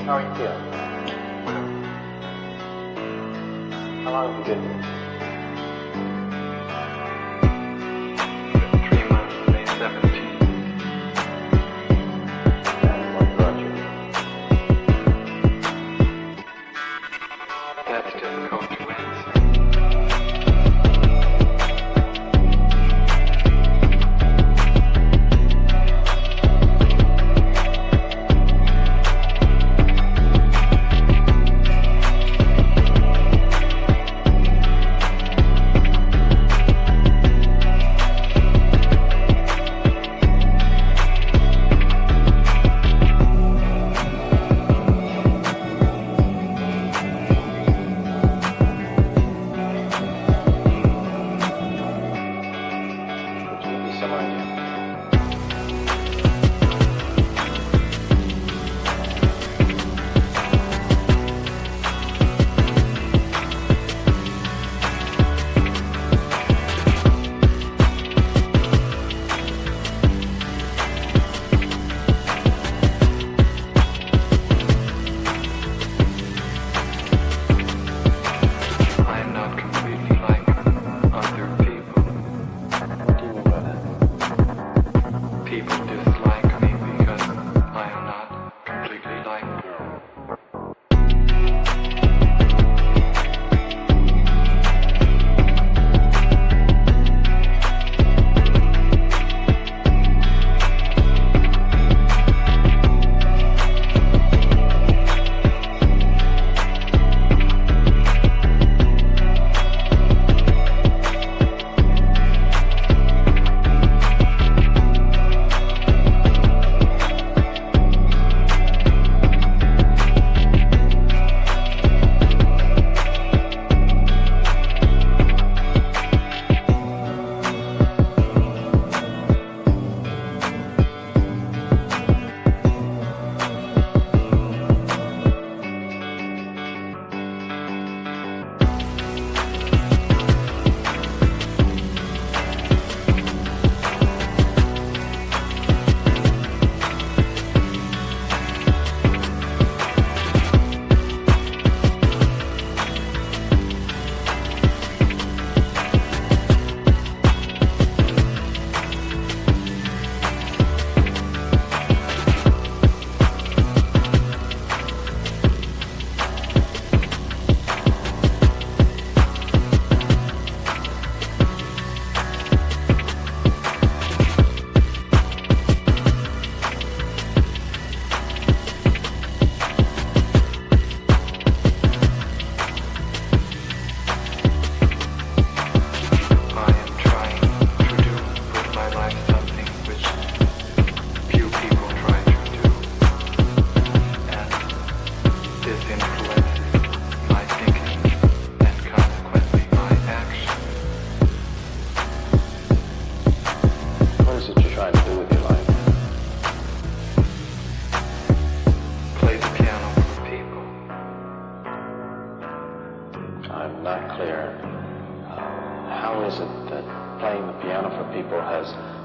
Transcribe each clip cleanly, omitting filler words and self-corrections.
How are you feeling? How long have you been here? 3 months, May 17th. And what brought you? That's difficult to answer.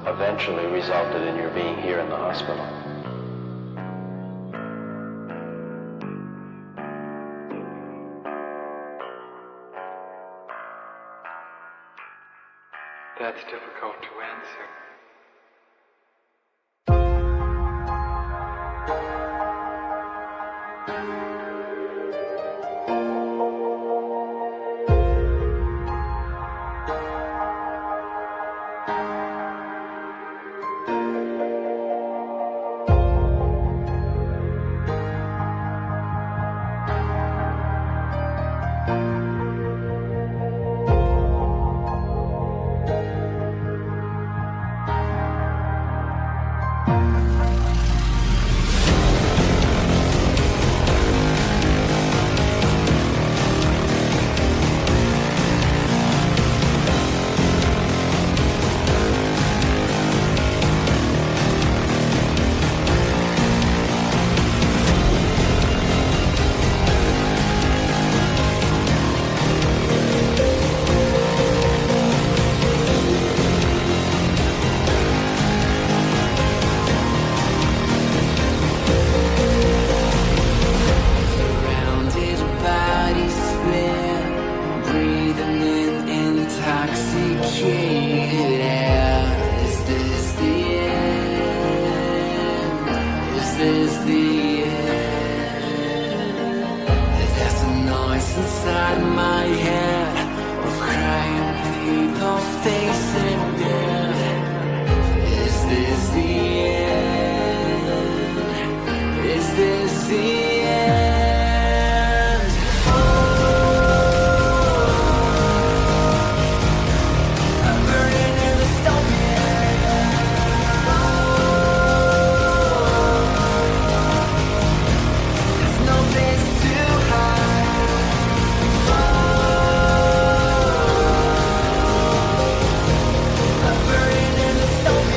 Eventually resulted in your being here in the hospital. That's difficult to answer. this the end? There's a noise inside my head of crying people facing death. Is this the end? Is this the end? I'm burning in the stone. There's no place to hide. I'm burning in the stone.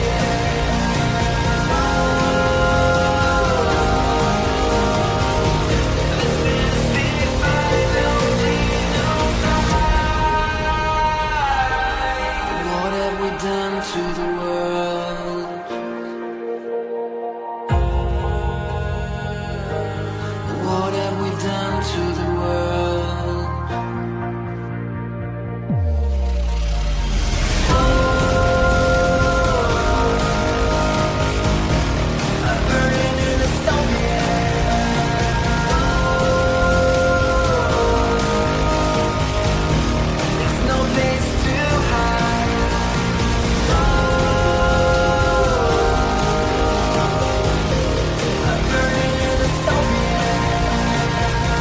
What have we done to the world? What have we done to the world? I'm burning in the stone. There's no place to hide. I'm burning in the stone. This is the final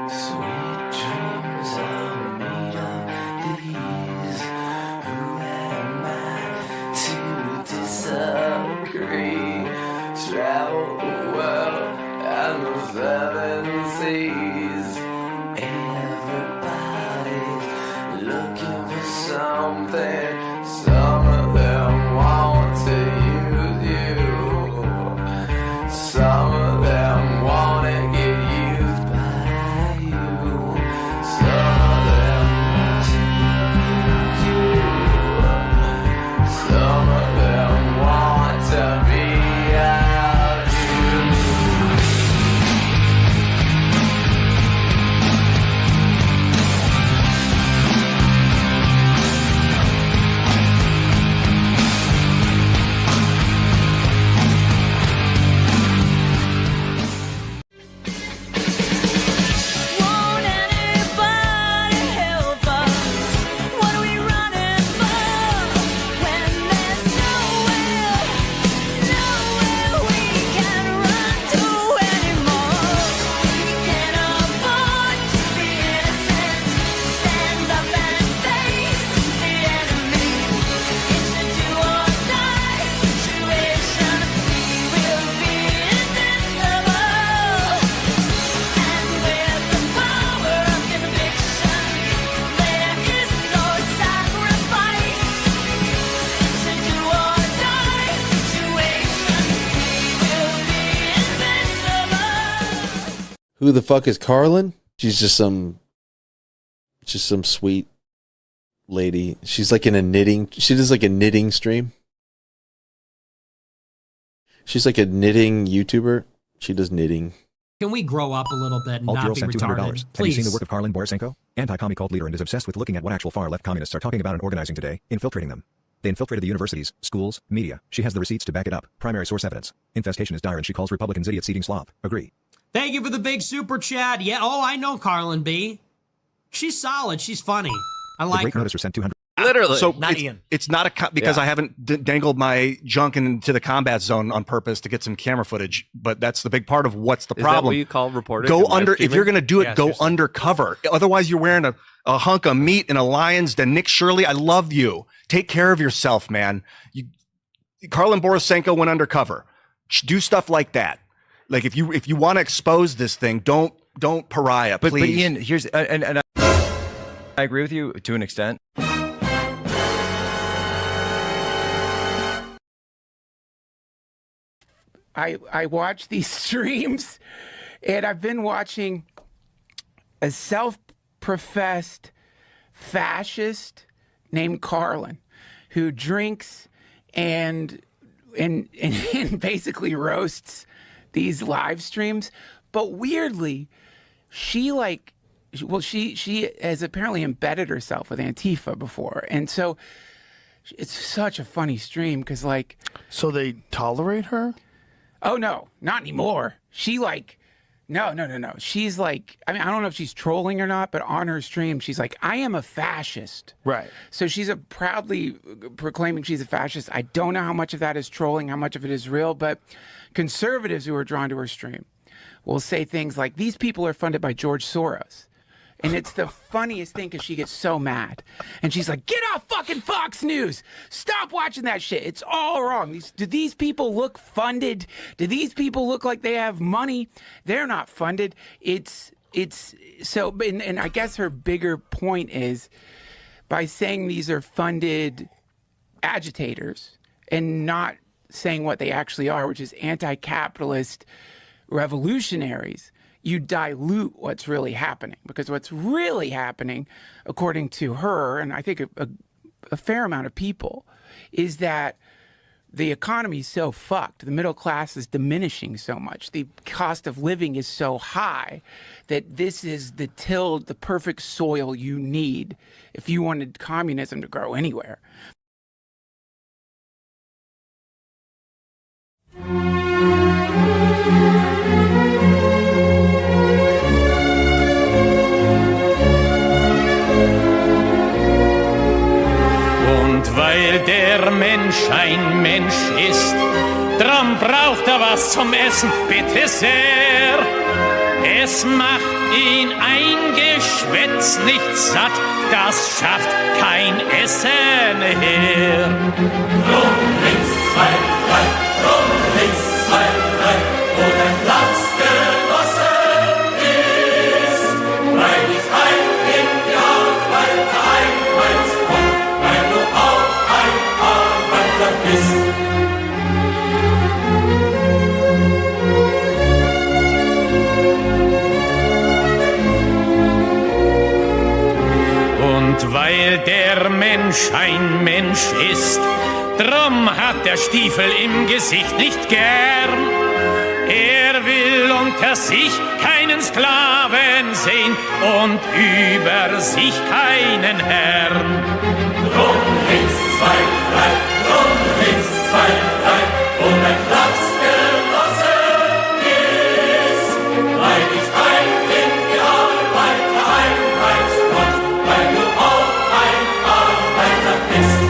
sweet dreams are made of these. Who am I to disagree? Travel the world and the seven seas. Everybody's looking for something. Some of them want to use you. Some of them want to get used by you. Some of them want to use you. Some of them want to be out you. Won't anybody help us? What are we running for? When there's nowhere we can run to anymore. We can't afford to be innocent. Stand up and face the enemy. It's a do or die situation. We will be invincible. And with the power of conviction, there is no sacrifice. It's a do or die situation. We will be invincible. Who the fuck is Carlin? She's just some sweet lady. She's like in a knitting. She does like a knitting stream. She's like a knitting YouTuber. She does knitting. Can we grow up a little bit and Alt not Girl be sent $200. retarded? Have you Please. seen the work of Karlyn Borysenko? Anti-commie cult leader and is obsessed with looking at what actual far-left communists are talking about and organizing today, infiltrating them. They infiltrated the universities, schools, media. She has the receipts to back it up. Primary source evidence. Infestation is dire and she calls Republicans idiots eating slop. Agree. Thank you for the big super chat. Yeah, oh, I know Carlin B. She's solid. She's funny. I The like great her. noticer sent 200. Literally. So not it's, Ian. it's not a because I haven't dangled my junk into the combat zone on purpose to get some camera footage, but that's the big part of what's the Is problem. that what you call reporters? Go and live under if streaming? you're going to do it. Yeah, go seriously. undercover. Otherwise, you're wearing a hunk of meat in a lion's den. Nick Shirley, I love you. Take care of yourself, man. Karlyn Borysenko went undercover. Do stuff like that. Like if you want to expose this thing, don't pariah, But please. Ian, here's and I agree with you to an extent. I watch these streams, and I've been watching a self-professed fascist named Carlin, who drinks and basically roasts these live streams. But weirdly, she has apparently embedded herself with Antifa before, and so it's such a funny stream because So they tolerate her? oh no, not anymore. She no. She's I mean, I don't know if she's trolling or not, but on her stream, she's like, I am a fascist. Right. So she's proudly proclaiming she's a fascist. I don't know how much of that is trolling, how much of it is real, but conservatives who are drawn to her stream will say things like, these people are funded by George Soros. And it's the funniest thing because she gets so mad. And she's like, get off fucking Fox News. Stop watching that shit. It's all wrong. Do these people look funded? Do these people look like they have money? They're not funded. It's so, and I guess her bigger point is by saying these are funded agitators and not saying what they actually are, which is anti-capitalist revolutionaries, you dilute what's really happening. Because what's really happening, according to her, and I think a fair amount of people, is that the economy is so fucked. The middle class is diminishing so much. The cost of living is so high that this is the perfect soil you need if you wanted communism to grow anywhere. Weil der Mensch ein Mensch ist, drum braucht was zum Essen, bitte sehr. Es macht ihn ein Geschwätz nicht satt, das schafft kein Essen her. Rum links, zwei, drei, rum links, zwei, drei, wo dein Platz genossen ist, weil ich in die Arbeit einweist kommt, weil du auch ein Arbeiter bist. Und weil der Mensch ein Mensch ist, drum hat der Stiefel im Gesicht nicht gern. Er will unter sich keinen Sklaven sehen und über sich keinen Herrn. Drum links, zwei, drei, drum links, zwei, drei, und ein Platz genossen ist, weil ich in die Arbeiter einreichst Gott, weil du auch ein Arbeiter bist.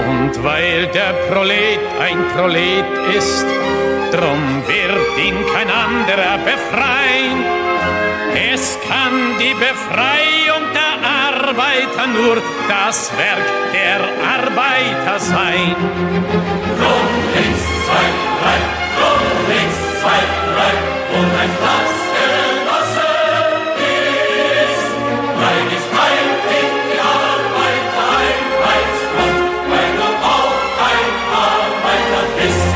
Und weil der Prolet ein Prolet ist, drum wird ihn kein anderer befreien. Es kann die Befreiung der Arbeiter nur das Werk der Arbeiter sein. Drum links, zwei, drei, drum links, zwei, drei, und ein Platz genossen ist, weil ich in die Arbeiter einreichst Gott, weil du auch ein Arbeiter bist.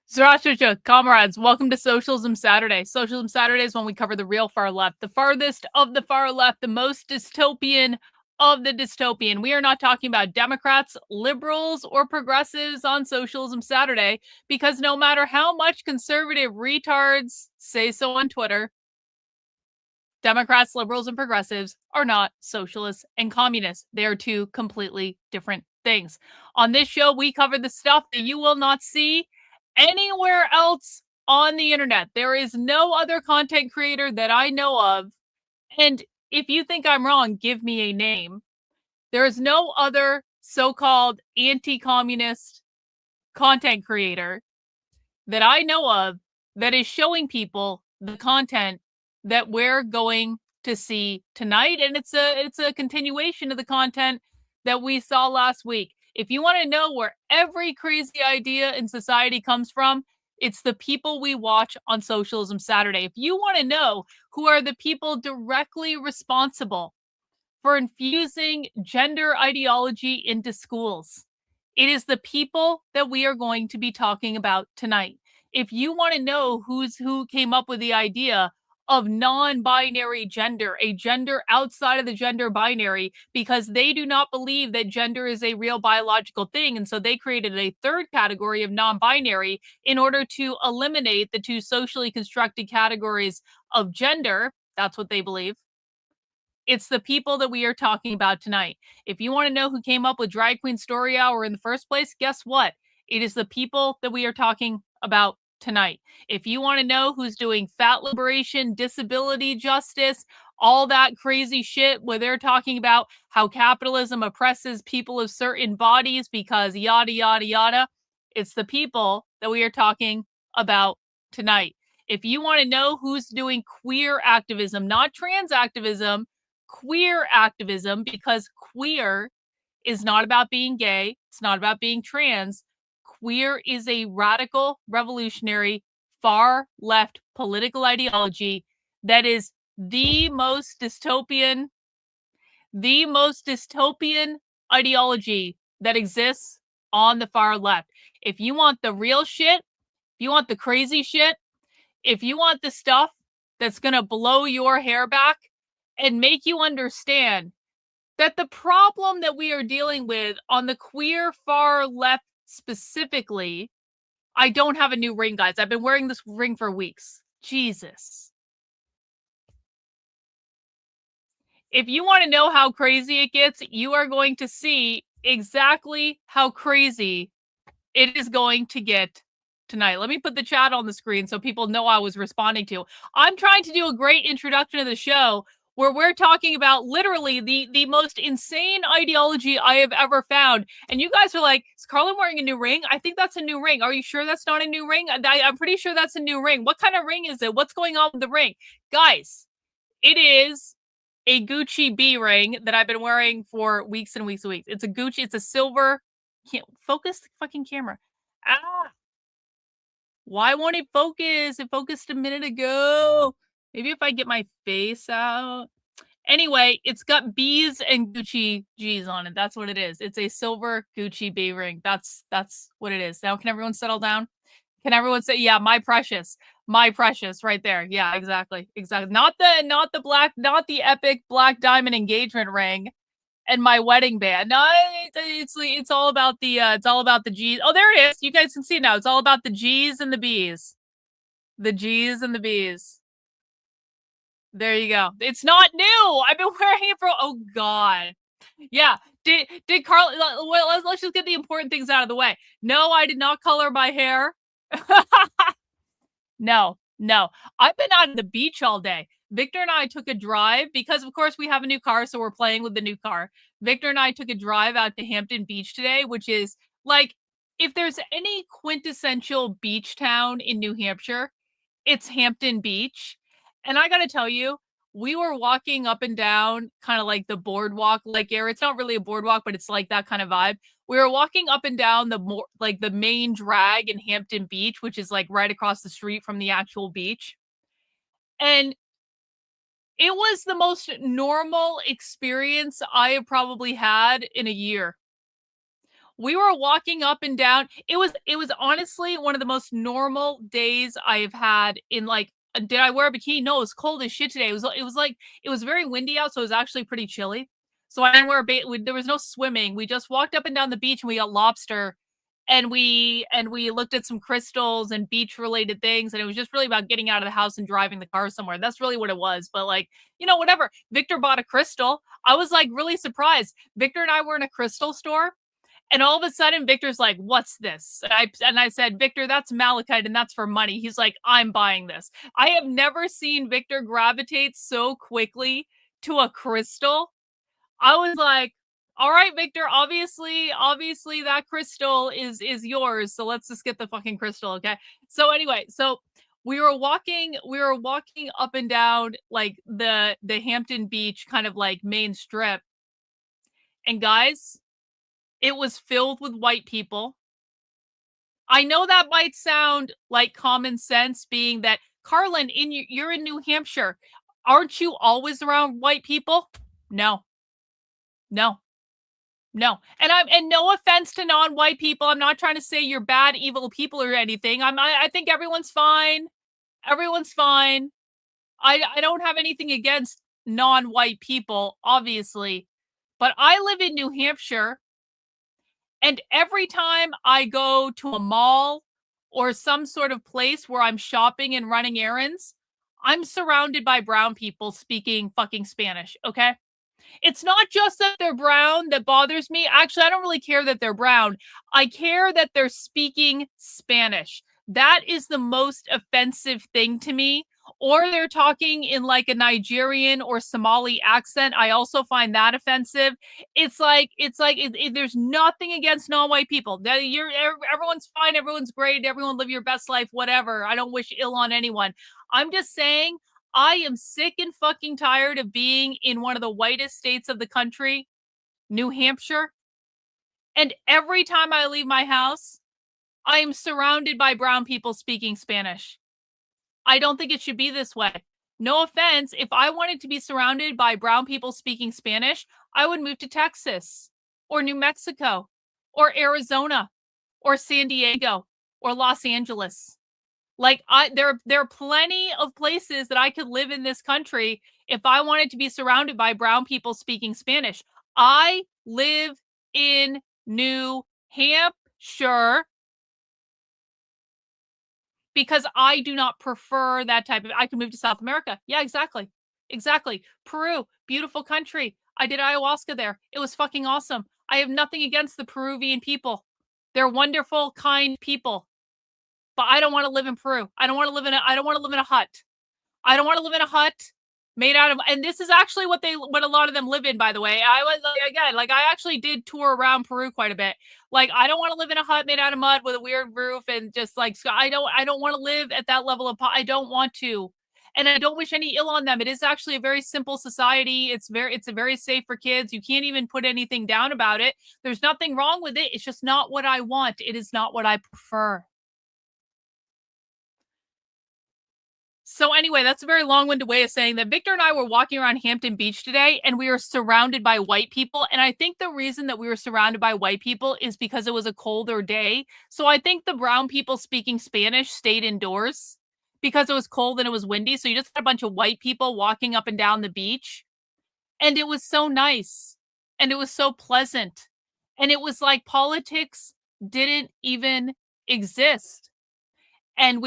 Zrashucha, comrades, welcome to Socialism Saturday. Socialism Saturday is when we cover the real far left, the farthest of the far left, the most dystopian of the dystopian. We are not talking about Democrats, liberals, or progressives on Socialism Saturday, because no matter how much conservative retards say so on Twitter, Democrats, liberals, and progressives are not socialists and communists. They are two completely different things. On this show, we cover the stuff that you will not see anywhere else on the internet. There is no other content creator that I know of, and if you think I'm wrong, give me a name. There is no other so-called anti-communist content creator that I know of that is showing people the content that we're going to see tonight, and it's a continuation of the content that we saw last week. If you want to know where every crazy idea in society comes from, it's the people we watch on Socialism Saturday. If you want to know who are the people directly responsible for infusing gender ideology into schools, it is the people that we are going to be talking about tonight. If you want to know who came up with the idea of non-binary gender, a gender outside of the gender binary, because they do not believe that gender is a real biological thing, and so they created a third category of non-binary in order to eliminate the two socially constructed categories of gender. That's what they believe. It's the people that we are talking about tonight. If you want to know who came up with Drag Queen Story Hour in the first place, guess what? It is the people that we are talking about tonight. If you want to know who's doing fat liberation, disability justice, all that crazy shit where they're talking about how capitalism oppresses people of certain bodies because yada, yada, yada, it's the people that we are talking about tonight. If you want to know who's doing queer activism, not trans activism, queer activism, because queer is not about being gay, it's not about being trans. Queer is a radical, revolutionary, far left political ideology that is the most dystopian ideology that exists on the far left. If you want the real shit, if you want the crazy shit, if you want the stuff that's going to blow your hair back and make you understand that the problem that we are dealing with on the queer far left specifically, I don't have a new ring, guys. I've been wearing this ring for weeks. Jesus. If you want to know how crazy it gets, you are going to see exactly how crazy it is going to get tonight. Let me put the chat on the screen so people know I was responding to. I'm trying to do a great introduction to the show where we're talking about literally the most insane ideology I have ever found. And you guys are like, is Carlin wearing a new ring? I think that's a new ring. Are you sure that's not a new ring? I'm pretty sure that's a new ring. What kind of ring is it? What's going on with the ring? Guys, it is a Gucci B ring that I've been wearing for weeks and weeks and weeks. It's a Gucci, it's a silver, can't focus the fucking camera. Ah, why won't it focus? It focused a minute ago. Maybe if I get my face out. Anyway, it's got B's and Gucci G's on it. That's what it is. It's a silver Gucci B ring. That's what it is. Now, can everyone settle down? Can everyone say, yeah, my precious right there. Yeah, exactly. Not the black, not the epic black diamond engagement ring and my wedding band. No, it's all about the G's. Oh, there it is. You guys can see it now. It's all about the G's and the B's. The G's and the B's. There you go. It's not new. I've been wearing it for, oh God. Yeah. Did Carl, well, let's just get the important things out of the way. No, I did not color my hair. No. I've been out at the beach all day. Victor and I took a drive because, of course, we have a new car, so we're playing with the new car. Victor and I took a drive out to Hampton Beach today, which is like, if there's any quintessential beach town in New Hampshire, it's Hampton Beach. And I got to tell you, we were walking up and down kind of like the boardwalk like area. It's not really a boardwalk, but it's like that kind of vibe. We were walking up and down the main drag in Hampton Beach, which is like right across the street from the actual beach. And it was the most normal experience I have probably had in a year. We were walking up and down. It was honestly one of the most normal days I have had in like, did I wear a bikini? No, it was cold as shit today. It was very windy out, so it was actually pretty chilly. So I didn't wear there was no swimming. We just walked up and down the beach and we got lobster and we looked at some crystals and beach related things. And it was just really about getting out of the house and driving the car somewhere. That's really what it was. But like, whatever. Victor bought a crystal. I was like really surprised. Victor and I were in a crystal store. And all of a sudden, Victor's like, what's this? And I said, Victor, that's malachite and that's for money. He's like, I'm buying this. I have never seen Victor gravitate so quickly to a crystal. I was like, all right, Victor, obviously that crystal is yours. So let's just get the fucking crystal, okay? So anyway, so we were walking up and down like the Hampton Beach kind of like main strip. And guys, it was filled with white people. I know that might sound like common sense, being that Carlin, you're in New Hampshire. Aren't you always around white people? No. And no offense to non-white people. I'm not trying to say you're bad, evil people or anything. I think everyone's fine. Everyone's fine. I don't have anything against non-white people, obviously. But I live in New Hampshire, and every time I go to a mall or some sort of place where I'm shopping and running errands, I'm surrounded by brown people speaking fucking Spanish, okay? It's not just that they're brown that bothers me. Actually, I don't really care that they're brown. I care that they're speaking Spanish. That is the most offensive thing to me. Or they're talking in like a Nigerian or Somali accent. I also find that offensive. It's like there's nothing against non-white people. Everyone's fine. Everyone's great. Everyone live your best life, whatever. I don't wish ill on anyone. I'm just saying, I am sick and fucking tired of being in one of the whitest states of the country, New Hampshire. And every time I leave my house, I am surrounded by brown people speaking Spanish. I don't think it should be this way. No offense. If I wanted to be surrounded by brown people speaking Spanish, I would move to Texas or New Mexico or Arizona or San Diego or Los Angeles. Like there are plenty of places that I could live in this country if I wanted to be surrounded by brown people speaking Spanish. I live in New Hampshire because I do not prefer that type of. I can move to South America. Yeah, exactly. Peru, beautiful country. I did ayahuasca there. It was fucking awesome. I have nothing against the Peruvian people. They're wonderful, kind people. But I don't want to live in Peru. I don't want to live in a hut. I don't want to live in a hut made out of, and this is actually what a lot of them live in, by the way. I actually did tour around Peru quite a bit. Like, I don't want to live in a hut made out of mud with a weird roof and just like, I don't want to live at that level of, I don't want to. And I don't wish any ill on them. It is actually a very simple society. It's very safe for kids. You can't even put anything down about it. There's nothing wrong with it. It's just not what I want. It is not what I prefer. So anyway, that's a very long-winded way of saying that Victor and I were walking around Hampton Beach today, and we were surrounded by white people. And I think the reason that we were surrounded by white people is because it was a colder day. So I think the brown people speaking Spanish stayed indoors because it was cold and it was windy. So you just had a bunch of white people walking up and down the beach. And it was so nice. And it was so pleasant. And it was like politics didn't even exist. And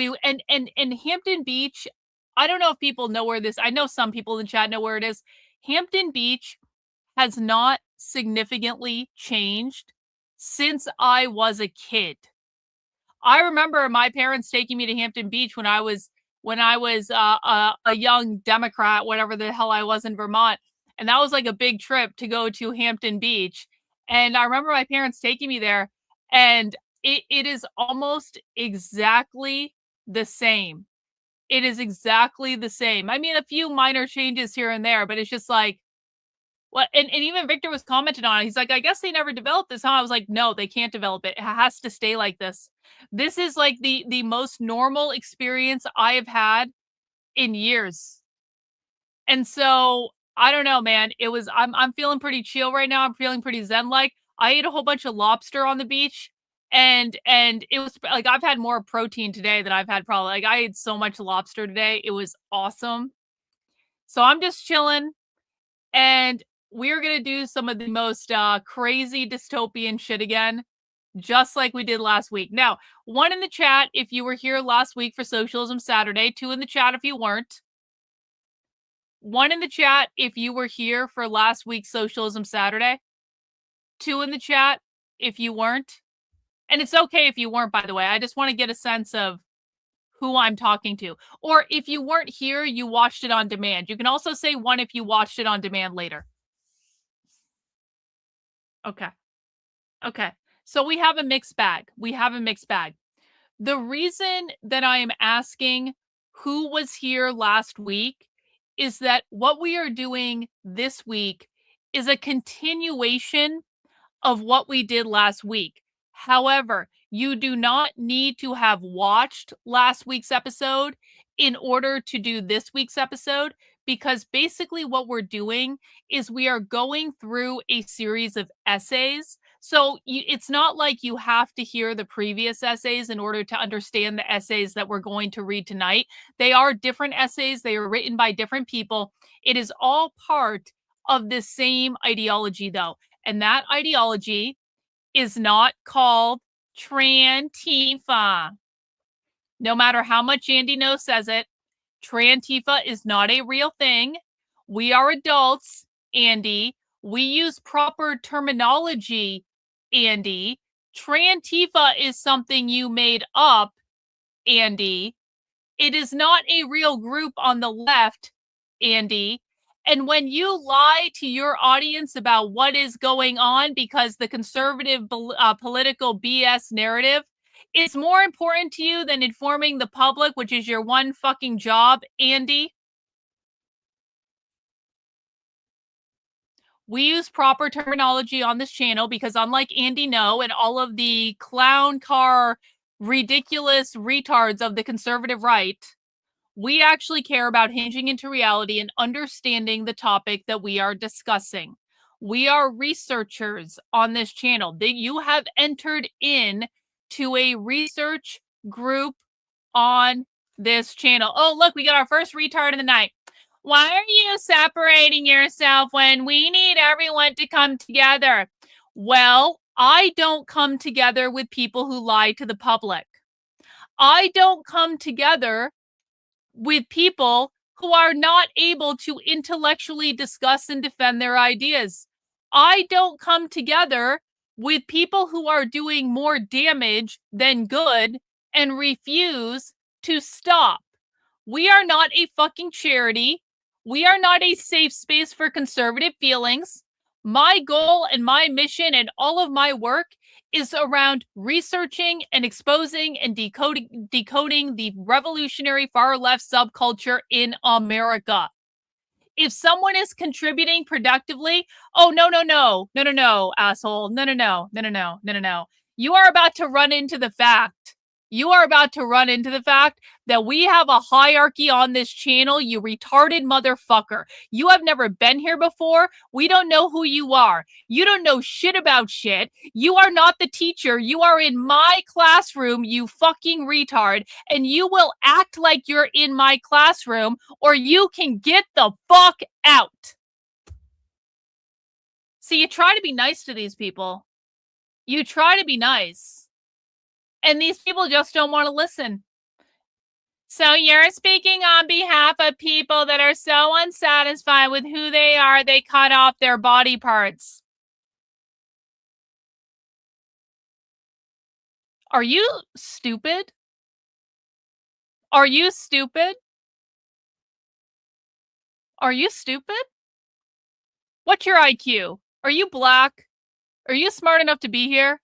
Hampton Beach, I don't know if people know where this, I know some people in the chat know where it is. Hampton Beach has not significantly changed since I was a kid. I remember my parents taking me to Hampton Beach when I was a young Democrat, whatever the hell I was in Vermont. And that was like a big trip to go to Hampton Beach. And I remember my parents taking me there, and it is almost exactly the same. It is exactly the same. I mean, a few minor changes here and there, but it's just like, what? And even Victor was commenting on it. He's like, I guess they never developed this, huh? I was like, no, they can't develop it. It has to stay like this. This is like the most normal experience I have had in years. And so I don't know, man. I'm feeling pretty chill right now. I'm feeling pretty zen-like. I ate a whole bunch of lobster on the beach. And it was like, I've had more protein today than I've had probably. Like, I ate so much lobster today. It was awesome. So I'm just chilling. And we're going to do some of the most crazy dystopian shit again, just like we did last week. Now, 1 in the chat if you were here last week for Socialism Saturday. 2 in the chat if you weren't. 1 in the chat if you were here for last week's Socialism Saturday. 2 in the chat if you weren't. And it's okay if you weren't, by the way. I just want to get a sense of who I'm talking to. Or if you weren't here, you watched it on demand. You can also say 1 if you watched it on demand later. Okay. So we have a mixed bag. The reason that I am asking who was here last week is that what we are doing this week is a continuation of what we did last week. However, you do not need to have watched last week's episode in order to do this week's episode, because basically what we're doing is we are going through a series of essays. So it's not like you have to hear the previous essays in order to understand the essays that we're going to read tonight. They are different essays. They are written by different people. It is all part of the same ideology, though. And that ideology is not called Trantifa. No matter how much Andy No says it, Trantifa is not a real thing. We are adults, Andy. We use proper terminology, Andy. Trantifa is something you made up, Andy. It is not a real group on the left, Andy. And when you lie to your audience about what is going on because the conservative political BS narrative is more important to you than informing the public, which is your one fucking job, Andy. We use proper terminology on this channel because unlike Andy No and all of the clown car ridiculous retards of the conservative right, we actually care about hinging into reality and understanding the topic that we are discussing. We are researchers on this channel. You have entered in to a research group on this channel. Oh, look, we got our first retard of the night. Why are you separating yourself when we need everyone to come together? Well, I don't come together with people who lie to the public. I don't come together with people who are not able to intellectually discuss and defend their ideas. I don't come together with people who are doing more damage than good and refuse to stop. We are not a fucking charity. We are not a safe space for conservative feelings. My goal and my mission and all of my work is around researching and exposing and decoding the revolutionary far left subculture in America. If someone is contributing productively, oh, no, asshole. No. You are about to run into the fact. You are about to run into the fact that we have a hierarchy on this channel, you retarded motherfucker. You have never been here before. We don't know who you are. You don't know shit about shit. You are not the teacher. You are in my classroom, you fucking retard. And you will act like you're in my classroom or you can get the fuck out. See, you try to be nice to these people. You try to be nice. And these people just don't want to listen. So you're speaking on behalf of people that are so unsatisfied with who they are, they cut off their body parts. Are you stupid? Are you stupid? Are you stupid? What's your IQ? Are you black? Are you smart enough to be here?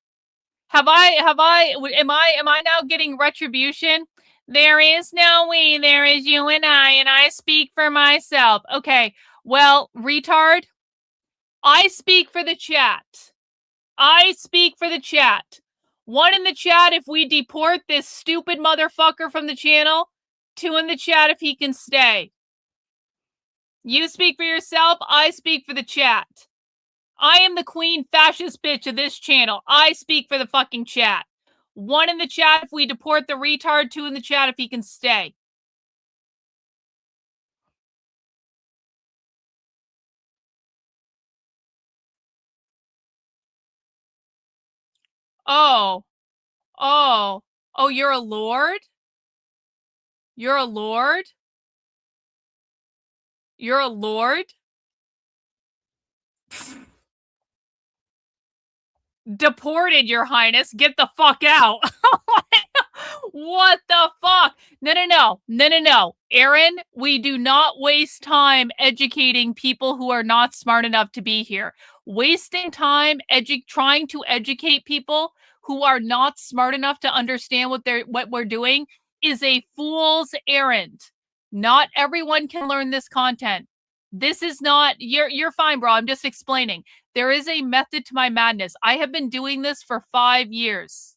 Am I now getting retribution? There is no we, there is you and I speak for myself. Okay, well, retard, I speak for the chat. I speak for the chat. One in the chat if we deport this stupid motherfucker from the channel. Two in the chat if he can stay. You speak for yourself, I speak for the chat. I am the queen fascist bitch of this channel. I speak for the fucking chat. One in the chat if we deport the retard. Two in the chat if he can stay. Oh, you're a lord? You're a lord? You're a lord? Deported, Your Highness. Get the fuck out. What the fuck? No. Aaron, we do not waste time educating people who are not smart enough to be here. Wasting time trying to educate people who are not smart enough to understand what we're doing is a fool's errand. Not everyone can learn this content. This is not, you're fine, bro. I'm just explaining. There is a method to my madness. I have been doing this for 5 years.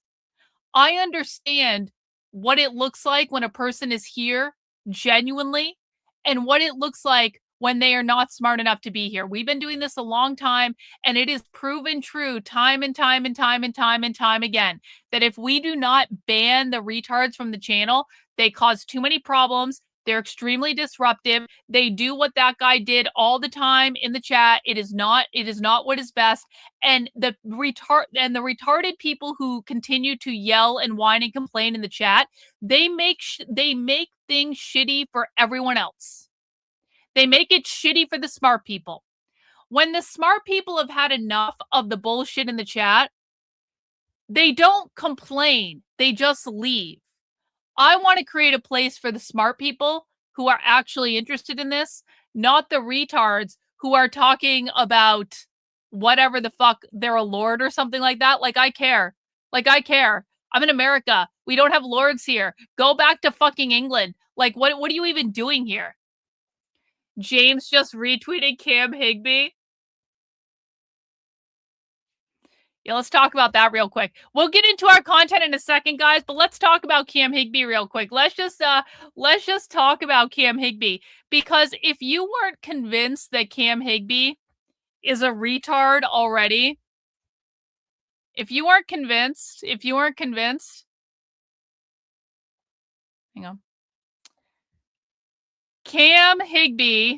I understand what it looks like when a person is here genuinely and what it looks like when they are not smart enough to be here. We've been doing this a long time, and it is proven true time and time and time and time and time again that if we do not ban the retards from the channel, they cause too many problems. They're extremely disruptive. They do what that guy did all the time in the chat. It is not what is best. And the retarded people who continue to yell and whine and complain in the chat, they make things shitty for everyone else. They make it shitty for the smart people. When the smart people have had enough of the bullshit in the chat, they don't complain. They just leave. I want to create a place for the smart people who are actually interested in this, not the retards who are talking about whatever the fuck, they're a lord or something like that. Like, I care. I'm in America. We don't have lords here. Go back to fucking England. Like, what are you even doing here? James just retweeted Cam Higbee. Yeah, let's talk about that real quick. We'll get into our content in a second, guys, but let's talk about Cam Higbee real quick. Let's just talk about Cam Higbee, because if you weren't convinced that Cam Higbee is a retard already, if you weren't convinced, hang on. Cam Higbee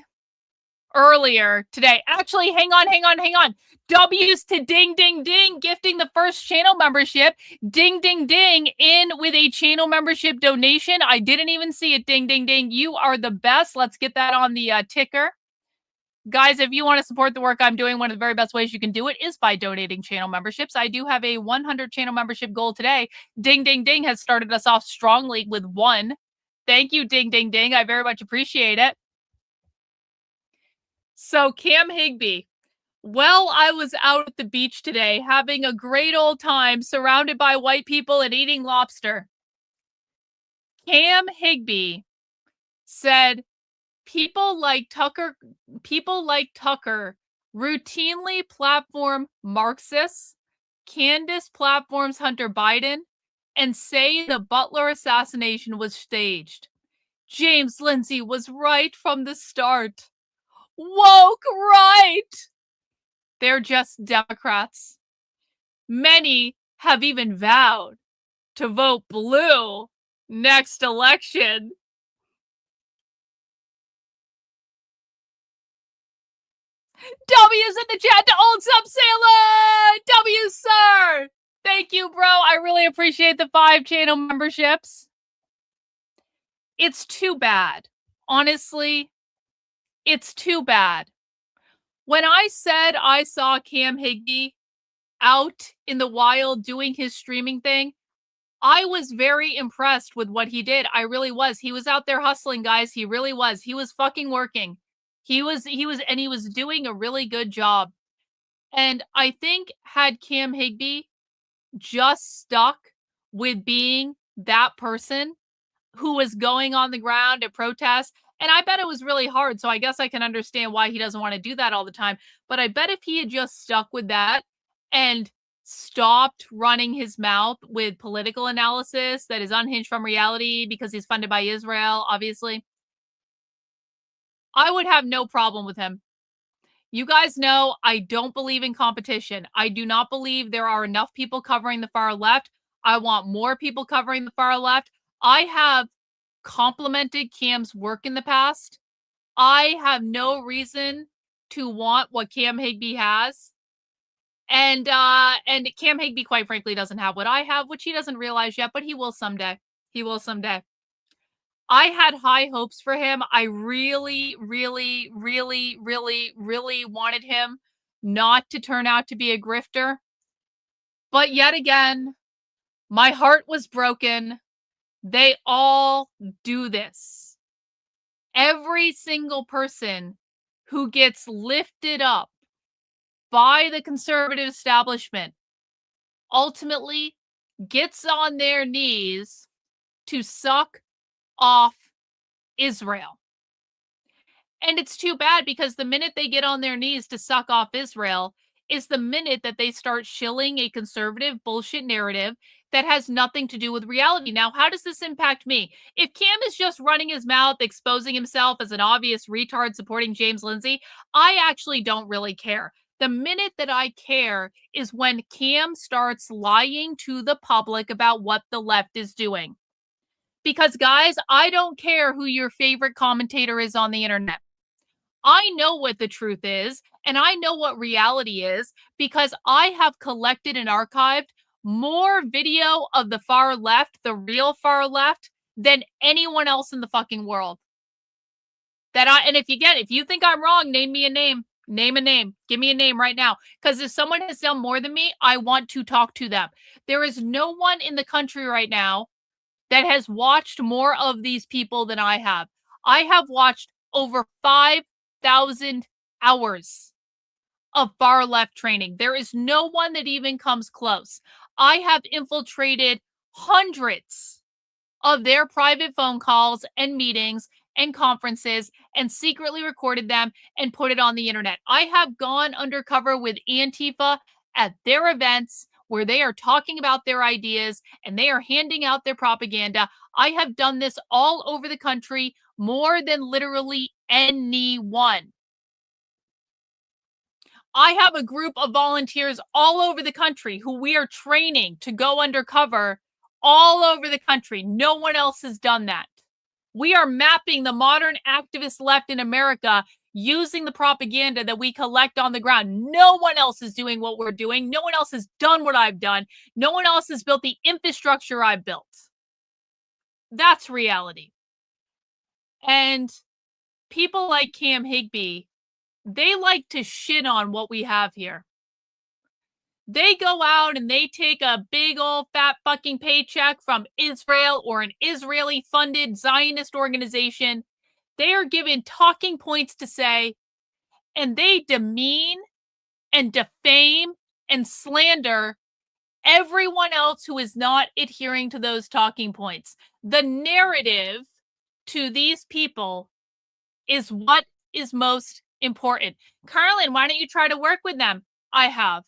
earlier today. Actually, hang on. W's to Ding Ding Ding, gifting the first channel membership. Ding Ding Ding in with a channel membership donation. I didn't even see it. Ding Ding Ding. You are the best. Let's get that on the ticker. Guys, if you want to support the work I'm doing, one of the very best ways you can do it is by donating channel memberships. I do have a 100 channel membership goal today. Ding Ding Ding has started us off strongly with 1. Thank you, Ding Ding Ding. I very much appreciate it. So, Cam Higbee. Well, I was out at the beach today having a great old time surrounded by white people and eating lobster. Cam Higbee said, people like Tucker routinely platform Marxists, Candace platforms Hunter Biden, and say the Butler assassination was staged. James Lindsay was right from the start. Woke right! They're just Democrats. Many have even vowed to vote blue next election. W's in the chat to Old Sub Sailor! W, sir! Thank you, bro. I really appreciate the 5 channel memberships. It's too bad. Honestly, it's too bad. When I said I saw Cam Higbee out in the wild doing his streaming thing, I was very impressed with what he did. I really was. He was out there hustling, guys. He really was. He was fucking working. He was doing a really good job. And I think had Cam Higbee just stuck with being that person who was going on the ground to protest, and I bet it was really hard, so I guess I can understand why he doesn't want to do that all the time. But I bet if he had just stuck with that and stopped running his mouth with political analysis that is unhinged from reality because he's funded by Israel, obviously, I would have no problem with him. You guys know I don't believe in competition. I do not believe there are enough people covering the far left. I want more people covering the far left. I have complimented Cam's work in the past. I have no reason to want what Cam Higbee has. And Cam Higbee, quite frankly, doesn't have what I have, which he doesn't realize yet, but he will someday. He will someday. I had high hopes for him. I really, really, really, really, really wanted him not to turn out to be a grifter. But yet again, my heart was broken. They all do this. Every single person who gets lifted up by the conservative establishment ultimately gets on their knees to suck off Israel. And it's too bad because the minute they get on their knees to suck off Israel is the minute that they start shilling a conservative bullshit narrative that has nothing to do with reality. Now, how does this impact me? If Cam is just running his mouth, exposing himself as an obvious retard supporting James Lindsay, I actually don't really care. The minute that I care is when Cam starts lying to the public about what the left is doing. Because, guys, I don't care who your favorite commentator is on the internet. I know what the truth is, and I know what reality is because I have collected and archived more video of the far left, the real far left, than anyone else in the fucking world. And if you think I'm wrong, name me a name. Name a name. Give me a name right now. Because if someone has done more than me, I want to talk to them. There is no one in the country right now that has watched more of these people than I have. I have watched over 5,000 hours of far left training. There is no one that even comes close. I have infiltrated hundreds of their private phone calls and meetings and conferences and secretly recorded them and put it on the internet. I have gone undercover with Antifa at their events where they are talking about their ideas and they are handing out their propaganda. I have done this all over the country more than literally anyone. I have a group of volunteers all over the country who we are training to go undercover all over the country. No one else has done that. We are mapping the modern activist left in America using the propaganda that we collect on the ground. No one else is doing what we're doing. No one else has done what I've done. No one else has built the infrastructure I've built. That's reality. And people like Cam Higbee, they like to shit on what we have here. They go out and they take a big old fat fucking paycheck from Israel or an Israeli funded Zionist organization. They are given talking points to say, and they demean and defame and slander everyone else who is not adhering to those talking points. The narrative to these people is what is most important. Carlin, why don't you try to work with them? I have.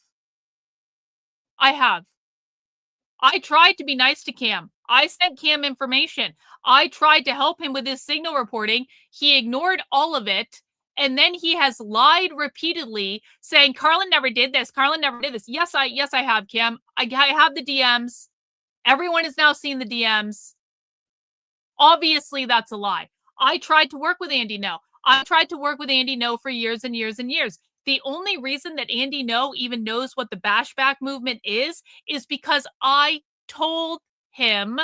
I tried to be nice to Cam. I sent Cam information. I tried to help him with his signal reporting. He ignored all of it. And then he has lied repeatedly saying, Carlin never did this. Carlin never did this. Yes, I have, Cam. I have the DMs. Everyone has now seen the DMs. Obviously, that's a lie. I tried to work with Andy No. I tried to work with Andy No for years and years and years. The only reason that Andy No even knows what the bashback movement is because I told him.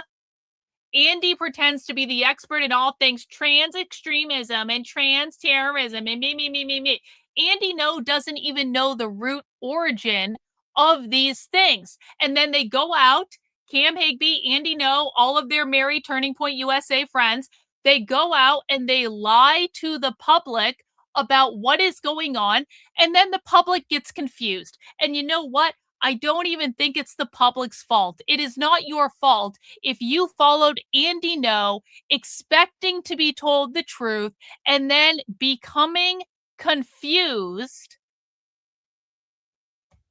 Andy pretends to be the expert in all things trans extremism and trans terrorism and me. Andy No doesn't even know the root origin of these things. And then they go out, Cam Higbee, Andy No, all of their Mary Turning Point USA friends, they go out and they lie to the public about what is going on, and then the public gets confused. And you know what? I don't even think it's the public's fault. It is not your fault if you followed Andy No, expecting to be told the truth, and then becoming confused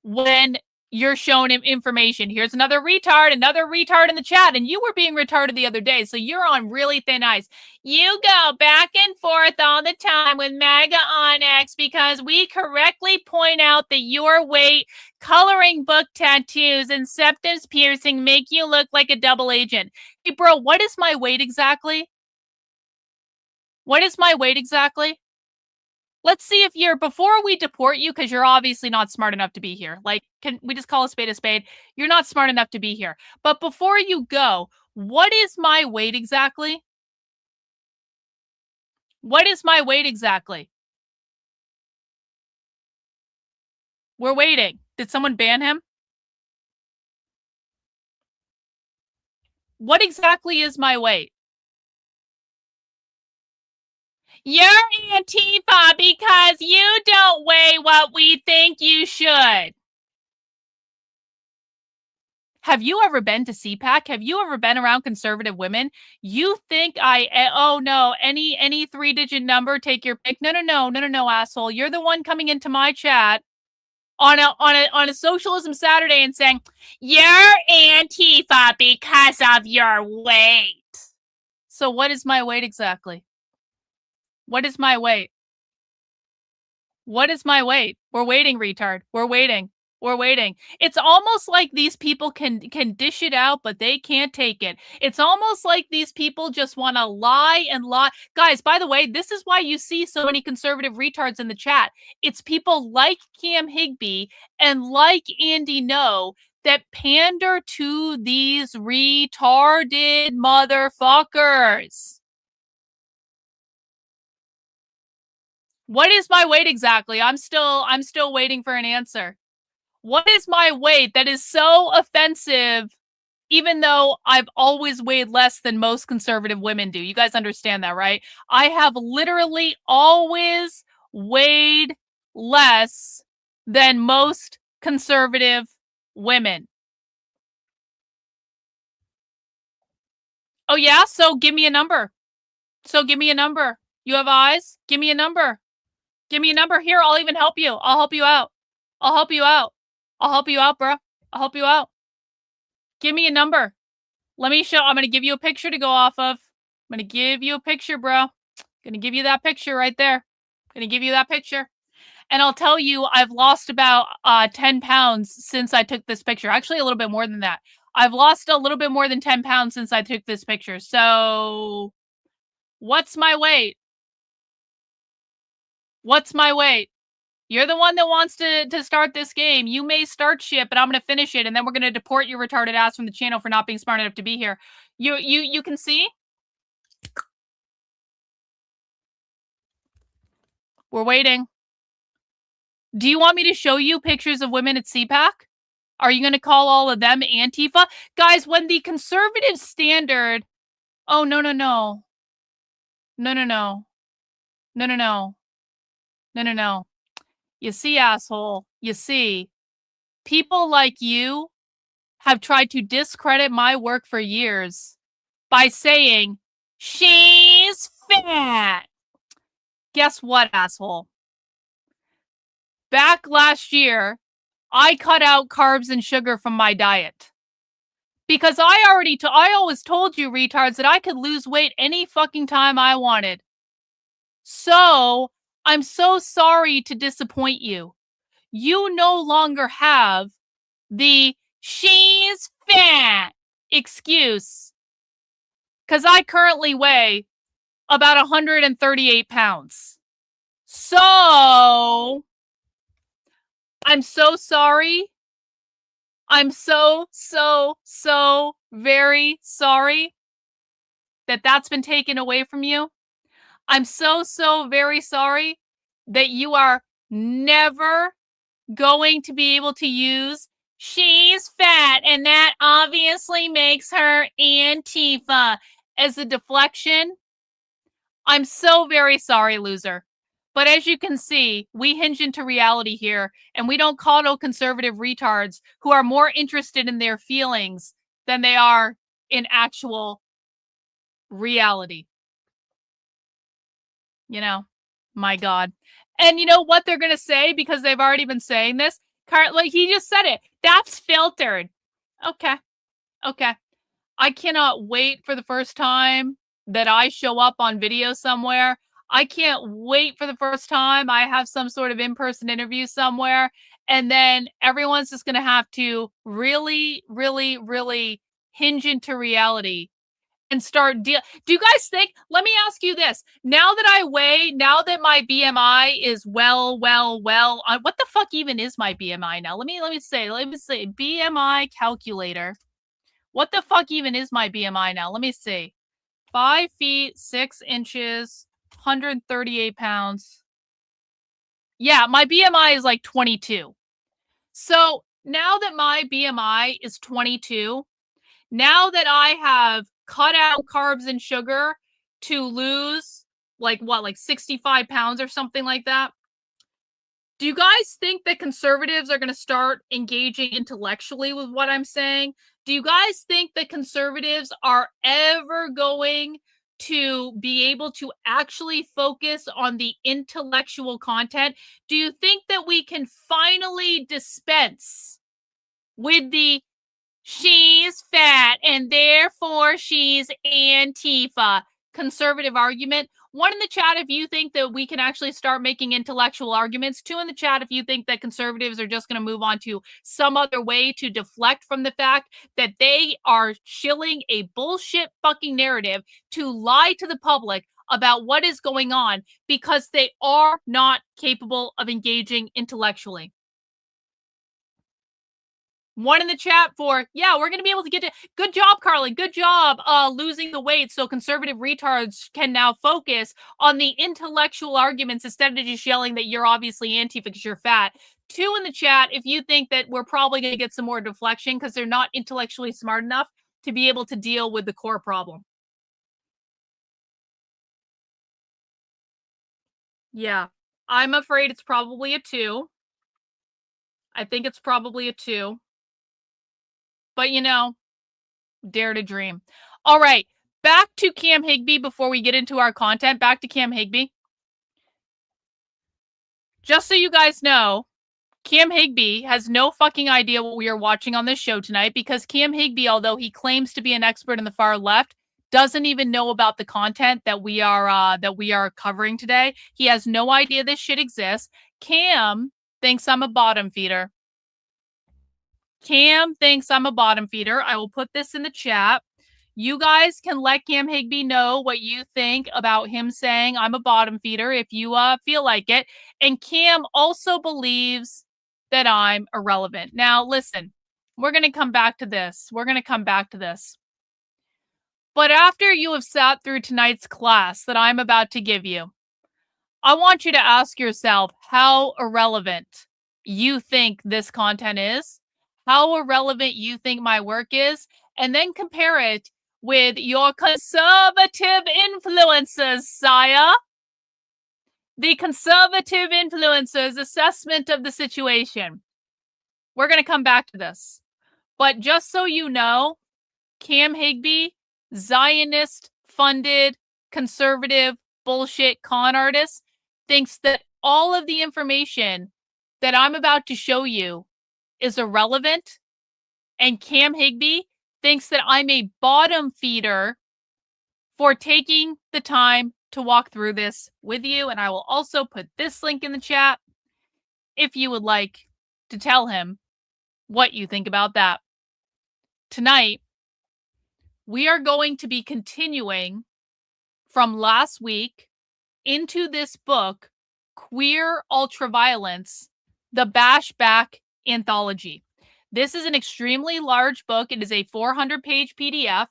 when you're showing him information. Here's another retard in the chat, and you were being retarded the other day, so you're on really thin ice. You go back and forth all the time with MAGA Onyx because we correctly point out that your weight, coloring book tattoos, and septum piercing make you look like a double agent. Hey, bro, what is my weight exactly? What is my weight exactly? Let's see if before we deport you, because you're obviously not smart enough to be here. Like, can we just call a spade a spade? You're not smart enough to be here. But before you go, what is my weight exactly? What is my weight exactly? We're waiting. Did someone ban him? What exactly is my weight? You're Antifa because you don't weigh what we think you should. Have you ever been to CPAC? Have you ever been around conservative women? You think oh no, any 3-digit number, take your pick. No, asshole. You're the one coming into my chat on a Socialism Saturday and saying, you're Antifa because of your weight. So what is my weight exactly? What is my weight? What is my weight? We're waiting, retard. We're waiting. We're waiting. It's almost like these people can dish it out, but they can't take it. It's almost like these people just want to lie and lie. Guys, by the way, this is why you see so many conservative retards in the chat. It's people like Cam Higbee and like Andy No that pander to these retarded motherfuckers. What is my weight exactly? I'm still waiting for an answer. What is my weight that is so offensive, even though I've always weighed less than most conservative women do? You guys understand that, right? I have literally always weighed less than most conservative women. Oh yeah? So give me a number. You have eyes? Give me a number. Give me a number. Here, I'll even help you. I'll help you out. I'll help you out, bro. I'll help you out. Give me a number. Let me show. I'm going to give you a picture to go off of. I'm going to give you a picture, bro. Going to give you that picture right there. Going to give you that picture. And I'll tell you, I've lost about 10 pounds since I took this picture. Actually, a little bit more than that. I've lost a little bit more than 10 pounds since I took this picture. So, what's my weight? What's my weight? You're the one that wants to start this game. You may start shit, but I'm going to finish it, and then we're going to deport your retarded ass from the channel for not being smart enough to be here. You can see? We're waiting. Do you want me to show you pictures of women at CPAC? Are you going to call all of them Antifa? Guys, when the conservative standard... Oh, no. You see, asshole, you see, people like you have tried to discredit my work for years by saying, she's fat. Guess what, asshole? Back last year, I cut out carbs and sugar from my diet. Because I always told you, retards, that I could lose weight any fucking time I wanted. So, I'm so sorry to disappoint you. You no longer have the she's fat excuse. Because I currently weigh about 138 pounds. So, I'm so sorry. I'm so very sorry that that's been taken away from you. I'm so very sorry that you are never going to be able to use she's fat and that obviously makes her Antifa as a deflection. I'm so very sorry, loser. But as you can see, we hinge into reality here, and we don't coddle conservative retards who are more interested in their feelings than they are in actual reality. You know, my God. And you know what they're going to say, because they've already been saying this? Like he just said it. That's filtered. Okay. I cannot wait for the first time that I show up on video somewhere. I can't wait for the first time I have some sort of in-person interview somewhere. And then everyone's just going to have to really hinge into reality and start do you guys think, let me ask you this, now that my BMI is well, what the fuck even is my BMI now? Let me say BMI calculator. What the fuck even is my BMI now? Let me see. 5 feet 6 inches, 138 pounds. Yeah, my BMI is like 22. So now that my BMI is 22, now that I have cut out carbs and sugar to lose like 65 pounds or something like that, do you guys think that conservatives are going to start engaging intellectually with what I'm saying? Do you guys think that conservatives are ever going to be able to actually focus on the intellectual content? Do you think that we can finally dispense with the she's fat and therefore she's Antifa conservative argument? One in the chat if you think that we can actually start making intellectual arguments. Two in the chat if you think that conservatives are just going to move on to some other way to deflect from the fact that they are shilling a bullshit fucking narrative to lie to the public about what is going on because they are not capable of engaging intellectually. One in the chat for, yeah, we're going to be able to get to, good job, Carlin, good job losing the weight so conservative retards can now focus on the intellectual arguments instead of just yelling that you're obviously Antifa because you're fat. Two in the chat if you think that we're probably going to get some more deflection because they're not intellectually smart enough to be able to deal with the core problem. Yeah, I'm afraid it's probably a 2. I think it's probably a 2. But, you know, dare to dream. All right, back to Cam Higbee before we get into our content. Back to Cam Higbee. Just so you guys know, Cam Higbee has no fucking idea what we are watching on this show tonight because Cam Higbee, although he claims to be an expert in the far left, doesn't even know about the content that we are covering today. He has no idea this shit exists. Cam thinks I'm a bottom feeder. Cam thinks I'm a bottom feeder. I will put this in the chat. You guys can let Cam Higbee know what you think about him saying I'm a bottom feeder if you feel like it. And Cam also believes that I'm irrelevant. Now, listen, we're going to come back to this. But after you have sat through tonight's class that I'm about to give you, I want you to ask yourself how irrelevant you think this content is, how irrelevant you think my work is, and then compare it with your conservative influences, sire. The conservative influencers' assessment of the situation. We're going to come back to this. But just so you know, Cam Higbee, Zionist-funded, conservative, bullshit con artist, thinks that all of the information that I'm about to show you is irrelevant, and Cam Higbee thinks that I'm a bottom feeder for taking the time to walk through this with you, and I will also put this link in the chat if you would like to tell him what you think about that. Tonight, we are going to be continuing from last week into this book, Queer Ultraviolence, the Bashback Anthology. This is an extremely large book. It is a 400-page PDF.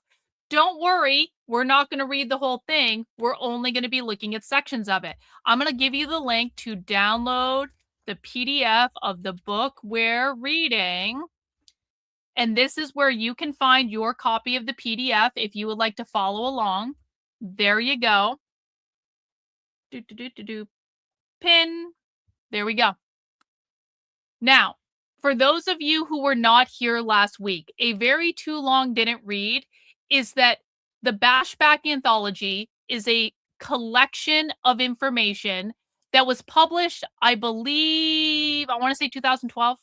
Don't worry, we're not going to read the whole thing. We're only going to be looking at sections of it. I'm going to give you the link to download the PDF of the book we're reading. And this is where you can find your copy of the PDF if you would like to follow along. There you go. Pin. There we go. Now, for those of you who were not here last week, a very too long didn't read is that the Bashback Anthology is a collection of information that was published, I believe, I want to say 2012?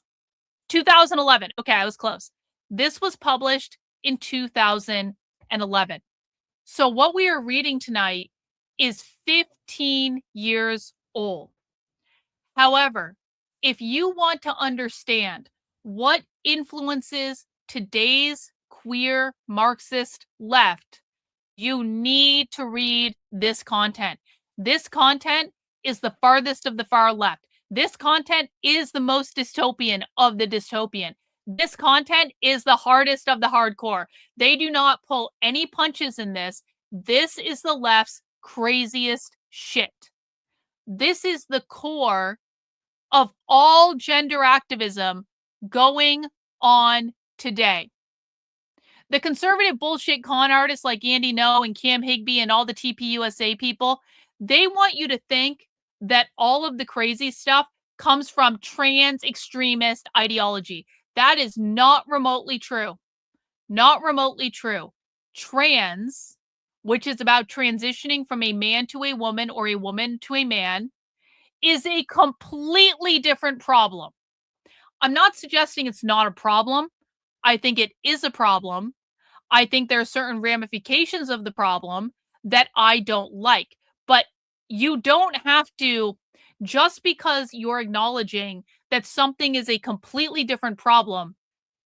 2011. Okay, I was close. This was published in 2011. So what we are reading tonight is 15 years old. However, if you want to understand what influences today's queer Marxist left, you need to read this content. This content is the farthest of the far left. This content is the most dystopian of the dystopian. This content is the hardest of the hardcore. They do not pull any punches in this. This is the left's craziest shit. This is the core of all gender activism going on today. The conservative bullshit con artists like Andy No and Cam Higbee and all the TPUSA people, they want you to think that all of the crazy stuff comes from trans extremist ideology. That is not remotely true. Not remotely true. Trans, which is about transitioning from a man to a woman or a woman to a man, is a completely different problem. I'm not suggesting it's not a problem. I think it is a problem. I think there are certain ramifications of the problem that I don't like. But you don't have to, just because you're acknowledging that something is a completely different problem,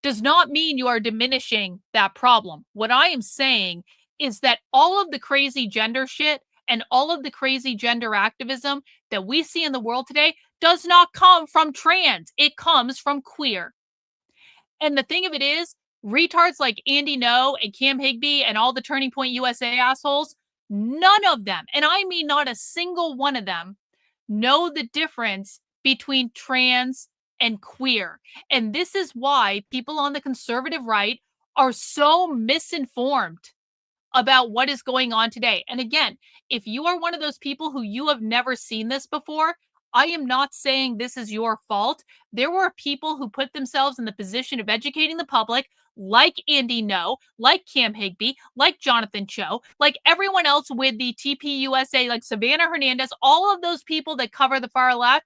does not mean you are diminishing that problem. What I am saying is that all of the crazy gender shit and all of the crazy gender activism that we see in the world today does not come from trans. It comes from queer. And the thing of it is, retards like Andy No and Cam Higbee and all the Turning Point USA assholes, none of them, and I mean not a single one of them, know the difference between trans and queer. And this is why people on the conservative right are so misinformed about what is going on today. And again, if you are one of those people who you have never seen this before, I am not saying this is your fault. There were people who put themselves in the position of educating the public, like Andy No, like Cam Higbee, like Jonathan Cho, like everyone else with the TPUSA, like Savannah Hernandez, all of those people that cover the far left.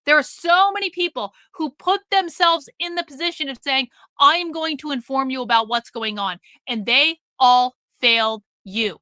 There are so many people who put themselves in the position of saying, I am going to inform you about what's going on. And they all failed you.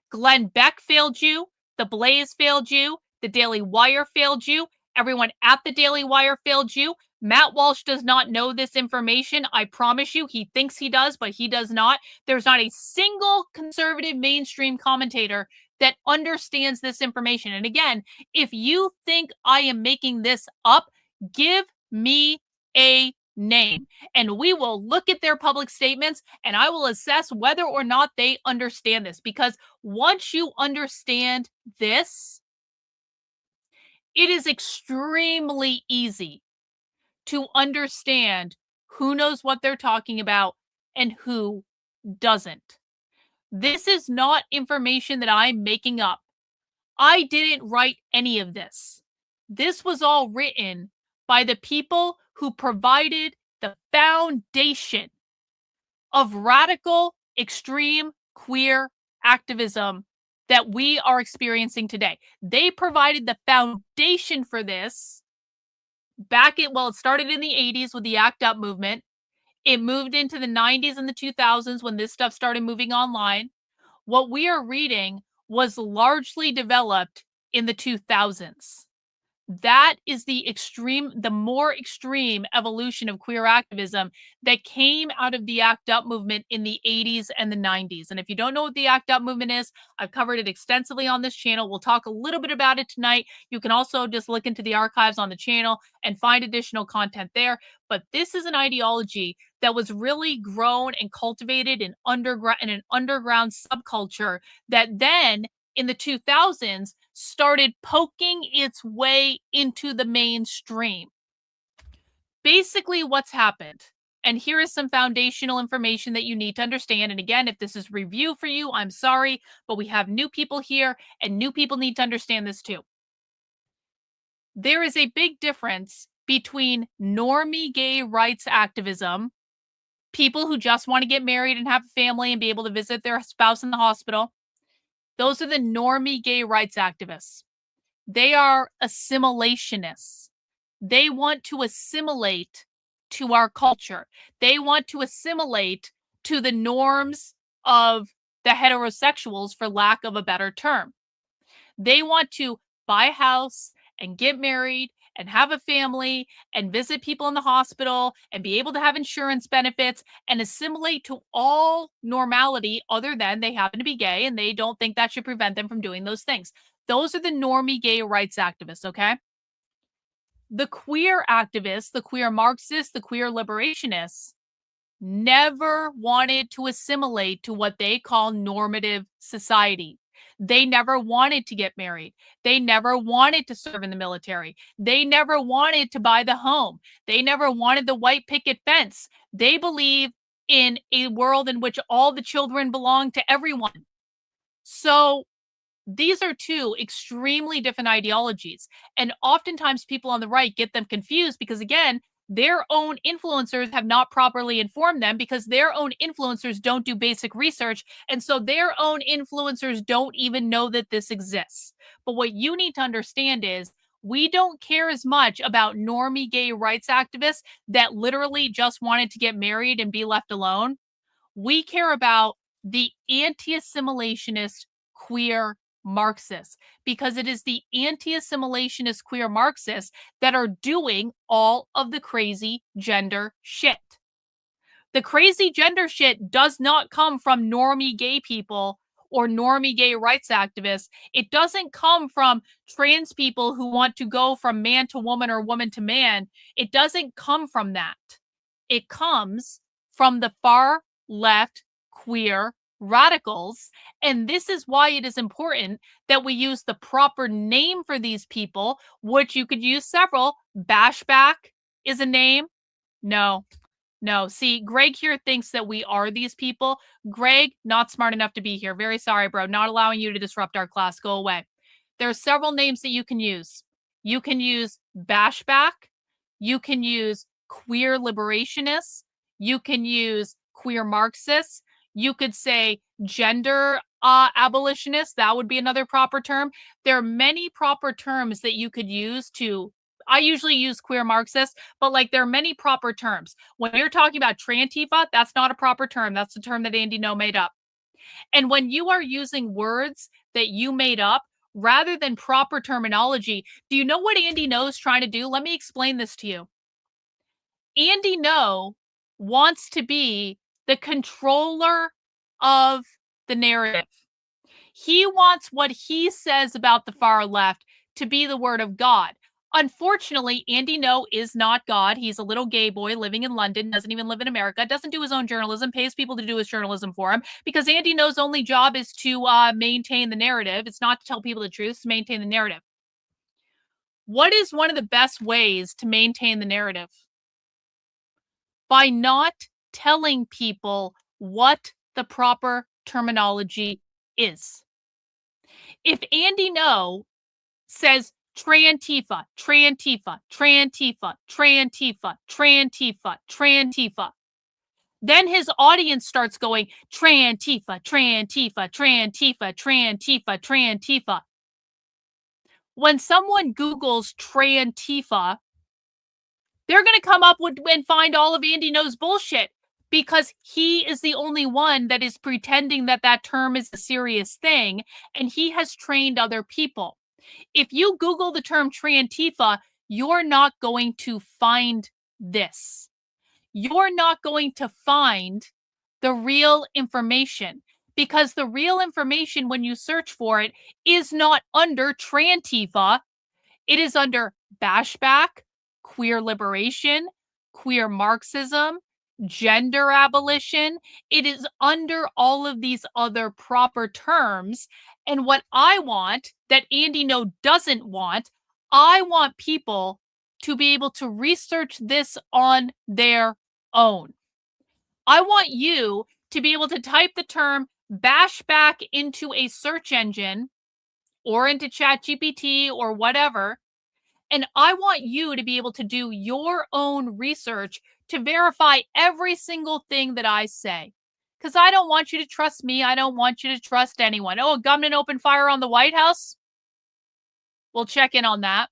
Glenn Beck failed you. The Blaze failed you. The Daily Wire failed you. Everyone at the Daily Wire failed you. Matt Walsh does not know this information. I promise you, he thinks he does, but he does not. There's not a single conservative mainstream commentator that understands this information. And again, if you think I am making this up, give me a name and we will look at their public statements and I will assess whether or not they understand this. Because once you understand this, it is extremely easy to understand who knows what they're talking about and who doesn't. This is not information that I'm making up. I didn't write any of this. This was all written by the people who provided the foundation of radical, extreme, queer activism that we are experiencing today. They provided the foundation for this back at, well, it started in the 80s with the ACT UP movement. It moved into the 90s and the 2000s when this stuff started moving online. What we are reading was largely developed in the 2000s. That is the more extreme evolution of queer activism that came out of the ACT UP movement in the 80s and the 90s. And if you don't know what the ACT UP movement is, I've covered it extensively on this channel. We'll talk a little bit about it tonight. You can also just look into the archives on the channel and find additional content there. But this is an ideology that was really grown and cultivated in an underground subculture that then in the 2000s started poking its way into the mainstream. Basically, what's happened, and here is some foundational information that you need to understand. And again, if this is review for you, I'm sorry, but we have new people here, and new people need to understand this too. There is a big difference between normie gay rights activism, people who just want to get married and have a family and be able to visit their spouse in the hospital. Those are the normie gay rights activists. They are assimilationists. They want to assimilate to our culture. They want to assimilate to the norms of the heterosexuals, for lack of a better term. They want to buy a house and get married and have a family and visit people in the hospital and be able to have insurance benefits and assimilate to all normality other than they happen to be gay and they don't think that should prevent them from doing those things. Those are the normie gay rights activists, okay? The queer activists, the queer Marxists, the queer liberationists never wanted to assimilate to what they call normative society. They never wanted to get married. They never wanted to serve in the military. They never wanted to buy the home. They never wanted the white picket fence. They believe in a world in which all the children belong to everyone. So these are two extremely different ideologies. And oftentimes people on the right get them confused because, again, their own influencers have not properly informed them because their own influencers don't do basic research. And so their own influencers don't even know that this exists. But what you need to understand is we don't care as much about normie gay rights activists that literally just wanted to get married and be left alone. We care about the anti-assimilationist queer Marxists, because it is the anti-assimilationist queer Marxists that are doing all of the crazy gender shit. The crazy gender shit does not come from normie gay people or normie gay rights activists. It doesn't come from trans people who want to go from man to woman or woman to man. It doesn't come from that. It comes from the far left queer radicals. And this is why it is important that we use the proper name for these people, which you could use several. Bashback is a name. No. See, Greg here thinks that we are these people. Greg, not smart enough to be here. Very sorry, bro. Not allowing you to disrupt our class. Go away. There are several names that you can use. You can use bashback. You can use queer liberationists. You can use queer Marxists. You could say gender abolitionists. That would be another proper term. There are many proper terms that you could use to, I usually use queer Marxist, but like there are many proper terms. When you're talking about Trantifa, that's not a proper term. That's the term that Andy No made up. And when you are using words that you made up rather than proper terminology, do you know what Andy No is trying to do? Let me explain this to you. Andy No wants to be the controller of the narrative. He wants what he says about the far left to be the word of God. Unfortunately, Andy No is not God. He's a little gay boy living in London, doesn't even live in America, doesn't do his own journalism, pays people to do his journalism for him, because Andy No's only job is to maintain the narrative. It's not to tell people the truth, it's to maintain the narrative. What is one of the best ways to maintain the narrative? By not telling people what the proper terminology is. If Andy No says Trantifa, Trantifa, Trantifa, Trantifa, Trantifa, Trantifa, then his audience starts going Trantifa, Trantifa, Trantifa, Trantifa, Trantifa. When someone Googles Trantifa, they're going to come up with and find all of Andy No's bullshit, because he is the only one that is pretending that that term is a serious thing, and he has trained other people. If you Google the term Trantifa, you're not going to find this. You're not going to find the real information, because the real information, when you search for it, is not under Trantifa. It is under bashback, queer liberation, queer Marxism, gender abolition. It is under all of these other proper terms. And what I want that Andy No doesn't want, I want people to be able to research this on their own. I want you to be able to type the term bashback into a search engine or into ChatGPT or whatever, and I want you to be able to do your own research to verify every single thing that I say. Because I don't want you to trust me. I don't want you to trust anyone. Oh, a gunman opened fire on the White House? We'll check in on that.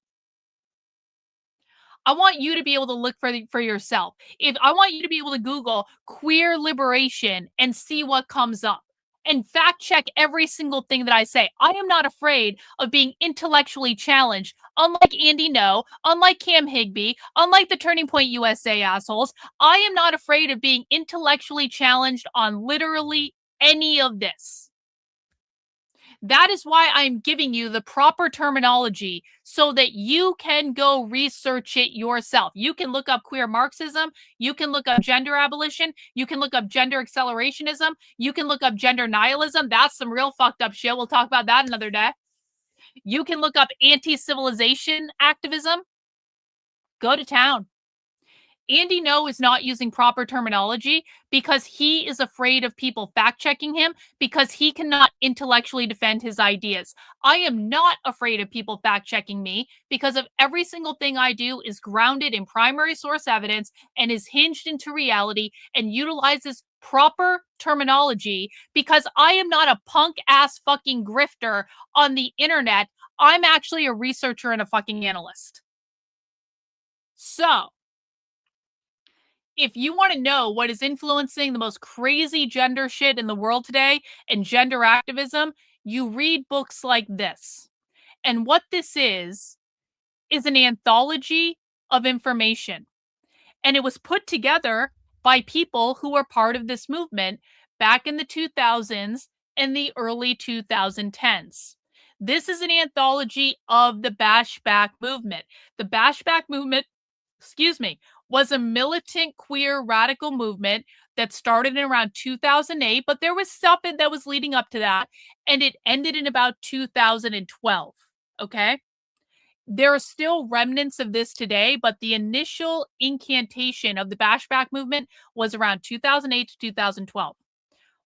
I want you to be able to look for yourself. I want you to be able to Google queer liberation and see what comes up, and fact check every single thing that I say. I am not afraid of being intellectually challenged. Unlike Andy No, unlike Cam Higbee, unlike the Turning Point USA assholes, I am not afraid of being intellectually challenged on literally any of this. That is why I'm giving you the proper terminology so that you can go research it yourself. You can look up queer Marxism. You can look up gender abolition. You can look up gender accelerationism. You can look up gender nihilism. That's some real fucked up shit. We'll talk about that another day. You can look up anti-civilization activism. Go to town. Andy No is not using proper terminology because he is afraid of people fact-checking him because he cannot intellectually defend his ideas. I am not afraid of people fact-checking me because of every single thing I do is grounded in primary source evidence and is hinged into reality and utilizes proper terminology because I am not a punk-ass fucking grifter on the internet. I'm actually a researcher and a fucking analyst. So, if you want to know what is influencing the most crazy gender shit in the world today and gender activism, you read books like this. And what this is an anthology of information. And it was put together by people who were part of this movement back in the 2000s and the early 2010s. This is an anthology of the bashback movement. The bashback movement, was a militant queer radical movement that started in around 2008, but there was stuff that was leading up to that, and it ended in about 2012, okay? There are still remnants of this today, but the initial incantation of the bashback movement was around 2008 to 2012.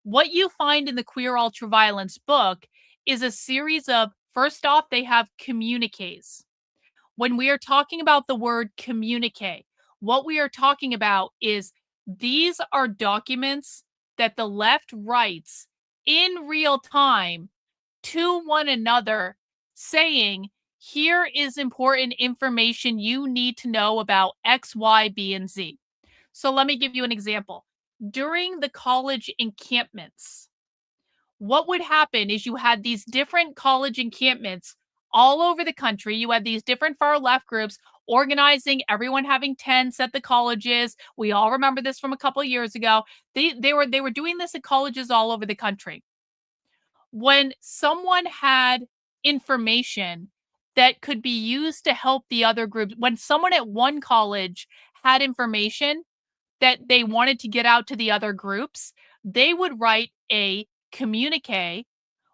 What you find in the Queer Ultraviolence book is a series of, first off, they have communiques. When we are talking about the word communique, what we are talking about is these are documents that the left writes in real time to one another saying, here is important information you need to know about X, Y, B, and Z. So let me give you an example. During the college encampments, what would happen is you had these different college encampments all over the country. You had these different far left groups organizing, everyone having tents at the colleges. We all remember this from a couple of years ago. They were doing this at colleges all over the country. When someone had information that could be used to help the other groups, when someone at one college had information that they wanted to get out to the other groups, they would write a communique,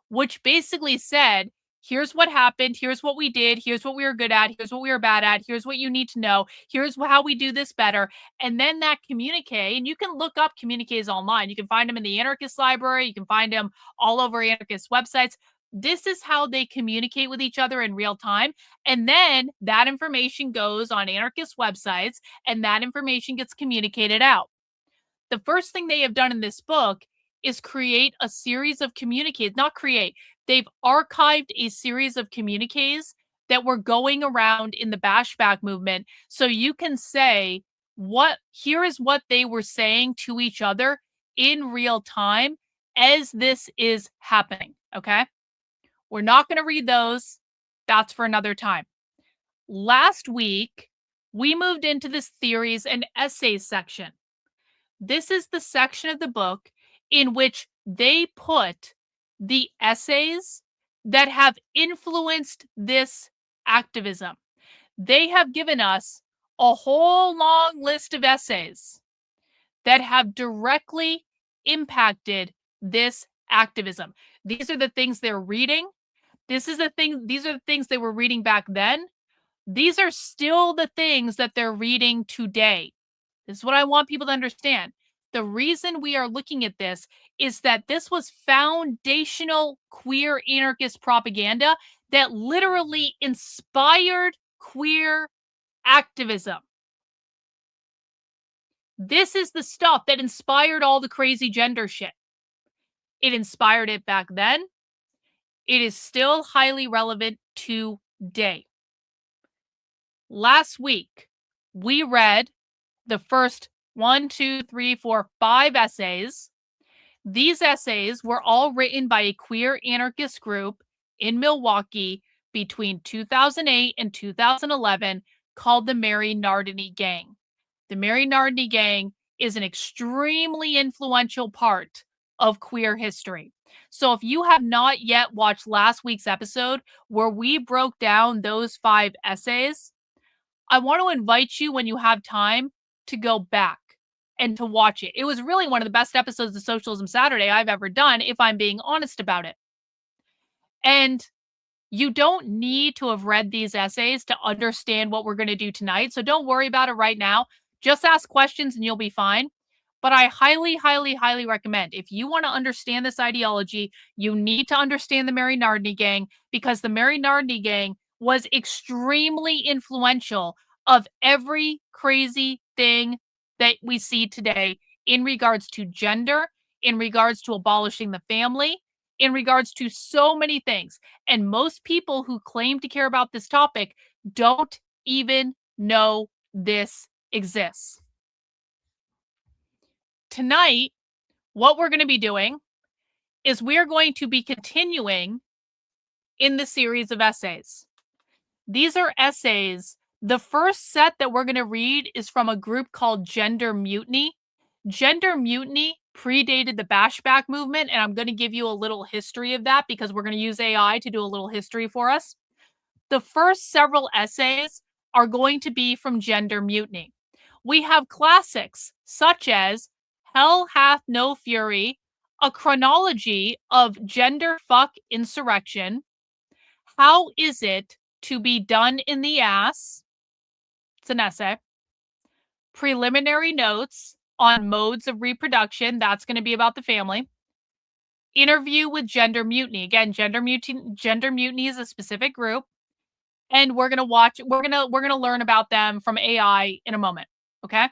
which basically said, here's what happened, here's what we did, here's what we were good at, here's what we were bad at, here's what you need to know, here's how we do this better. And then that communique, and you can look up communiques online. You can find them in the anarchist library. You can find them all over anarchist websites. This is how they communicate with each other in real time. And then that information goes on anarchist websites and that information gets communicated out. The first thing they have done in this book is create a series of communiques, not create. They've archived a series of communiques that were going around in the bashback movement. So you can say, here is what they were saying to each other in real time as this is happening. Okay. We're not going to read those. That's for another time. Last week, we moved into this theories and essays section. This is the section of the book in which they put the essays that have influenced this activism. They have given us a whole long list of essays that have directly impacted this activism. These are the things they're reading. These are the things they were reading back then. These are still the things that they're reading today. This is what I want people to understand. The reason we are looking at this is that this was foundational queer anarchist propaganda that literally inspired queer activism. This is the stuff that inspired all the crazy gender shit. It inspired it back then. It is still highly relevant today. Last week, we read the first 5 essays. These essays were all written by a queer anarchist group in Milwaukee between 2008 and 2011 called the Mary Nardini Gang. The Mary Nardini Gang is an extremely influential part of queer history. So if you have not yet watched last week's episode where we broke down those 5 essays, I want to invite you when you have time to go back and to watch it. It was really one of the best episodes of Socialism Saturday I've ever done, if I'm being honest about it. And you don't need to have read these essays to understand what we're going to do tonight. So don't worry about it right now. Just ask questions and you'll be fine. But I highly, highly, highly recommend, if you want to understand this ideology, you need to understand the Mary Nardini gang, because the Mary Nardini gang was extremely influential of every crazy thing that we see today in regards to gender, in regards to abolishing the family, in regards to so many things. And most people who claim to care about this topic don't even know this exists. Tonight, what we're going to be doing is we're going to be continuing in the series of essays. These are essays. The first set that we're going to read is from a group called Gender Mutiny. Gender Mutiny predated the bashback movement, and I'm going to give you a little history of that because we're going to use AI to do a little history for us. The first several essays are going to be from Gender Mutiny. We have classics such as Hell Hath No Fury, a chronology of gender fuck insurrection. How is it to be done in the ass? It's an essay. Preliminary notes on modes of reproduction. That's going to be about the family. Interview with Gender Mutiny. Again, Gender Mutiny is a specific group. And we're gonna learn about them from AI in a moment. Okay.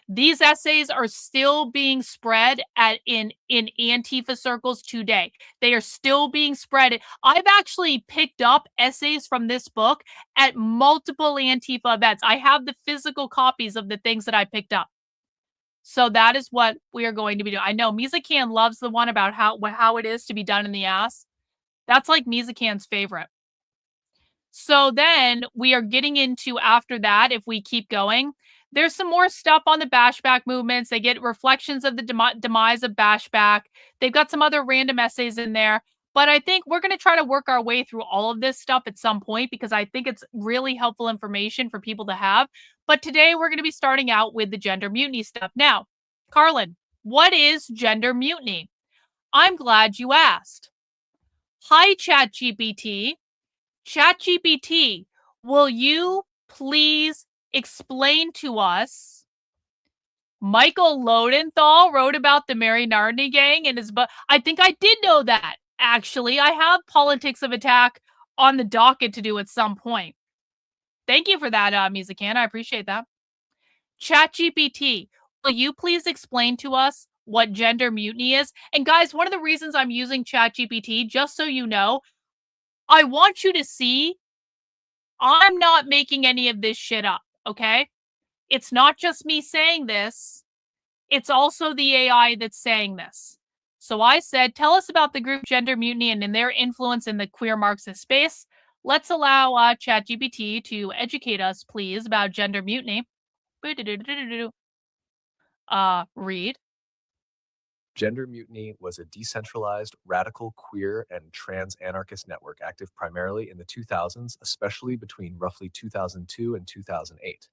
These essays are still being spread in Antifa circles today. They are still being spread. I've actually picked up essays from this book at multiple Antifa events. I have the physical copies of the things that I picked up. So that is what we are going to be doing. I know Mizakan loves the one about how it is to be done in the ass. That's like Mizakan's favorite. So then we are getting into, after that, if we keep going, there's some more stuff on the bashback movements. They get reflections of the demise of bashback. They've got some other random essays in there. But I think we're going to try to work our way through all of this stuff at some point because I think it's really helpful information for people to have. But today we're going to be starting out with the Gender Mutiny stuff. Now, Carlin, what is Gender Mutiny? I'm glad you asked. Hi, ChatGPT. ChatGPT, will you please explain to us? Michael Lodenthal wrote about the Mary Nardini gang in his book. I think I did know that, actually. I have Politics of Attack on the docket to do at some point. Thank you for that, Mizakan. I appreciate that. ChatGPT, will you please explain to us what Gender Mutiny is? And guys, one of the reasons I'm using ChatGPT, just so you know, I want you to see I'm not making any of this shit up, okay? It's not just me saying this. It's also the AI that's saying this. So I said, tell us about the group Gender Mutiny and their influence in the queer Marxist space. Let's allow ChatGPT to educate us, please, about Gender Mutiny. Read. Gender Mutiny was a decentralized, radical, queer, and trans anarchist network active primarily in the 2000s, especially between roughly 2002 and 2008.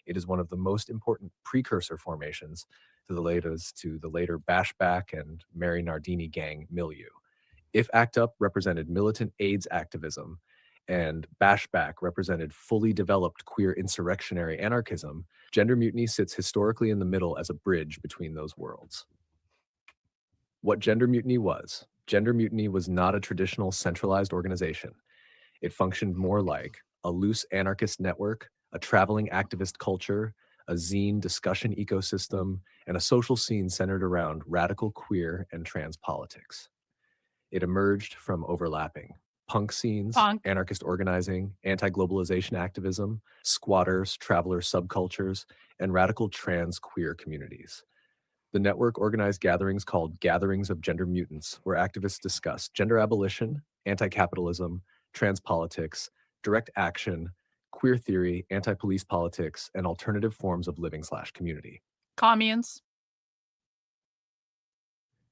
It is one of the most important precursor formations to the later bashback and Mary Nardini gang milieu. If ACT UP represented militant AIDS activism and bashback represented fully developed queer insurrectionary anarchism, Gender Mutiny sits historically in the middle as a bridge between those worlds. What Gender Mutiny was. Gender Mutiny was not a traditional centralized organization. It functioned more like a loose anarchist network, a traveling activist culture, a zine discussion ecosystem, and a social scene centered around radical queer and trans politics. It emerged from overlapping punk scenes, anarchist organizing, anti-globalization activism, squatters, traveler subcultures, and radical trans queer communities. The network organized gatherings called Gatherings of Gender Mutants, where activists discussed gender abolition, anti-capitalism, trans politics, direct action, queer theory, anti-police politics, and alternative forms of living/community. Communes.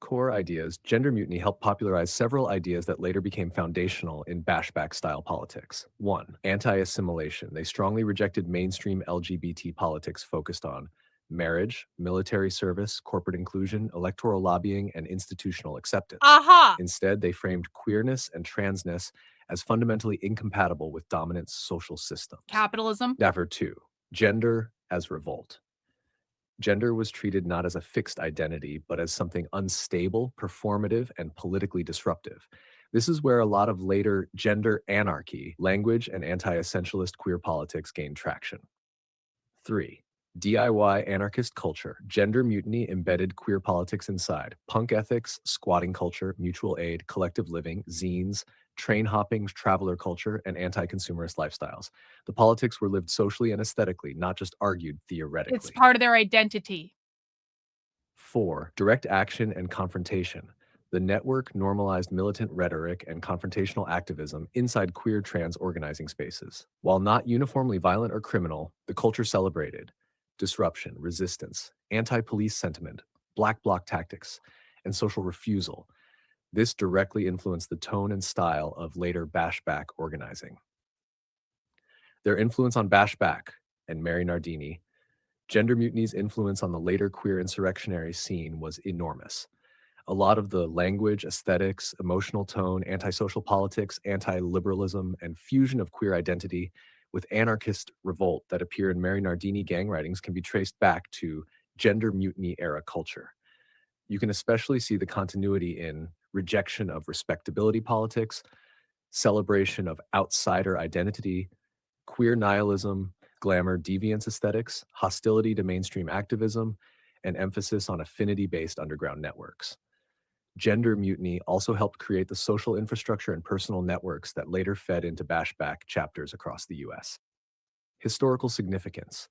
Core ideas. Gender Mutiny helped popularize several ideas that later became foundational in bashback-style politics. 1. Anti-assimilation. They strongly rejected mainstream LGBT politics focused on marriage, military service, corporate inclusion, electoral lobbying, and institutional acceptance. Instead, they framed queerness and transness as fundamentally incompatible with dominant social systems. Capitalism. Dapper 2. Gender, as revolt. Gender was treated not as a fixed identity, but as something unstable, performative, and politically disruptive. This is where a lot of later gender anarchy, language, and anti-essentialist queer politics gained traction. 3. DIY anarchist culture. Gender mutiny embedded queer politics inside. Punk ethics, squatting culture, mutual aid, collective living, zines, train hopping, traveler culture, and anti-consumerist lifestyles. The politics were lived socially and aesthetically, not just argued theoretically. It's part of their identity. 4. Direct action and confrontation. The network normalized militant rhetoric and confrontational activism inside queer trans organizing spaces. While not uniformly violent or criminal, the culture celebrated disruption, resistance, anti-police sentiment, black bloc tactics, and social refusal. This directly influenced the tone and style of later bashback organizing. Their influence on bashback and Mary Nardini, gender mutiny's influence on the later queer insurrectionary scene was enormous. A lot of the language, aesthetics, emotional tone, antisocial politics, anti-liberalism, and fusion of queer identity with anarchist revolt that appear in Mary Nardini gang writings can be traced back to gender mutiny era culture. You can especially see the continuity in rejection of respectability politics, celebration of outsider identity, queer nihilism, glamour deviance aesthetics, hostility to mainstream activism, and emphasis on affinity-based underground networks. Gender mutiny also helped create the social infrastructure and personal networks that later fed into bashback chapters across the US. Historical significance.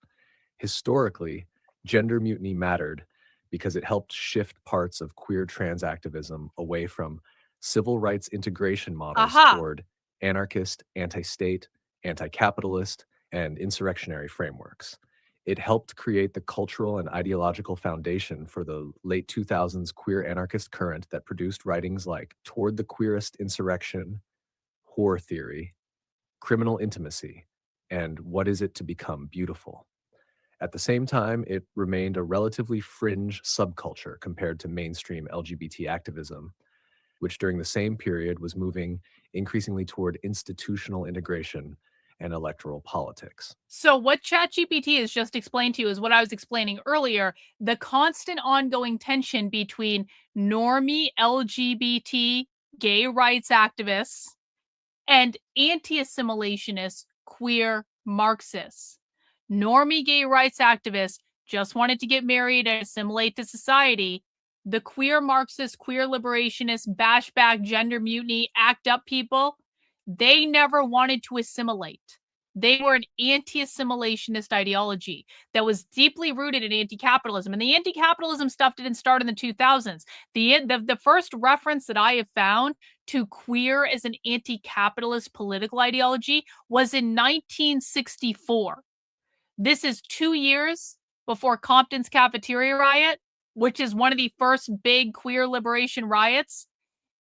Historically, gender mutiny mattered because it helped shift parts of queer trans activism away from civil rights integration models toward anarchist, anti-state, anti-capitalist, and insurrectionary frameworks. It helped create the cultural and ideological foundation for the late 2000s queer anarchist current that produced writings like Toward the Queerest Insurrection, Whore Theory, Criminal Intimacy, and What Is It to Become Beautiful? At the same time, it remained a relatively fringe subculture compared to mainstream LGBT activism, which during the same period was moving increasingly toward institutional integration and electoral politics. So what ChatGPT has just explained to you is what I was explaining earlier, the constant ongoing tension between normie LGBT gay rights activists and anti-assimilationist queer Marxists. Normie gay rights activists just wanted to get married and assimilate to society. The queer Marxist, queer liberationist, bashback, gender mutiny, act up people, they never wanted to assimilate. They were an anti-assimilationist ideology that was deeply rooted in anti-capitalism. And the anti-capitalism stuff didn't start in the 2000s. The first reference that I have found to queer as an anti-capitalist political ideology was in 1964. This is 2 years before Compton's cafeteria riot, which is one of the first big queer liberation riots.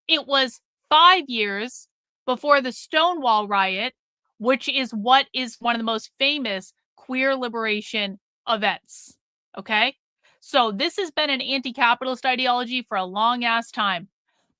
It was 5 years before the Stonewall riot, which is what is one of the most famous queer liberation events. Okay? So this has been an anti-capitalist ideology for a long ass time.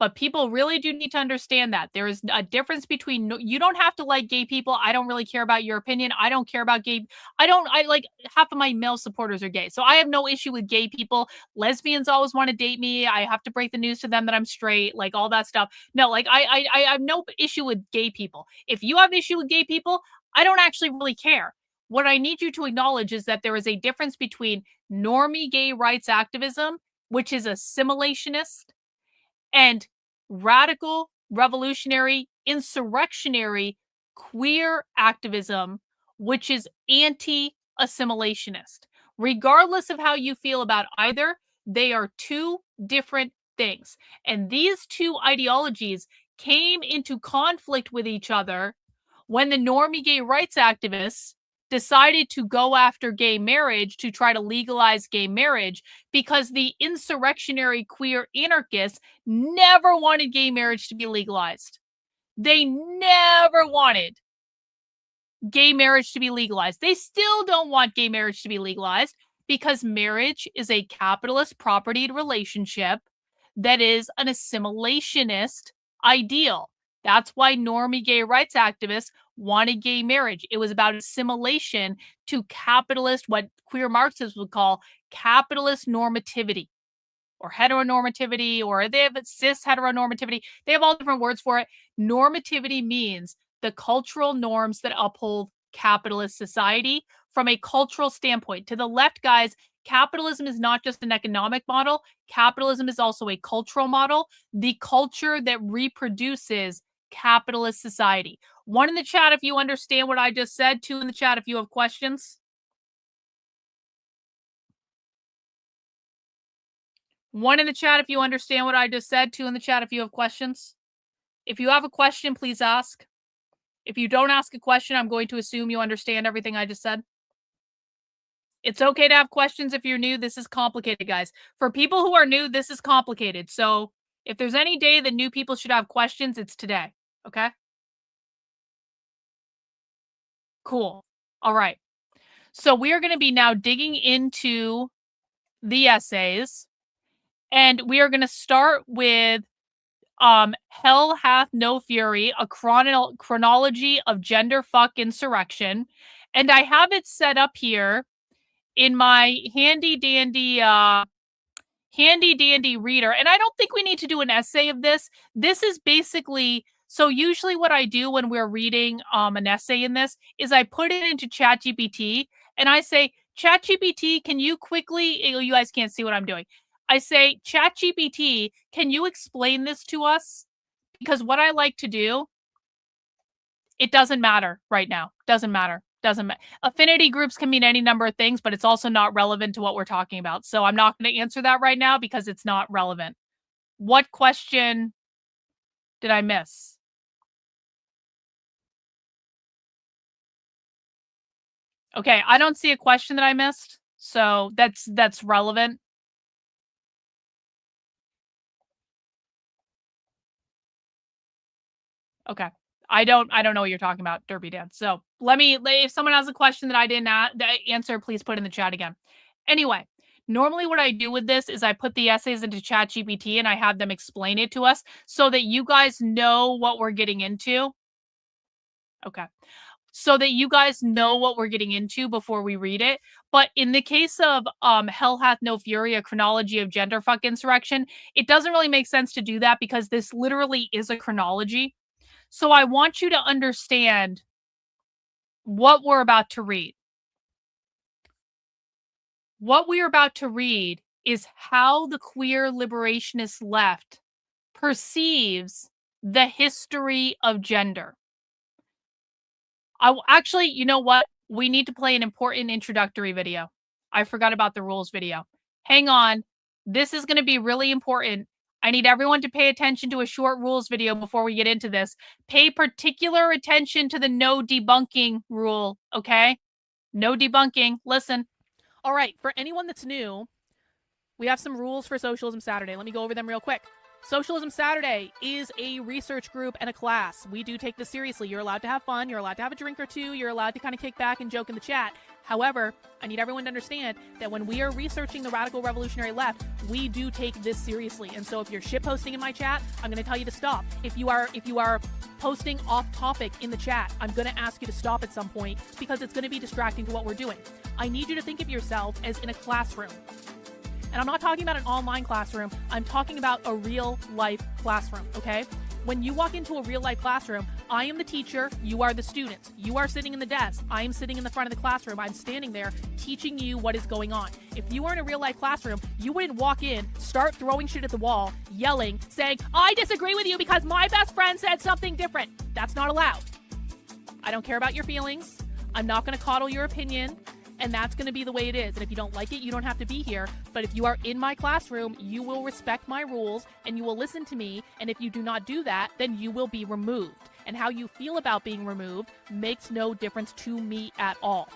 But people really do need to understand that there is a difference between, you don't have to like gay people. I don't really care about your opinion. I don't care about gay. I like half of my male supporters are gay. So I have no issue with gay people. Lesbians always want to date me. I have to break the news to them that I'm straight, like all that stuff. No, like I have no issue with gay people. If you have an issue with gay people, I don't actually really care. What I need you to acknowledge is that there is a difference between normie gay rights activism, which is assimilationist, and radical, revolutionary, insurrectionary, queer activism, which is anti-assimilationist. Regardless of how you feel about either, they are two different things. And these two ideologies came into conflict with each other when the normie gay rights activists decided to go after gay marriage to try to legalize gay marriage, because the insurrectionary queer anarchists never wanted gay marriage to be legalized. They never wanted gay marriage to be legalized. They still don't want gay marriage to be legalized because marriage is a capitalist propertied relationship that is an assimilationist ideal. That's why normie gay rights activists wanted gay marriage. It was about assimilation to capitalist, what queer Marxists would call capitalist normativity or heteronormativity, or they have cis heteronormativity. They have all different words for it. Normativity means the cultural norms that uphold capitalist society from a cultural standpoint. To the left, guys, capitalism is not just an economic model. Capitalism is also a cultural model, the culture that reproduces capitalist society. 1 in the chat if you understand what I just said. 2 in the chat if you have questions. 1 in the chat if you understand what I just said. 2 in the chat if you have questions. If you have a question, please ask. If you don't ask a question, I'm going to assume you understand everything I just said. It's okay to have questions if you're new. This is complicated, guys. For people who are new, this is complicated. So if there's any day that new people should have questions, it's today. Okay? Cool. All right. So we are going to be now digging into the essays. And we are going to start with Hell Hath No Fury, a chronology of gender fuck insurrection. And I have it set up here in my handy dandy reader. And I don't think we need to do an essay of this. This is basically, so usually what I do when we're reading an essay in this is I put it into ChatGPT and I say, ChatGPT, can you quickly, you guys can't see what I'm doing. I say, ChatGPT, can you explain this to us? Because what I like to do, it doesn't matter right now. Doesn't matter. Doesn't matter. Affinity groups can mean any number of things, but it's also not relevant to what we're talking about. So I'm not going to answer that right now because it's not relevant. What question did I miss? Okay, I don't see a question that I missed. So that's relevant. Okay. I don't know what you're talking about, Derby Dan. So if someone has a question that I didn't answer, please put it in the chat again. Anyway, normally what I do with this is I put the essays into ChatGPT and I have them explain it to us so that you guys know what we're getting into. Okay. So that you guys know what we're getting into before we read it. But in the case of Hell Hath No Fury, a chronology of gender fuck insurrection, it doesn't really make sense to do that because this literally is a chronology. So I want you to understand what we're about to read. What we're about to read is how the queer liberationist left perceives the history of gender. Actually, you know what? We need to play an important introductory video. I forgot about the rules video. Hang on. This is going to be really important. I need everyone to pay attention to a short rules video before we get into this. Pay particular attention to the no debunking rule, okay? No debunking. Listen. All right, for anyone that's new, we have some rules for Socialism Saturday. Let me go over them real quick. Socialism Saturday is a research group and a class. We do take this seriously. You're allowed to have fun. You're allowed to have a drink or two. You're allowed to kind of kick back and joke in the chat. However, I need everyone to understand that when we are researching the radical revolutionary left, we do take this seriously. And so if you're shitposting in my chat, I'm going to tell you to stop. If you are posting off topic in the chat, I'm going to ask you to stop at some point because it's going to be distracting to what we're doing. I need you to think of yourself as in a classroom. And I'm not talking about an online classroom. I'm talking about a real life classroom, okay? When you walk into a real life classroom, I am the teacher, you are the students. You are sitting in the desk, I am sitting in the front of the classroom. I'm standing there teaching you what is going on. If you were in a real life classroom, you wouldn't walk in, start throwing shit at the wall, yelling, saying, I disagree with you because my best friend said something different. That's not allowed. I don't care about your feelings. I'm not going to coddle your opinion. And that's going to be the way it is. And if you don't like it, you don't have to be here. But if you are in my classroom, you will respect my rules and you will listen to me. And if you do not do that, then you will be removed. And how you feel about being removed makes no difference to me at all.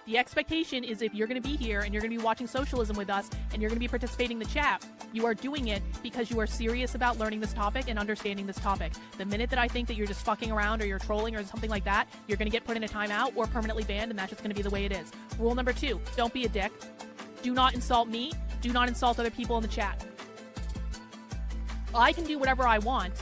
The expectation is if you're going to be here and you're going to be watching socialism with us and you're going to be participating in the chat, you are doing it because you are serious about learning this topic and understanding this topic. The minute that I think that you're just fucking around or you're trolling or something like that, you're going to get put in a timeout or permanently banned, and that's just going to be the way it is. Rule number 2, don't be a dick. Do not insult me. Do not insult other people in the chat. I can do whatever I want,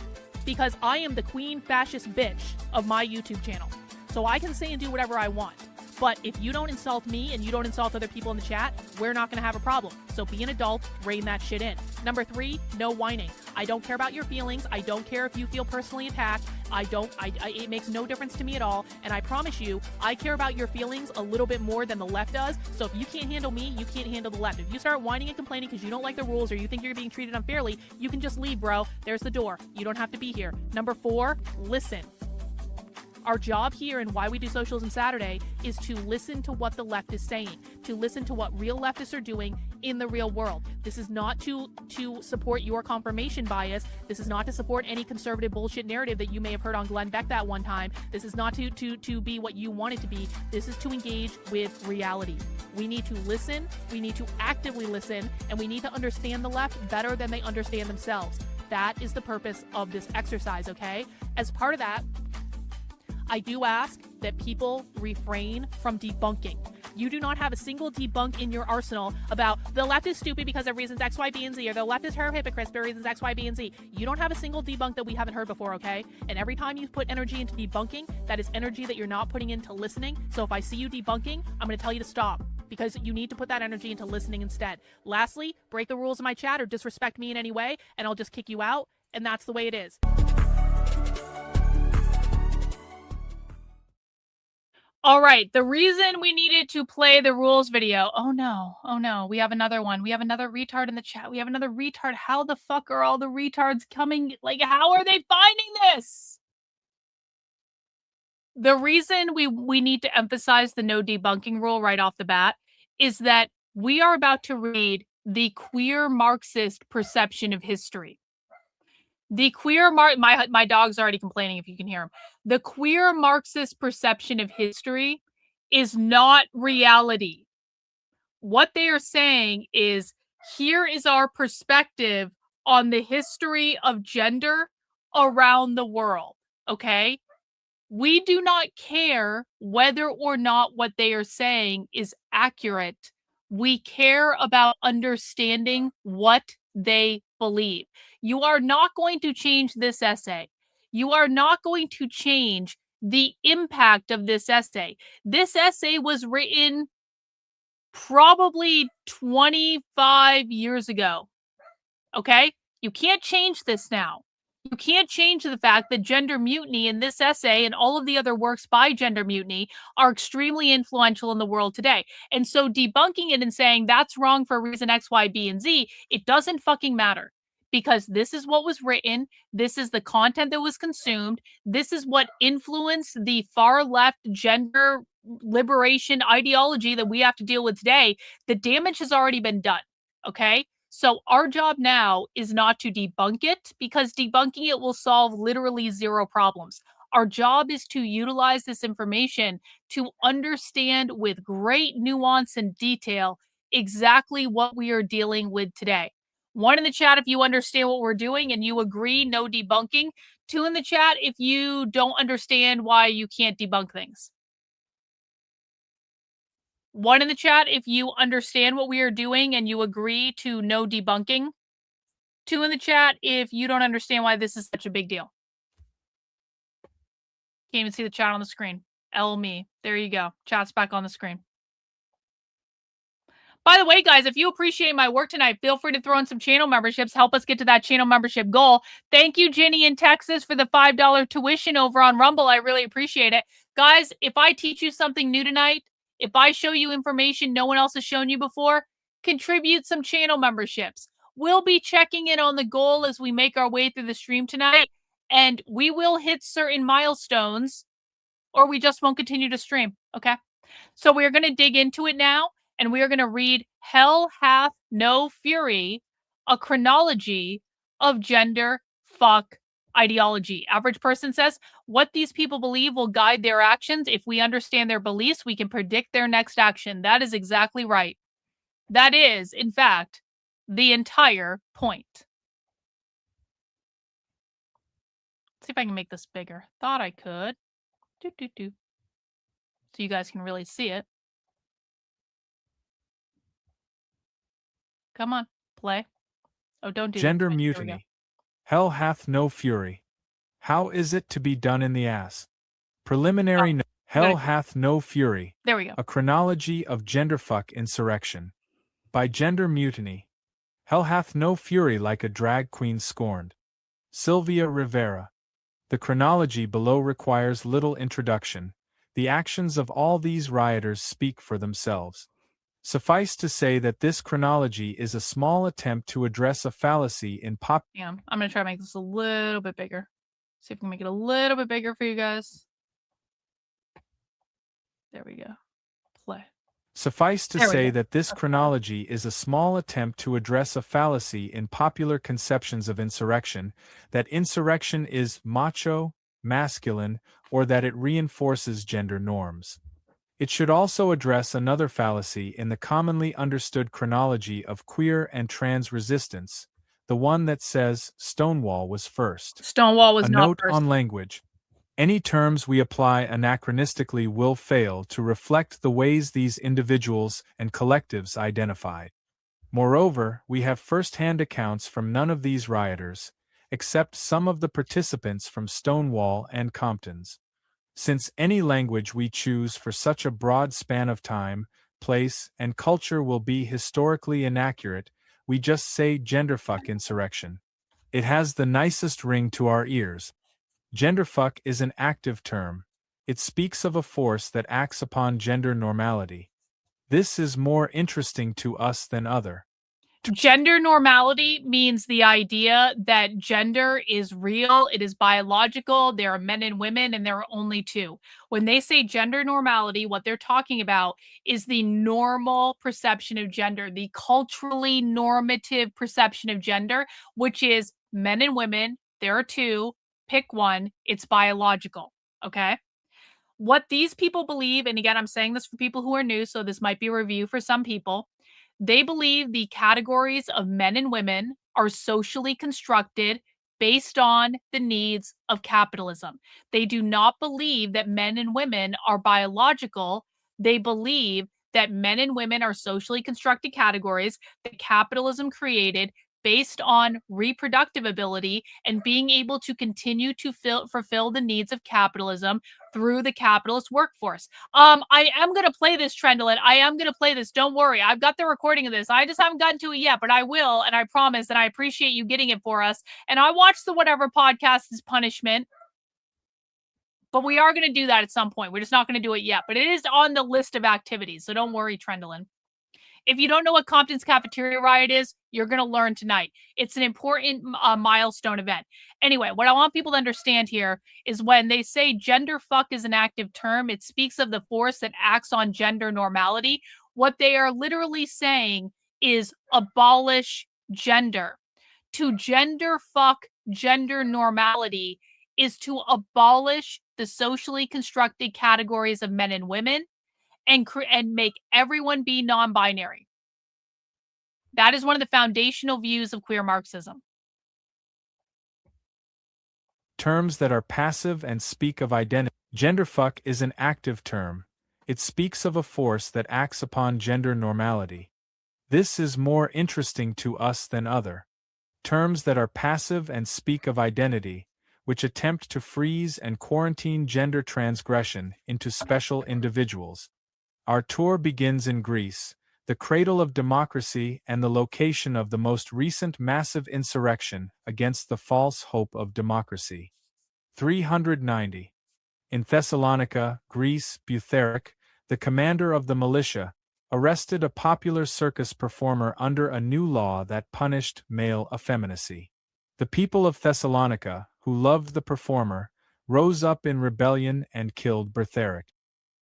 because I am the queen fascist bitch of my YouTube channel. So I can say and do whatever I want. But if you don't insult me and you don't insult other people in the chat, we're not going to have a problem. So be an adult, rein that shit in. Number 3, no whining. I don't care about your feelings. I don't care if you feel personally attacked. It makes no difference to me at all. And I promise you, I care about your feelings a little bit more than the left does. So if you can't handle me, you can't handle the left. If you start whining and complaining because you don't like the rules or you think you're being treated unfairly, you can just leave, bro. There's the door. You don't have to be here. Number 4, listen. Our job here and why we do Socialism Saturday is to listen to what the left is saying, to listen to what real leftists are doing in the real world. This is not to support your confirmation bias. This is not to support any conservative bullshit narrative that you may have heard on Glenn Beck that one time. This is not to be what you want it to be. This is to engage with reality. We need to listen, we need to actively listen, and we need to understand the left better than they understand themselves. That is the purpose of this exercise, okay? As part of that, I do ask that people refrain from debunking. You do not have a single debunk in your arsenal about the left is stupid because of reasons X, Y, B, and Z, or the left is terror hypocrites for reasons X, Y, B, and Z. You don't have a single debunk that we haven't heard before, okay? And every time you put energy into debunking, that is energy that you're not putting into listening. So if I see you debunking, I'm going to tell you to stop, because you need to put that energy into listening instead. Lastly, break the rules of my chat or disrespect me in any way, and I'll just kick you out, and that's the way it is. All right, the reason we needed to play the rules video. Oh no, we have another one. We have another retard in the chat. We have another retard. How the fuck are all the retards coming? Like, how are they finding this? The reason we need to emphasize the no debunking rule right off the bat is that we are about to read the queer Marxist perception of history. The queer my dog's already complaining if you can hear him. The queer Marxist perception of history is not reality. What they are saying is, here is our perspective on the history of gender around the world, okay? We do not care whether or not what they are saying is accurate. We care about understanding what they believe. You are not going to change this essay. You are not going to change the impact of this essay. This essay was written probably 25 years ago. Okay? You can't change this now. You can't change the fact that Gender Mutiny in this essay and all of the other works by Gender Mutiny are extremely influential in the world today. And so debunking it and saying that's wrong for reason X, Y, B, and Z, it doesn't fucking matter. Because this is what was written, this is the content that was consumed, this is what influenced the far left gender liberation ideology that we have to deal with today. The damage has already been done, okay? So our job now is not to debunk it, because debunking it will solve literally zero problems. Our job is to utilize this information to understand with great nuance and detail exactly what we are dealing with today. 1 in the chat if you understand what we're doing and you agree, no debunking. 2 in the chat if you don't understand why you can't debunk things. 1 in the chat if you understand what we are doing and you agree to no debunking. 2 in the chat if you don't understand why this is such a big deal. Can't even see the chat on the screen. L me. There you go. Chat's back on the screen. By the way, guys, if you appreciate my work tonight, feel free to throw in some channel memberships. Help us get to that channel membership goal. Thank you, Ginny in Texas, for the $5 tuition over on Rumble. I really appreciate it. Guys, if I teach you something new tonight, if I show you information no one else has shown you before, contribute some channel memberships. We'll be checking in on the goal as we make our way through the stream tonight, and we will hit certain milestones, or we just won't continue to stream, okay? So we're going to dig into it now. And we are going to read Hell Hath No Fury, a chronology of gender fuck ideology. Average person says, what these people believe will guide their actions. If we understand their beliefs, we can predict their next action. That is exactly right. That is, in fact, the entire point. Let's see if I can make this bigger. Thought I could. So you guys can really see it. Come on, play. Oh, don't do Gender that. Mutiny. Hell Hath No Fury. How is it to be done in the ass? Preliminary Hell hath no fury. There we go. A chronology of genderfuck insurrection. By gender mutiny. Hell hath no fury like a drag queen scorned. Sylvia Rivera. The chronology below requires little introduction. The actions of all these rioters speak for themselves. Suffice to say that this chronology is a small attempt to address a fallacy in pop. Yeah, I'm going to try to make this a little bit bigger. See if we can make it a little bit bigger for you guys. There we go. Play. Suffice to say that this chronology is a small attempt to address a fallacy in popular conceptions of insurrection, that insurrection is macho, masculine, or that it reinforces gender norms. It should also address another fallacy in the commonly understood chronology of queer and trans resistance, the one that says Stonewall was first. Stonewall was a not note first. on language. Any terms we apply anachronistically will fail to reflect the ways these individuals and collectives identified. Moreover, we have first-hand accounts from none of these rioters, except some of the participants from Stonewall and Compton's. Since any language we choose for such a broad span of time, place, and culture will be historically inaccurate, we just say genderfuck insurrection. It has the nicest ring to our ears. Genderfuck is an active term. It speaks of a force that acts upon gender normality. This is more interesting to us than other. Gender normality means the idea that gender is real, it is biological, there are men and women, and there are only two. When they say gender normality, what they're talking about is the normal perception of gender, the culturally normative perception of gender, which is men and women, there are two, pick one, it's biological, okay? What these people believe, and again, I'm saying this for people who are new, so this might be a review for some people. They believe the categories of men and women are socially constructed based on the needs of capitalism. They do not believe that men and women are biological. They believe that men and women are socially constructed categories that capitalism created based on reproductive ability and being able to continue to fulfill the needs of capitalism through the capitalist workforce. I am going to play this, Trendlin. I am going to play this. Don't worry. I've got the recording of this. I just haven't gotten to it yet, but I will, and I promise, and I appreciate you getting it for us. And I watched the Whatever podcast as punishment, but we are going to do that at some point. We're just not going to do it yet, but it is on the list of activities, so don't worry, Trendlin. If you don't know what Compton's cafeteria riot is, you're going to learn tonight. It's an important milestone event. Anyway, what I want people to understand here is when they say gender fuck is an active term, it speaks of the force that acts on gender normality. What they are literally saying is abolish gender. To gender fuck gender normality is to abolish the socially constructed categories of men and women and make everyone be non-binary. That is one of the foundational views of queer Marxism. Terms that are passive and speak of identity. Genderfuck is an active term. It speaks of a force that acts upon gender normality. This is more interesting to us than other. Terms that are passive and speak of identity, which attempt to freeze and quarantine gender transgression into special individuals. Our tour begins in Greece, the cradle of democracy and the location of the most recent massive insurrection against the false hope of democracy. 390. In Thessalonica, Greece, Butheric, the commander of the militia, arrested a popular circus performer under a new law that punished male effeminacy. The people of Thessalonica, who loved the performer, rose up in rebellion and killed Butheric.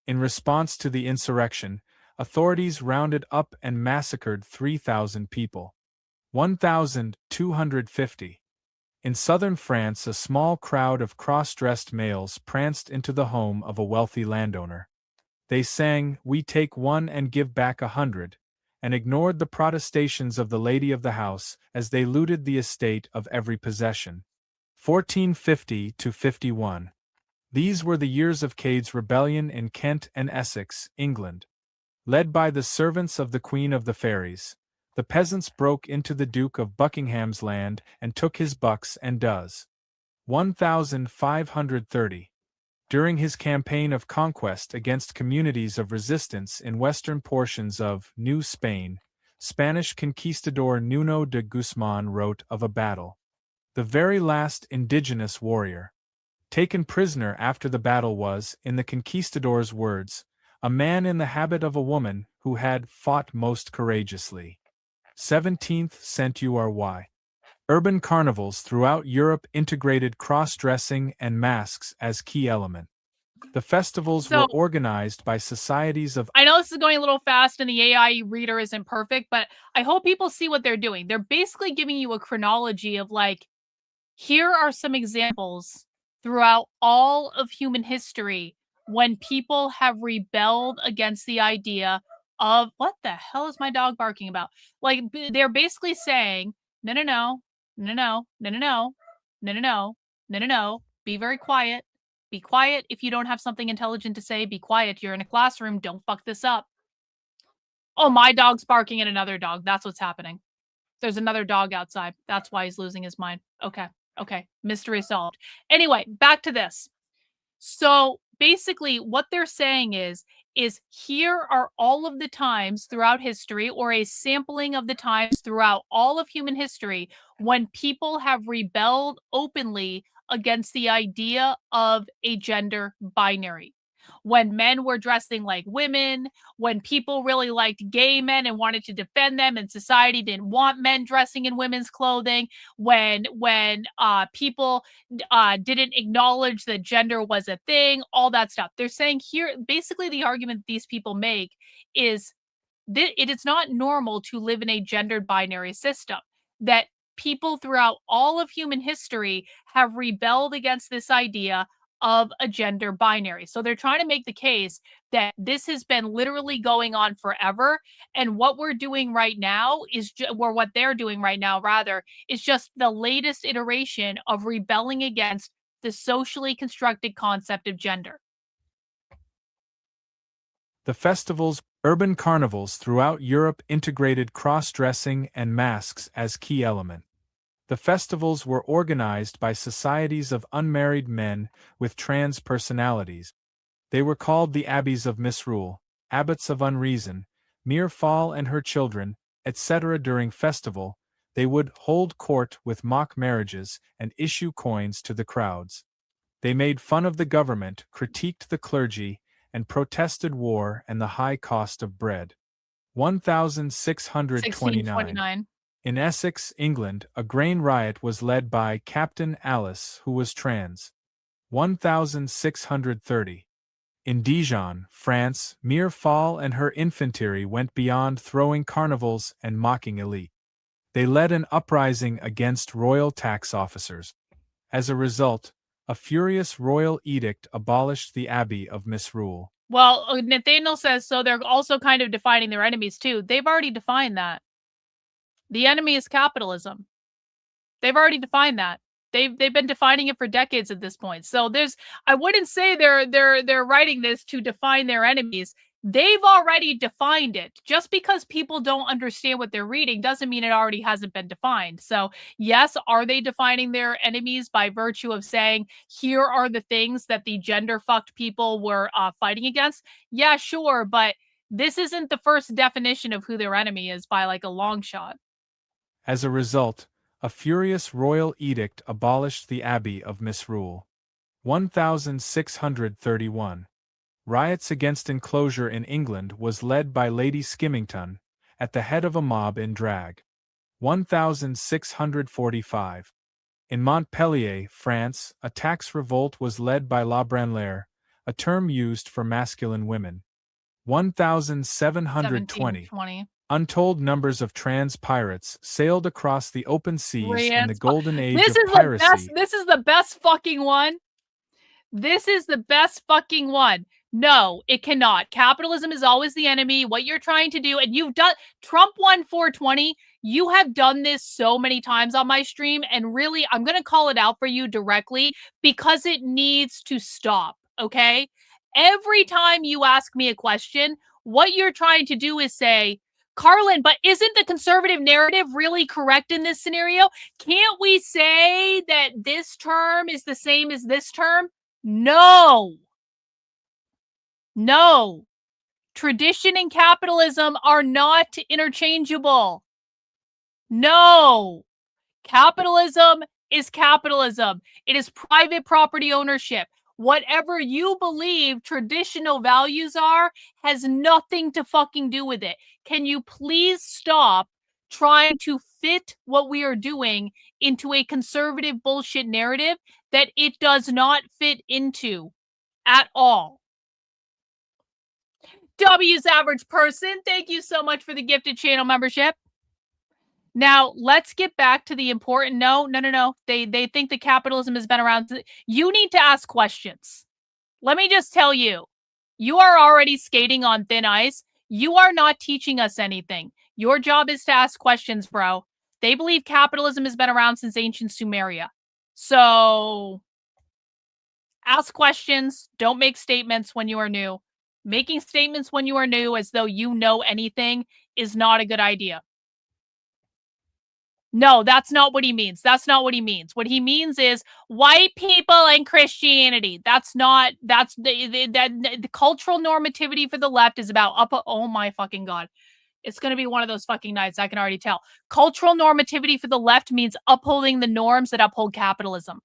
In response to the insurrection, authorities rounded up and massacred 3,000 people. 1,250. In southern France, a small crowd of cross-dressed males pranced into the home of a wealthy landowner. They sang, "We take one and give back 100," and ignored the protestations of the lady of the house as they looted the estate of every possession. 1450 to 51. These were the years of Cade's rebellion in Kent and Essex, England. Led by the servants of the Queen of the Fairies, the peasants broke into the Duke of Buckingham's land and took his bucks and does. 1530. During his campaign of conquest against communities of resistance in western portions of New Spain, Spanish conquistador Nuno de Guzman wrote of a battle. The very last indigenous warrior taken prisoner after the battle was, in the conquistador's words, a man in the habit of a woman who had fought most courageously. 17th century. Urban carnivals throughout Europe integrated cross-dressing and masks as key element. The festivals were organized by societies of... I know this is going a little fast and the AI reader isn't perfect, but I hope people see what they're doing. They're basically giving you a chronology of like, here are some examples throughout all of human history when people have rebelled against the idea of what the hell is my dog barking about? Like they're basically saying, no, no, no, no, no, no, no, no, no, no, no, no, no, no, be very quiet. Be quiet if you don't have something intelligent to say. Be quiet. You're in a classroom. Don't fuck this up. Oh, my dog's barking at another dog. That's what's happening. There's another dog outside. That's why he's losing his mind. Okay. Okay. Mystery solved. Anyway, back to this. So basically what they're saying is here are all of the times throughout history, or a sampling of the times throughout all of human history, when people have rebelled openly against the idea of a gender binary. When men were dressing like women, when people really liked gay men and wanted to defend them, and society didn't want men dressing in women's clothing, when people didn't acknowledge that gender was a thing, all that stuff. They're saying here, basically the argument these people make is that it is not normal to live in a gendered binary system, that people throughout all of human history have rebelled against this idea of a gender binary. So they're trying to make the case that this has been literally going on forever. And what we're doing right now is, or what they're doing right now, rather, is just the latest iteration of rebelling against the socially constructed concept of gender. The festivals, urban carnivals throughout Europe integrated cross-dressing and masks as key element. The festivals were organized by societies of unmarried men with trans personalities. They were called the Abbeys of Misrule, Abbots of Unreason, Mere Fall and her children, etc. During festival, they would hold court with mock marriages and issue coins to the crowds. They made fun of the government, critiqued the clergy, and protested war and the high cost of bread. 1629. In Essex, England, a grain riot was led by Captain Alice, who was trans. 1630. In Dijon, France, Mere Fall and her infantry went beyond throwing carnivals and mocking elite. They led an uprising against royal tax officers. As a result, a furious royal edict abolished the Abbey of Misrule. Well, Nathaniel says, so they're also kind of defining their enemies too. They've already defined that. The enemy is capitalism. They've already defined that. They've been defining it for decades at this point. So I wouldn't say they're writing this to define their enemies. They've already defined it. Just because people don't understand what they're reading doesn't mean it already hasn't been defined. So yes, are they defining their enemies by virtue of saying, here are the things that the gender-fucked people were fighting against? Yeah, sure, but this isn't the first definition of who their enemy is by like a long shot. As a result, a furious royal edict abolished the Abbey of Misrule. 1631. Riots against enclosure in England was led by Lady Skimmington, at the head of a mob in drag. 1645. In Montpellier, France, a tax revolt was led by La Branlère, a term used for masculine women. 1720. Untold numbers of trans pirates sailed across the open seas in the golden age of piracy. This is the best fucking one. This is the best fucking one. No, it cannot. Capitalism is always the enemy. What you're trying to do, and you've done, Trump won 420. You have done this so many times on my stream, and really, I'm going to call it out for you directly because it needs to stop, okay? Every time you ask me a question, what you're trying to do is say, Carlin, but isn't the conservative narrative really correct in this scenario? Can't we say that this term is the same as this term? No. No. Tradition and capitalism are not interchangeable. No. Capitalism is capitalism. It is private property ownership. Whatever you believe traditional values are has nothing to fucking do with it. Can you please stop trying to fit what we are doing into a conservative bullshit narrative that it does not fit into at all? W's average person, thank you so much for the gifted channel membership. Now, let's get back to the important. No. They think that capitalism has been around. You need to ask questions. Let me just tell you, you are already skating on thin ice. You are not teaching us anything. Your job is to ask questions, bro. They believe capitalism has been around since ancient Sumeria. So, ask questions. Don't make statements when you are new. Making statements when you are new as though you know anything is not a good idea. No, that's not what he means. That's not what he means. What he means is white people and Christianity. That's the cultural normativity for the left is about oh my fucking God. It's going to be one of those fucking nights. I can already tell. Cultural normativity for the left means upholding the norms that uphold capitalism.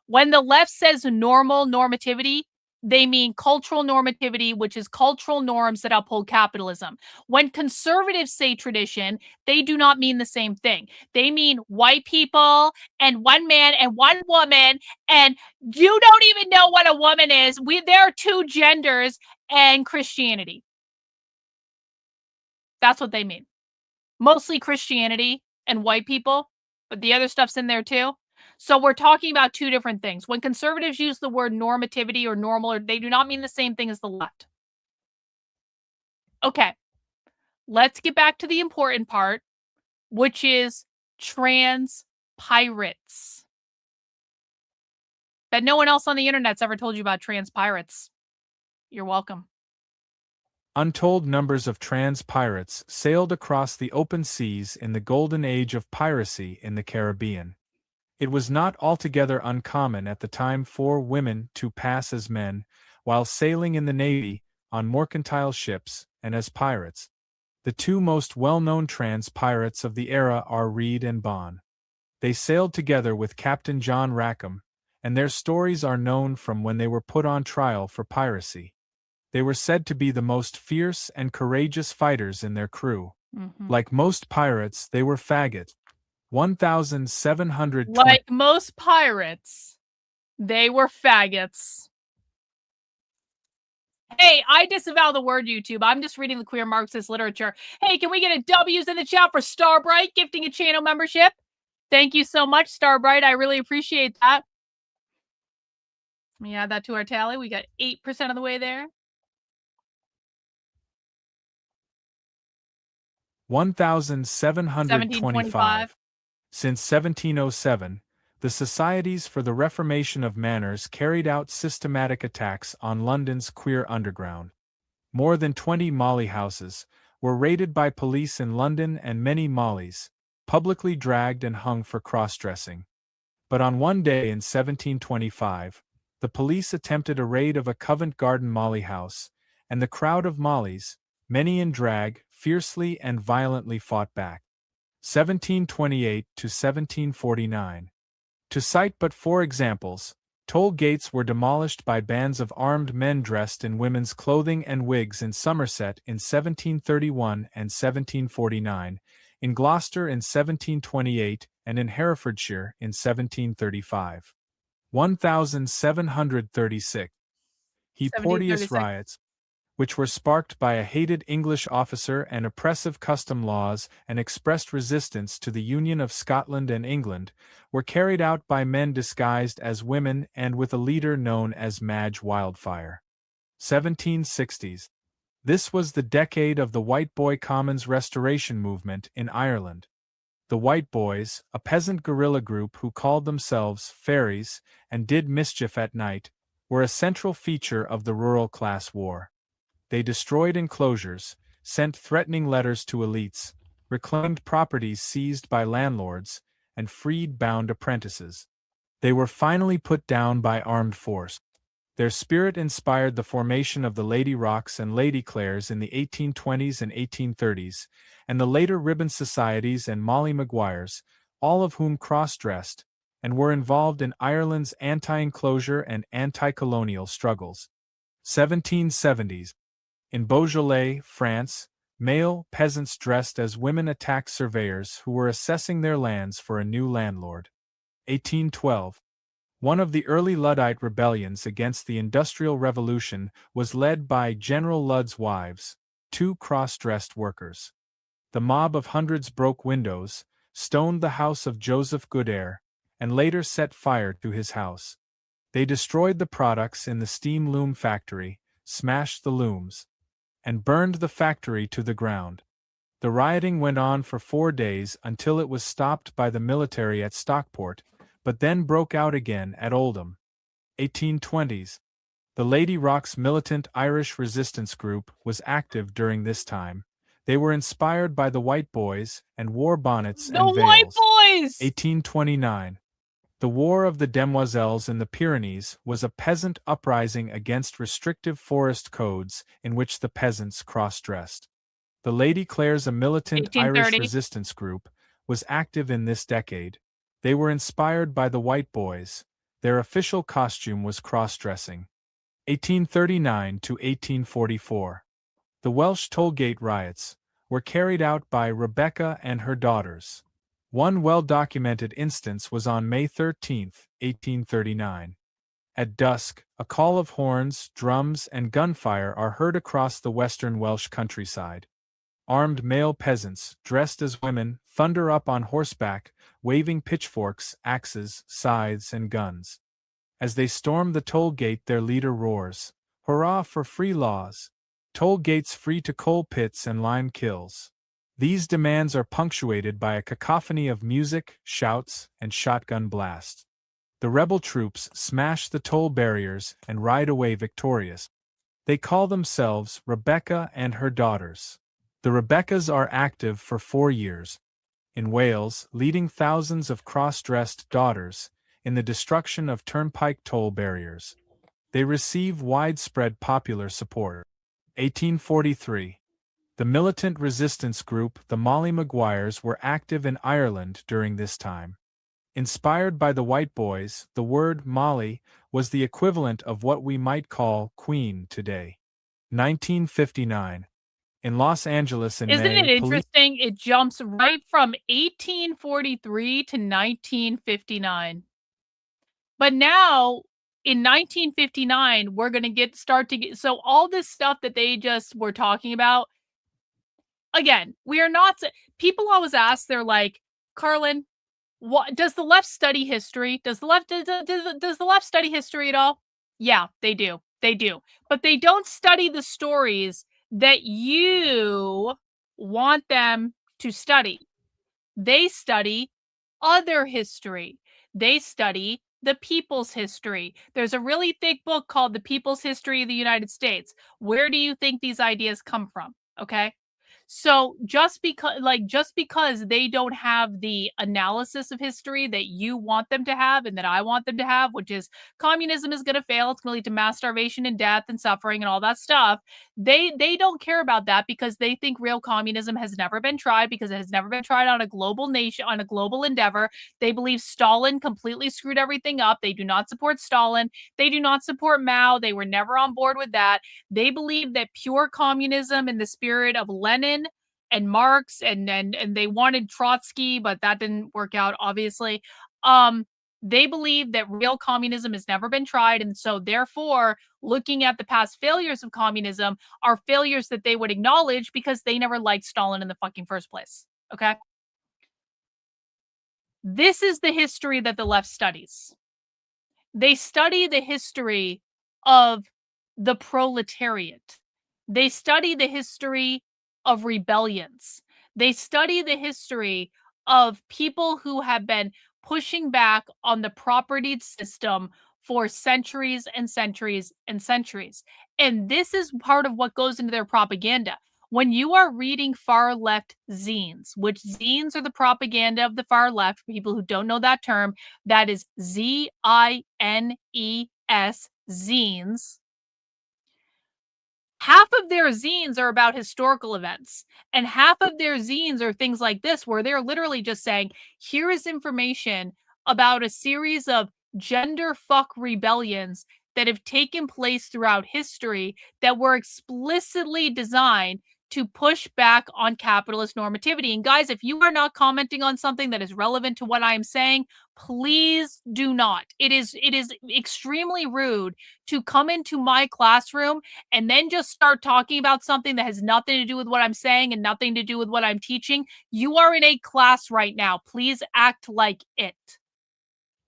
When the left says normativity, they mean cultural normativity, which is cultural norms that uphold capitalism. When conservatives say tradition, they do not mean the same thing. They mean white people and one man and one woman, and you don't even know what a woman is. There are two genders and Christianity. That's what they mean. Mostly Christianity and white people, but the other stuff's in there too. So we're talking about two different things. When conservatives use the word normativity or normal, they do not mean the same thing as the left. Okay, let's get back to the important part, which is trans pirates. Bet no one else on the internet's ever told you about trans pirates. You're welcome. Untold numbers of trans pirates sailed across the open seas in the golden age of piracy in the Caribbean. It was not altogether uncommon at the time for women to pass as men while sailing in the Navy, on mercantile ships, and as pirates. The two most well-known trans pirates of the era are Reed and Bond. They sailed together with Captain John Rackham, and their stories are known from when they were put on trial for piracy. They were said to be the most fierce and courageous fighters in their crew. Mm-hmm. Like most pirates, they were faggots. 1,720. Like most pirates, they were faggots. Hey, I disavow the word YouTube. I'm just reading the queer Marxist literature. Hey, can we get a W's in the chat for Starbright gifting a channel membership? Thank you so much, Starbright. I really appreciate that. Let me add that to our tally. We got 8% of the way there. 1,725. Since 1707, the Societies for the Reformation of Manners carried out systematic attacks on London's queer underground. More than 20 Molly houses were raided by police in London, and many Mollys publicly dragged and hung for cross-dressing. But on one day in 1725, the police attempted a raid of a Covent Garden Molly house, and the crowd of Mollys, many in drag, fiercely and violently fought back. 1728 to 1749. To cite but 4 examples, toll gates were demolished by bands of armed men dressed in women's clothing and wigs in Somerset in 1731 and 1749, in Gloucester in 1728, and in Herefordshire in 1735. 1,736. Porteous riots, which were sparked by a hated English officer and oppressive custom laws and expressed resistance to the union of Scotland and England, were carried out by men disguised as women and with a leader known as Madge Wildfire. 1760s. This was the decade of the White Boy Commons restoration movement in Ireland. The White Boys, a peasant guerrilla group who called themselves fairies and did mischief at night, were a central feature of the rural class war. They destroyed enclosures, sent threatening letters to elites, reclaimed properties seized by landlords, and freed bound apprentices. They were finally put down by armed force. Their spirit inspired the formation of the Lady Rocks and Lady Clares in the 1820s and 1830s, and the later Ribbon Societies and Molly Maguires, all of whom cross-dressed, and were involved in Ireland's anti-enclosure and anti-colonial struggles. 1770s. In Beaujolais, France, male peasants dressed as women attacked surveyors who were assessing their lands for a new landlord. 1812. One of the early Luddite rebellions against the Industrial Revolution was led by General Ludd's wives, two cross-dressed workers. The mob of hundreds broke windows, stoned the house of Joseph Goodare, and later set fire to his house. They destroyed the products in the steam loom factory, smashed the looms, and burned the factory to the ground. The rioting went on for 4 days until it was stopped by the military at Stockport, but then broke out again at Oldham. 1820s. The Lady Rocks militant Irish resistance group was active during this time. They were inspired by the White Boys and wore bonnets and veils. The White Boys! 1829. The War of the Demoiselles in the Pyrenees was a peasant uprising against restrictive forest codes in which the peasants cross-dressed. The Lady Clares, a militant Irish 1830. resistance group, was active in this decade. They were inspired by the White Boys. Their official costume was cross-dressing. 1839 to 1844. The Welsh Tollgate riots were carried out by Rebecca and her daughters. One well-documented instance was on May 13, 1839. At dusk, a call of horns, drums, and gunfire are heard across the western Welsh countryside. Armed male peasants, dressed as women, thunder up on horseback, waving pitchforks, axes, scythes, and guns. As they storm the toll gate, their leader roars, "Hurrah for free laws! Toll gates free to coal pits and lime kills." These demands are punctuated by a cacophony of music, shouts, and shotgun blasts. The rebel troops smash the toll barriers and ride away victorious. They call themselves Rebecca and her daughters. The Rebeccas are active for 4 years. In Wales, leading thousands of cross-dressed daughters in the destruction of turnpike toll barriers. They receive widespread popular support. 1843. The militant resistance group, the Molly Maguires, were active in Ireland during this time. Inspired by the White Boys, the word Molly was the equivalent of what we might call Queen today. 1959. In Los Angeles in Isn't May, it interesting? It jumps right from 1843 to 1959. But now, in 1959, we're going to start to get, so all this stuff that they just were talking about, again, we are not, people always ask, they're like, Carlin, what, does the left study history? Does the left study history at all? Yeah, they do. They do. But they don't study the stories that you want them to study. They study other history. They study the people's history. There's a really thick book called The People's History of the United States. Where do you think these ideas come from? Okay? So just because they don't have the analysis of history that you want them to have and that I want them to have, which is communism is going to fail, it's going to lead to mass starvation and death and suffering and all that stuff, they don't care about that because they think real communism has never been tried, because it has never been tried on a global nation, on a global endeavor. They believe Stalin completely screwed everything up. They do not support Stalin. They do not support Mao. They were never on board with that. They believe that pure communism in the spirit of Lenin and Marx and they wanted Trotsky, but that didn't work out, obviously. They believe that real communism has never been tried, and so therefore looking at the past failures of communism are failures that they would acknowledge because they never liked Stalin in the fucking first place. Okay? This is the history that the left studies. They study the history of the proletariat. They study the history of rebellions. They study the history of people who have been pushing back on the propertied system for centuries and centuries and centuries. And this is part of what goes into their propaganda. When you are reading far left zines, which zines are the propaganda of the far left, for people who don't know that term, that is Zines, zines. Half of their zines are about historical events, and half of their zines are things like this, where they're literally just saying, here is information about a series of gender fuck rebellions that have taken place throughout history that were explicitly designed to push back on capitalist normativity. And guys, if you are not commenting on something that is relevant to what I'm saying, please do not. It is extremely rude to come into my classroom and then just start talking about something that has nothing to do with what I'm saying and nothing to do with what I'm teaching. You are in a class right now. Please act like it.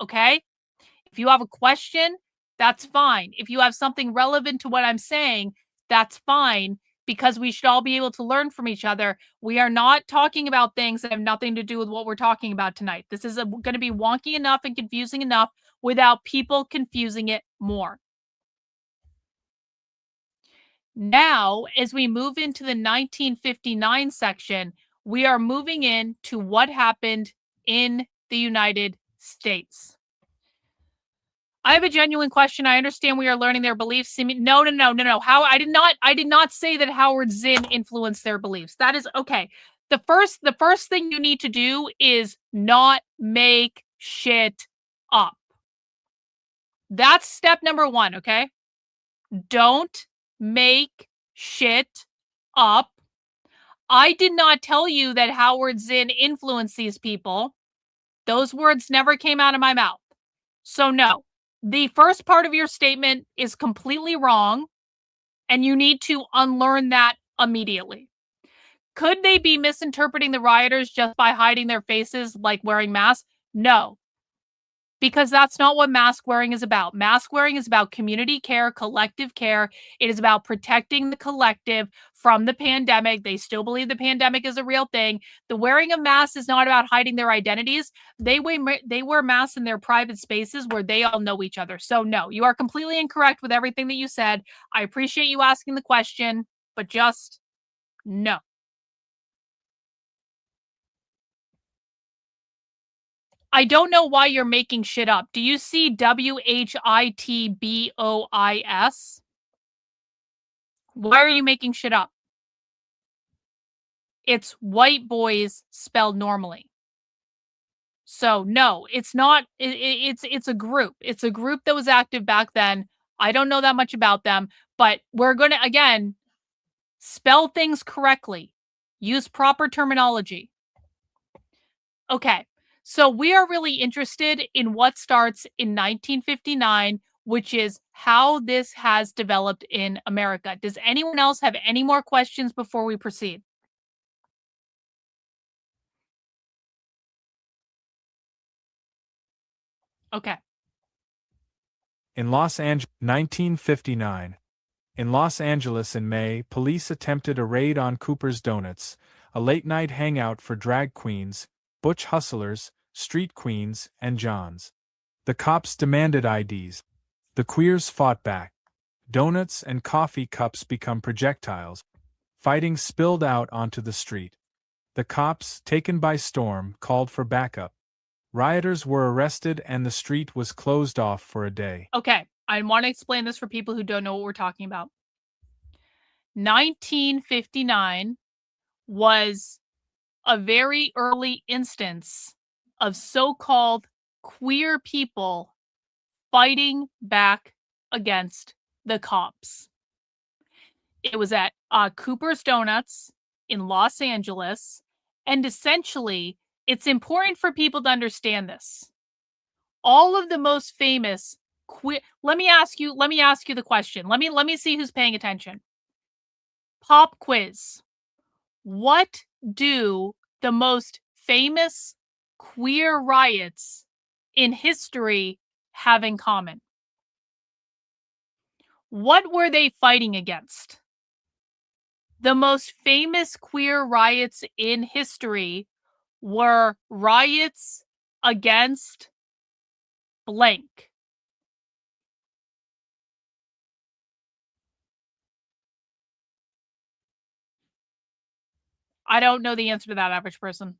Okay? If you have a question, that's fine. If you have something relevant to what I'm saying, that's fine, because we should all be able to learn from each other. We are not talking about things that have nothing to do with what we're talking about tonight. This is going to be wonky enough and confusing enough without people confusing it more. Now, as we move into the 1959 section, we are moving into what happened in the United States. I have a genuine question. I understand we are learning their beliefs. No. How I did not say that Howard Zinn influenced their beliefs. That is okay. The first thing you need to do is not make shit up. That's step number 1, okay? Don't make shit up. I did not tell you that Howard Zinn influenced these people. Those words never came out of my mouth. So no. The first part of your statement is completely wrong, and you need to unlearn that immediately. Could they be misinterpreting the rioters just by hiding their faces, like wearing masks? No, because that's not what mask wearing is about. Mask wearing is about community care, collective care. It is about protecting the collective from the pandemic. They still believe the pandemic is a real thing. The wearing of masks is not about hiding their identities. They wear masks in their private spaces where they all know each other. So no, you are completely incorrect with everything that you said. I appreciate you asking the question, but just no. I don't know why you're making shit up. Do you see WHITBOIS? Why are you making shit up? It's white boys spelled normally. So no, it's not. It's a group. It's a group that was active back then. I don't know that much about them, but we're going to, again, spell things correctly. Use proper terminology. Okay. So we are really interested in what starts in 1959, which is how this has developed in America. Does anyone else have any more questions before we proceed? Okay. In Los Angeles, 1959. In Los Angeles in May, police attempted a raid on Cooper's Donuts, a late-night hangout for drag queens, butch hustlers, street queens, and johns. The cops demanded IDs. The queers fought back. Donuts and coffee cups become projectiles. Fighting spilled out onto the street. The cops, taken by storm, called for backup. Rioters were arrested and the street was closed off for a day. Okay. I want to explain this for people who don't know what we're talking about. 1959 was a very early instance of so-called queer people fighting back against the cops. It was at Cooper's Donuts in Los Angeles, and essentially, it's important for people to understand this. All of the most famous queer. Let me ask you the question. Let me see who's paying attention. Pop quiz. What do the most famous queer riots in history have in common? What were they fighting against? The most famous queer riots in history were riots against blank. I don't know the answer to that, average person.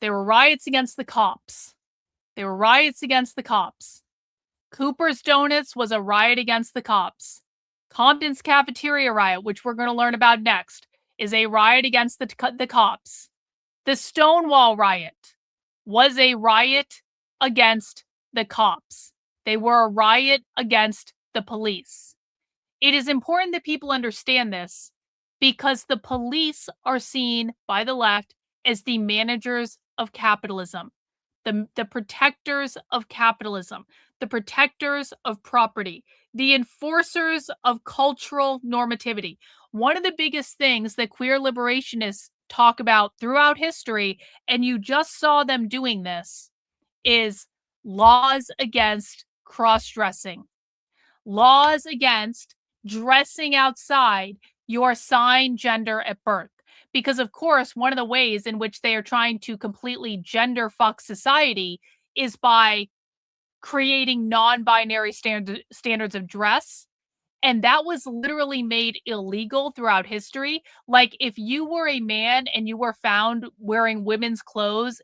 There were riots against the cops. There were riots against the cops. Cooper's Donuts was a riot against the cops. Compton's cafeteria riot, which we're going to learn about next, is a riot against the cops. The Stonewall riot was a riot against the cops. They were a riot against the police. It is important that people understand this because the police are seen by the left as the managers of capitalism, the protectors of capitalism, the protectors of property, the enforcers of cultural normativity. One of the biggest things that queer liberationists talk about throughout history, and you just saw them doing this, is laws against cross-dressing, laws against dressing outside your assigned gender at birth. Because, of course, one of the ways in which they are trying to completely gender fuck society is by creating non-binary standards of dress. And that was literally made illegal throughout history. Like, if you were a man and you were found wearing women's clothes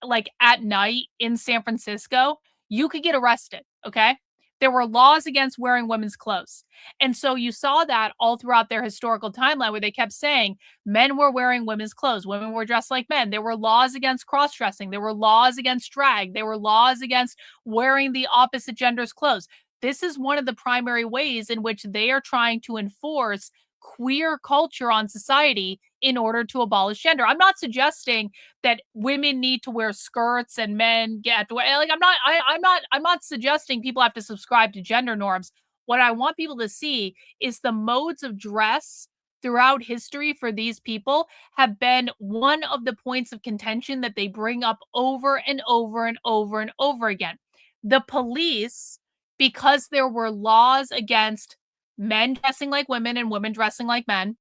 like at night in San Francisco, you could get arrested, okay? There were laws against wearing women's clothes. And so you saw that all throughout their historical timeline where they kept saying men were wearing women's clothes, women were dressed like men. There were laws against cross-dressing. There were laws against drag. There were laws against wearing the opposite gender's clothes. This is one of the primary ways in which they are trying to enforce queer culture on society in order to abolish gender. I'm not suggesting that women need to wear skirts and men get to wear, like, I'm not suggesting people have to subscribe to gender norms. What I want people to see is the modes of dress throughout history for these people have been one of the points of contention that they bring up over and over and over and over again. The police, because there were laws against men dressing like women and women dressing like men,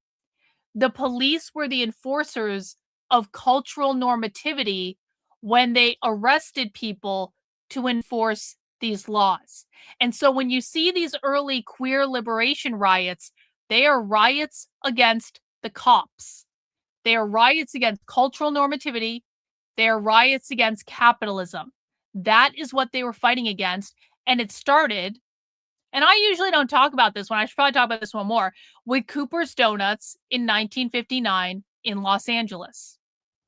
the police were the enforcers of cultural normativity when they arrested people to enforce these laws. And so when you see these early queer liberation riots, they are riots against the cops. They are riots against cultural normativity. They are riots against capitalism. That is what they were fighting against. And it started, and I usually don't talk about this one, I should probably talk about this one more, with Cooper's Donuts in 1959 in Los Angeles.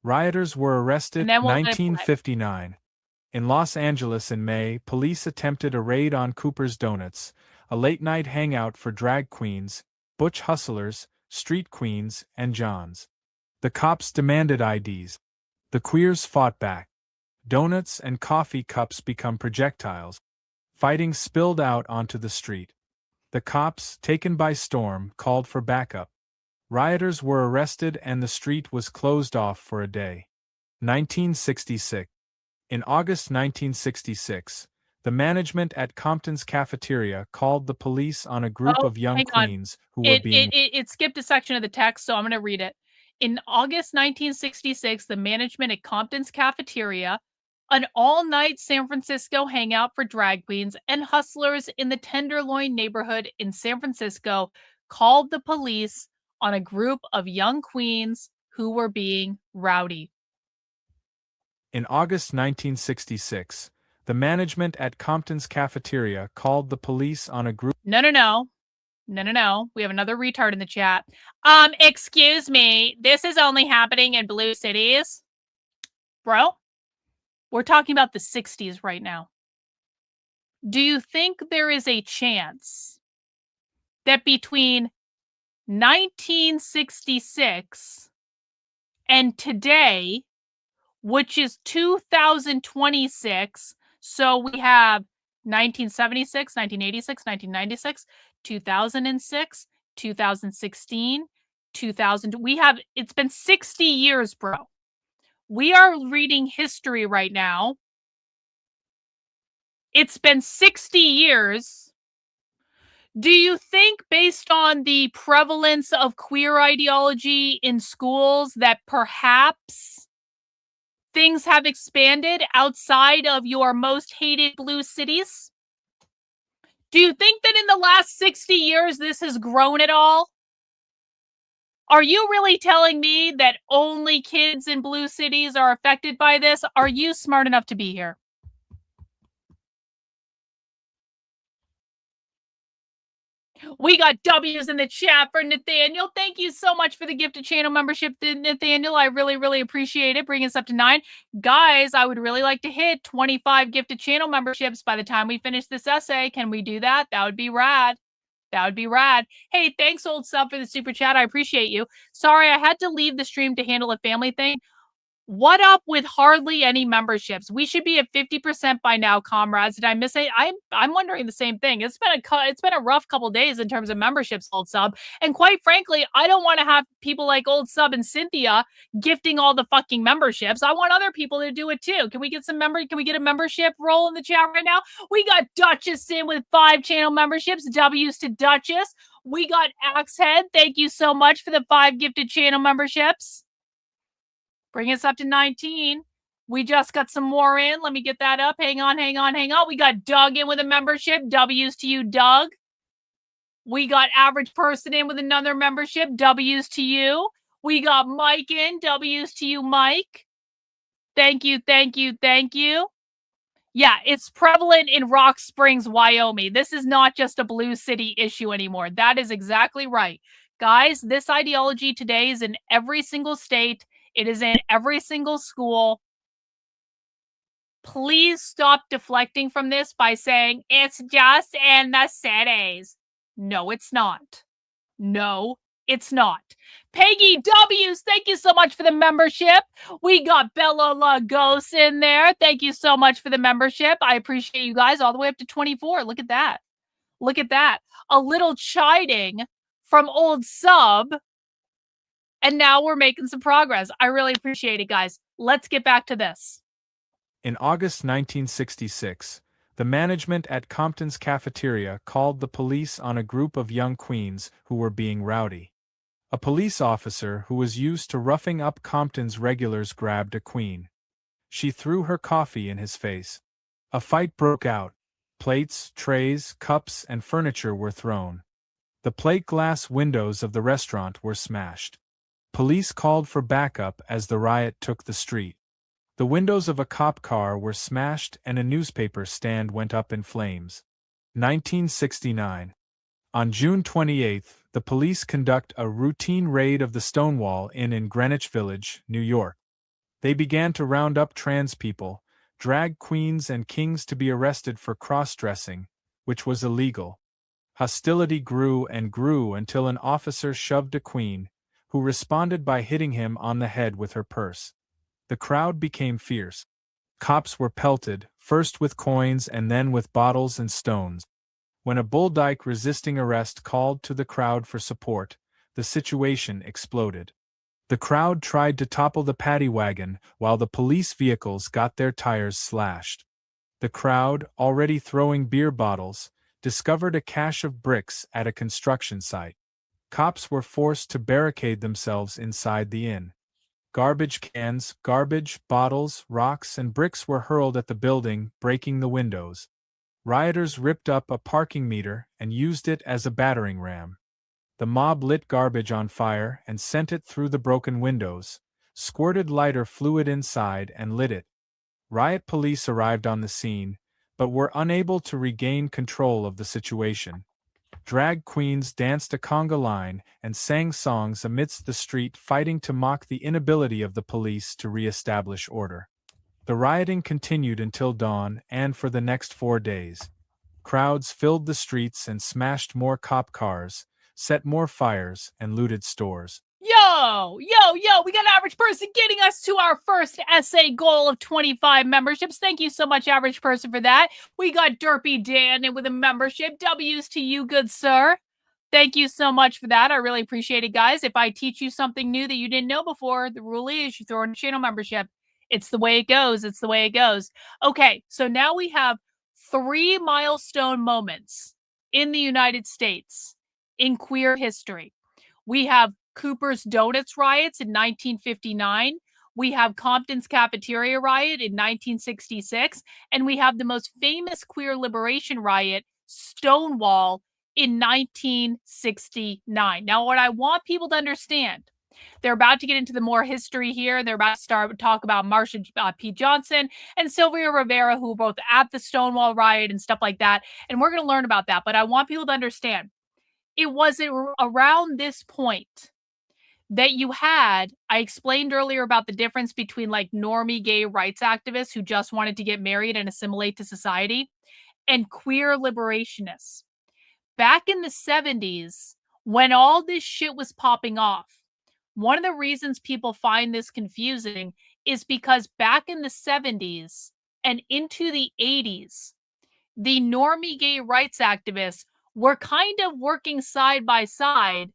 Rioters were arrested in And then we'll 1959. In Los Angeles in May, police attempted a raid on Cooper's Donuts, a late-night hangout for drag queens, butch hustlers, street queens, and johns. The cops demanded IDs. The queers fought back. Donuts and coffee cups become projectiles. Fighting spilled out onto the street. The cops, taken by storm, called for backup. Rioters were arrested and the street was closed off for a day. 1966. In August 1966, the management at Compton's cafeteria called the police on a group of young queens who were being... It skipped a section of the text, so I'm going to read it. In August 1966, the management at Compton's cafeteria, an all-night San Francisco hangout for drag queens and hustlers in the Tenderloin neighborhood in San Francisco, called the police on a group of young queens who were being rowdy. In August 1966, the management at Compton's cafeteria called the police on a group... No. We have another retard in the chat. Excuse me. This is only happening in blue cities. Bro, we're talking about the 60s right now. Do you think there is a chance that between 1966 and today, which is 2026, so we have 1976, 1986, 1996, 2006, 2016, 2000. It's been 60 years, bro. We are reading history right now. It's been 60 years. Do you think, based on the prevalence of queer ideology in schools, that perhaps things have expanded outside of your most hated blue cities? Do you think that in the last 60 years this has grown at all? Are you really telling me that only kids in blue cities are affected by this? Are you smart enough to be here? We got W's in the chat for Nathaniel. Thank you so much for the gifted channel membership, Nathaniel. I really, really appreciate it. Bring us up to 9. Guys, I would really like to hit 25 gifted channel memberships by the time we finish this essay. Can we do that? That would be rad. That would be rad. Hey, thanks, old sub, for the super chat. I appreciate you. Sorry, I had to leave the stream to handle a family thing. What up with hardly any memberships? We should be at 50% by now, comrades. Did I miss it? I'm wondering the same thing. It's been a rough couple days in terms of memberships, old sub. And quite frankly, I don't want to have people like old sub and Cynthia gifting all the fucking memberships. I want other people to do it too. Can we get a membership roll in the chat right now? We got Duchess in with 5 channel memberships. W's to Duchess. We got Axehead. Thank you so much for the 5 gifted channel memberships. Bring us up to 19. We just got some more in. Let me get that up. Hang on. We got Doug in with a membership. W's to you, Doug. We got Average Person in with another membership. W's to you. We got Mike in. W's to you, Mike. Thank you. Yeah, it's prevalent in Rock Springs, Wyoming. This is not just a blue city issue anymore. That is exactly right. Guys, this ideology today is in every single state. It is in every single school. Please stop deflecting from this by saying it's just in the cities. No, it's not. No, it's not. Peggy W's, thank you so much for the membership. We got Bella Lagos in there. Thank you so much for the membership. I appreciate you guys all the way up to 24. Look at that. Look at that. A little chiding from old sub. And now we're making some progress. I really appreciate it, guys. Let's get back to this. In August 1966, the management at Compton's cafeteria called the police on a group of young queens who were being rowdy. A police officer who was used to roughing up Compton's regulars grabbed a queen. She threw her coffee in his face. A fight broke out. Plates, trays, cups, and furniture were thrown. The plate glass windows of the restaurant were smashed. Police called for backup as the riot took the street. The windows of a cop car were smashed and a newspaper stand went up in flames. 1969. On June 28, the police conduct a routine raid of the Stonewall Inn in Greenwich Village, New York. They began to round up trans people, drag queens and kings to be arrested for cross-dressing, which was illegal. Hostility grew and grew until an officer shoved a queen, who responded by hitting him on the head with her purse. The crowd became fierce. Cops were pelted, first with coins and then with bottles and stones. When a bull dyke resisting arrest called to the crowd for support, the situation exploded. The crowd tried to topple the paddy wagon while the police vehicles got their tires slashed. The crowd, already throwing beer bottles, discovered a cache of bricks at a construction site. Cops were forced to barricade themselves inside the inn. Garbage cans, garbage, bottles, rocks, and bricks were hurled at the building, breaking the windows. Rioters ripped up a parking meter and used it as a battering ram. The mob lit garbage on fire and sent it through the broken windows, squirted lighter fluid inside and lit it. Riot police arrived on the scene, but were unable to regain control of the situation. Drag queens danced a conga line and sang songs amidst the street, fighting to mock the inability of the police to re-establish order. The rioting continued until dawn and for the next 4 days. Crowds filled the streets and smashed more cop cars, set more fires, and looted stores. Yo, we got Average Person getting us to our first essay goal of 25 memberships. Thank you so much, Average Person, for that. We got Derpy Dan in with a membership. W's to you, good sir. Thank you so much for that. I really appreciate it, guys. If I teach you something new that you didn't know before, the rule is you throw in a channel membership. It's the way it goes. It's the way it goes. Okay, so now we have 3 milestone moments in the United States in queer history. We have Cooper's Donuts riots in 1959. We have Compton's cafeteria riot in 1966. And we have the most famous queer liberation riot, Stonewall, in 1969. Now, what I want people to understand, they're about to get into the more history here. They're about to talk about Marsha P. Johnson and Sylvia Rivera, who were both at the Stonewall riot and stuff like that. And we're going to learn about that. But I want people to understand, it was around this point that you had, I explained earlier about the difference between like normie gay rights activists who just wanted to get married and assimilate to society and queer liberationists. Back in the 70s, when all this shit was popping off, one of the reasons people find this confusing is because back in the 70s and into the 80s, the normie gay rights activists were kind of working side by side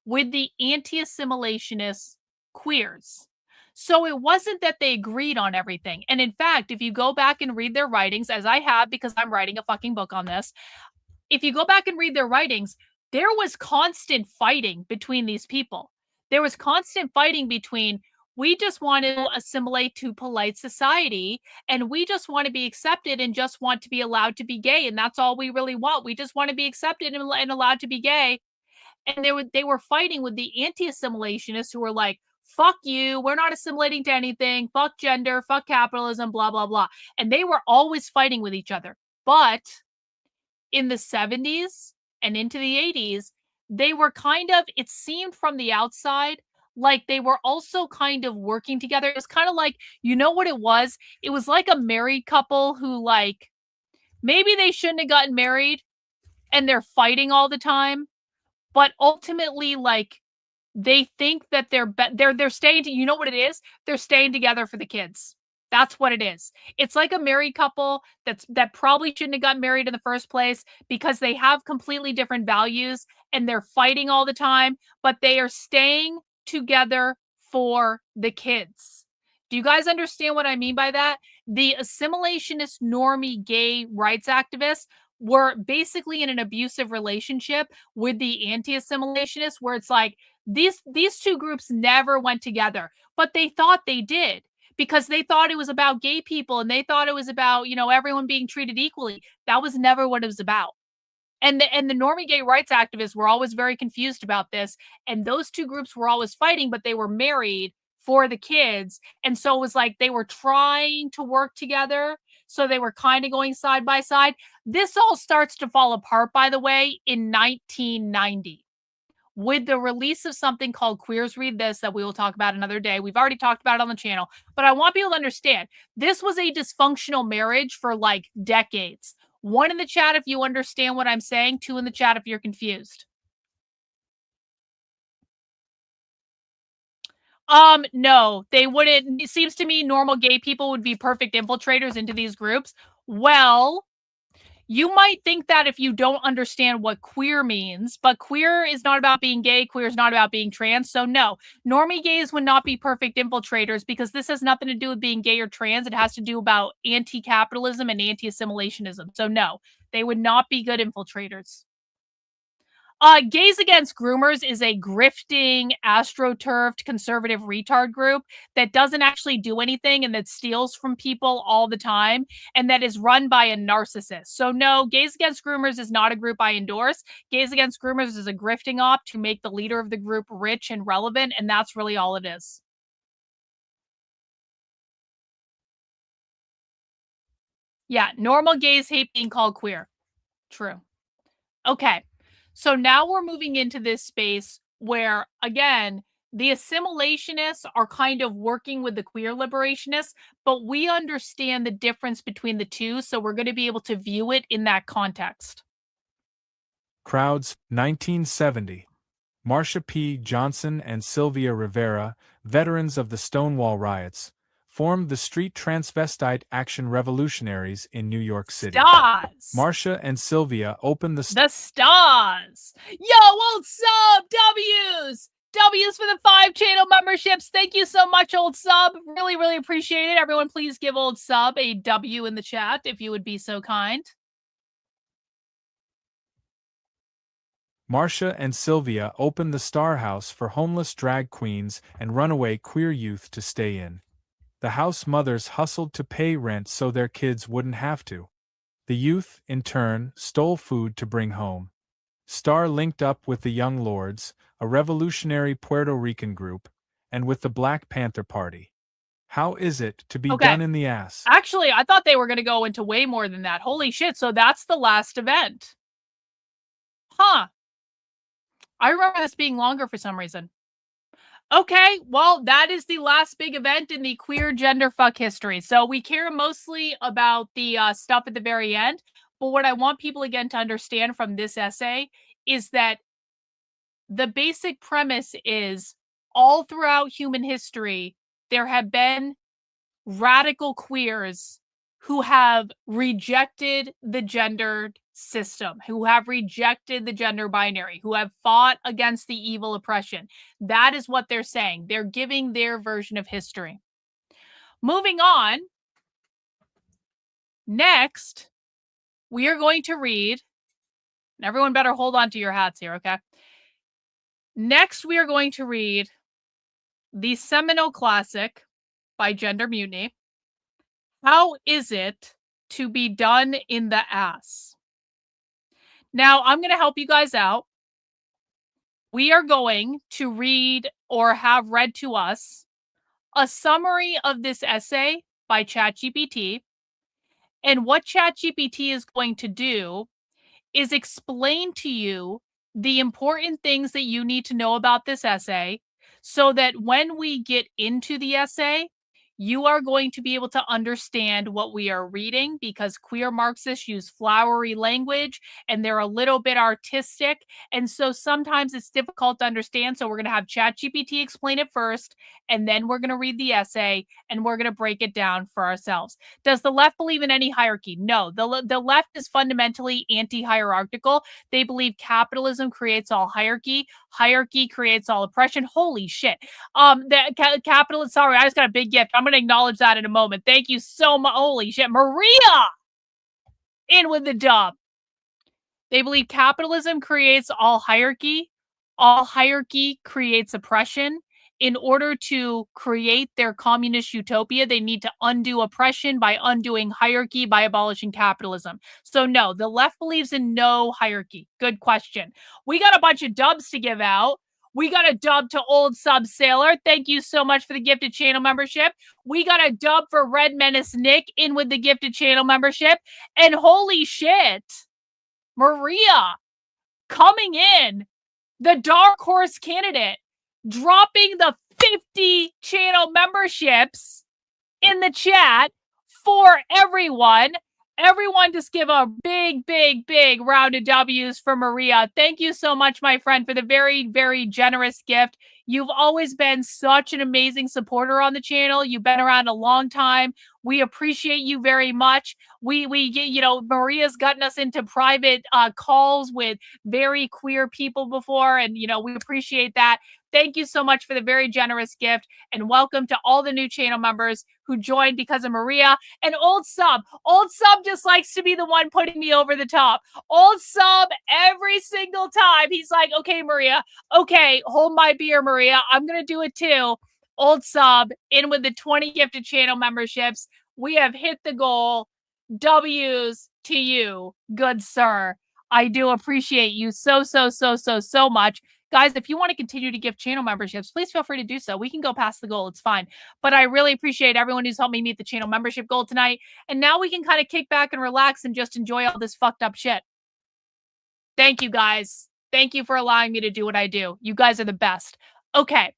with the anti-assimilationist queers. So it wasn't that they agreed on everything. And in fact, if you go back and read their writings, as I have because I'm writing a fucking book on this, if you go back and read their writings, there was constant fighting between these people. There was constant fighting between, we just want to assimilate to polite society, and we just want to be accepted and just want to be allowed to be gay, and that's all we really want. We just want to be accepted and allowed to be gay. And they were fighting with the anti-assimilationists who were like, fuck you, we're not assimilating to anything, fuck gender, fuck capitalism, blah, blah, blah. And they were always fighting with each other. But in the 70s and into the 80s, they were kind of, it seemed from the outside, like they were also kind of working together. It was kind of like, you know what it was? It was like a married couple who like, maybe they shouldn't have gotten married and they're fighting all the time, but ultimately like they think that they're staying to, you know what it is? They're staying together for the kids. That's what it is. It's like a married couple that probably shouldn't have gotten married in the first place because they have completely different values and they're fighting all the time, but they are staying together for the kids. Do you guys understand what I mean by that? The assimilationist normie gay rights activists were basically in an abusive relationship with the anti-assimilationists where it's like these two groups never went together, but they thought they did. Because they thought it was about gay people and they thought it was about, you know, everyone being treated equally. That was never what it was about. And the normie gay rights activists were always very confused about this. And those two groups were always fighting, but they were married for the kids. And so it was like they were trying to work together. So they were kind of going side by side. This all starts to fall apart, by the way, in 1990. With the release of something called Queers Read This that we will talk about another day. We've already talked about it on the channel, but I want people to understand this was a dysfunctional marriage for like decades. 1 in the chat if you understand what I'm saying, 2 in the chat if you're confused. No, they wouldn't. It seems to me normal gay people would be perfect infiltrators into these groups. Well, you might think that if you don't understand what queer means, but queer is not about being gay, queer is not about being trans, so no. Normie gays would not be perfect infiltrators because this has nothing to do with being gay or trans. It has to do about anti-capitalism and anti-assimilationism. So no, they would not be good infiltrators. Gays Against Groomers is a grifting, astroturfed, conservative retard group that doesn't actually do anything and that steals from people all the time and that is run by a narcissist. So no, Gays Against Groomers is not a group I endorse. Gays Against Groomers is a grifting op to make the leader of the group rich and relevant, and that's really all it is. Yeah, normal gays hate being called queer. True. Okay. So now we're moving into this space where, again, the assimilationists are kind of working with the queer liberationists, but we understand the difference between the two, so we're going to be able to view it in that context. Crowds, 1970. Marsha P. Johnson and Sylvia Rivera, veterans of the Stonewall riots, formed the Street Transvestite Action Revolutionaries in New York City. Stars! Marsha and Sylvia opened the stars! Yo, old sub! W's! W's for the 5 channel memberships. Thank you so much, old sub. Really, really appreciate it. Everyone, please give old sub a W in the chat if you would be so kind. Marsha and Sylvia opened the Star House for homeless drag queens and runaway queer youth to stay in. The house mothers hustled to pay rent so their kids wouldn't have to. The youth, in turn, stole food to bring home. Star linked up with the Young Lords, a revolutionary Puerto Rican group, and with the Black Panther Party. How is it to be Okay. done in the ass? Actually, I thought they were going to go into way more than that. Holy shit. So that's the last event. Huh. I remember this being longer for some reason. Okay, well, that is the last big event in the queer gender fuck history. So we care mostly about the stuff at the very end. But what I want people again to understand from this essay is that the basic premise is all throughout human history, there have been radical queers who have rejected the gendered system, who have rejected the gender binary, who have fought against the evil oppression. That is what they're saying. They're giving their version of history. Moving on, next, we are going to read, and everyone better hold on to your hats here, okay? Next, we are going to read the seminal classic by Gender Mutiny, How Is It to Be Done in the Ass? Now, I'm going to help you guys out. We are going to read or have read to us a summary of this essay by ChatGPT. And what ChatGPT is going to do is explain to you the important things that you need to know about this essay so that when we get into the essay, you are going to be able to understand what we are reading, because queer Marxists use flowery language and they're a little bit artistic. And so sometimes it's difficult to understand. So we're going to have ChatGPT explain it first, and then we're going to read the essay and we're going to break it down for ourselves. Does the left believe in any hierarchy? No, the left is fundamentally anti-hierarchical. They believe capitalism creates all hierarchy. Hierarchy creates all oppression. Holy shit. Capitalist, sorry, I just got a big gift. I'm going to acknowledge that in a moment. Thank you so much. Holy shit. Maria in with the dub. They believe capitalism creates all hierarchy. All hierarchy creates oppression. In order to create their communist utopia, they need to undo oppression by undoing hierarchy, by abolishing capitalism. So no, the left believes in no hierarchy. Good question. We got a bunch of dubs to give out. We got a dub to Old Sub Sailor. Thank you so much for the gifted channel membership. We got a dub for Red Menace Nick in with the gifted channel membership. And holy shit, Maria coming in, the dark horse candidate, dropping the 50 channel memberships in the chat for everyone. Everyone just give a big, big, big round of W's for Maria. Thank you so much, my friend, for the very, very generous gift. You've always been such an amazing supporter on the channel. You've been around a long time. We appreciate you very much. We you know, Maria's gotten us into private calls with very queer people before, and, you know, we appreciate that. Thank you so much for the very generous gift, and welcome to all the new channel members who joined because of Maria. And Old Sub just likes to be the one putting me over the top. Old Sub, every single time, he's like, okay, Maria, okay, hold my beer, Maria. I'm going to do it too. Old Sub, in with the 20 gifted channel memberships. We have hit the goal. W's to you, good sir. I do appreciate you so much. Guys, if you want to continue to give channel memberships, please feel free to do so. We can go past the goal. It's fine. But I really appreciate everyone who's helped me meet the channel membership goal tonight. And now we can kind of kick back and relax and just enjoy all this fucked up shit. Thank you, guys. Thank you for allowing me to do what I do. You guys are the best. Okay,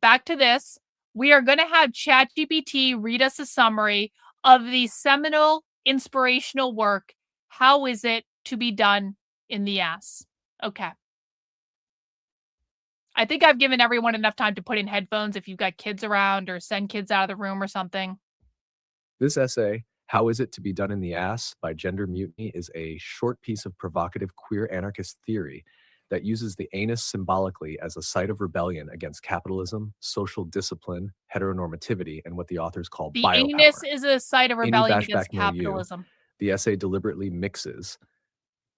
back to this. We are going to have ChatGPT read us a summary of the seminal inspirational work, How Is It to Be Done in the Ass? Okay. I think I've given everyone enough time to put in headphones if you've got kids around, or send kids out of the room or something. This essay, How Is It to Be Done in the Ass by Gender Mutiny, is a short piece of provocative queer anarchist theory that uses the anus symbolically as a site of rebellion against capitalism, social discipline, heteronormativity, and what the authors call the biopower. anus is a site of In rebellion bashback against milieu, capitalism. The essay deliberately mixes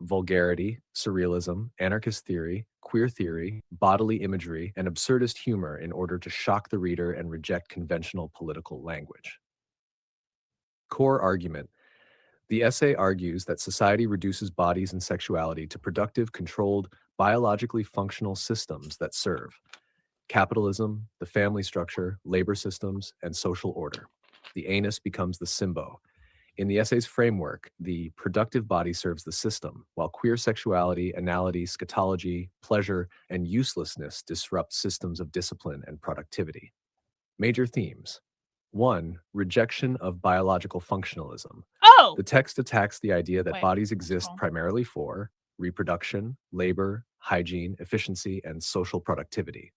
vulgarity, surrealism, anarchist theory, queer theory, bodily imagery, and absurdist humor in order to shock the reader and reject conventional political language. Core argument: The essay argues that society reduces bodies and sexuality to productive, controlled, biologically functional systems that serve capitalism, the family structure, labor systems, and social order. The anus becomes the symbo. In the essay's framework, the productive body serves the system, while queer sexuality, anality, scatology, pleasure, and uselessness disrupt systems of discipline and productivity. Major themes. 1. Rejection of biological functionalism. Oh! The text attacks the idea that Wait, bodies exist primarily for reproduction, labor, hygiene, efficiency, and social productivity.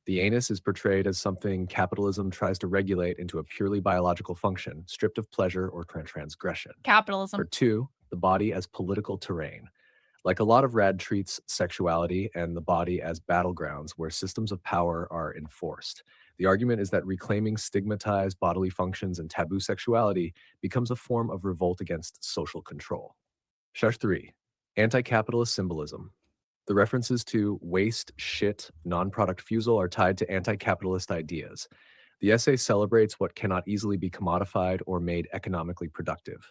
The anus is portrayed as something capitalism tries to regulate into a purely biological function, stripped of pleasure or transgression. Capitalism. Or 2, the body as political terrain. Like a lot of rad treats sexuality and the body as battlegrounds where systems of power are enforced. The argument is that reclaiming stigmatized bodily functions and taboo sexuality becomes a form of revolt against social control. Charge 3. Anti-capitalist symbolism. The references to waste, shit, non-product fusel are tied to anti-capitalist ideas. The essay celebrates what cannot easily be commodified or made economically productive.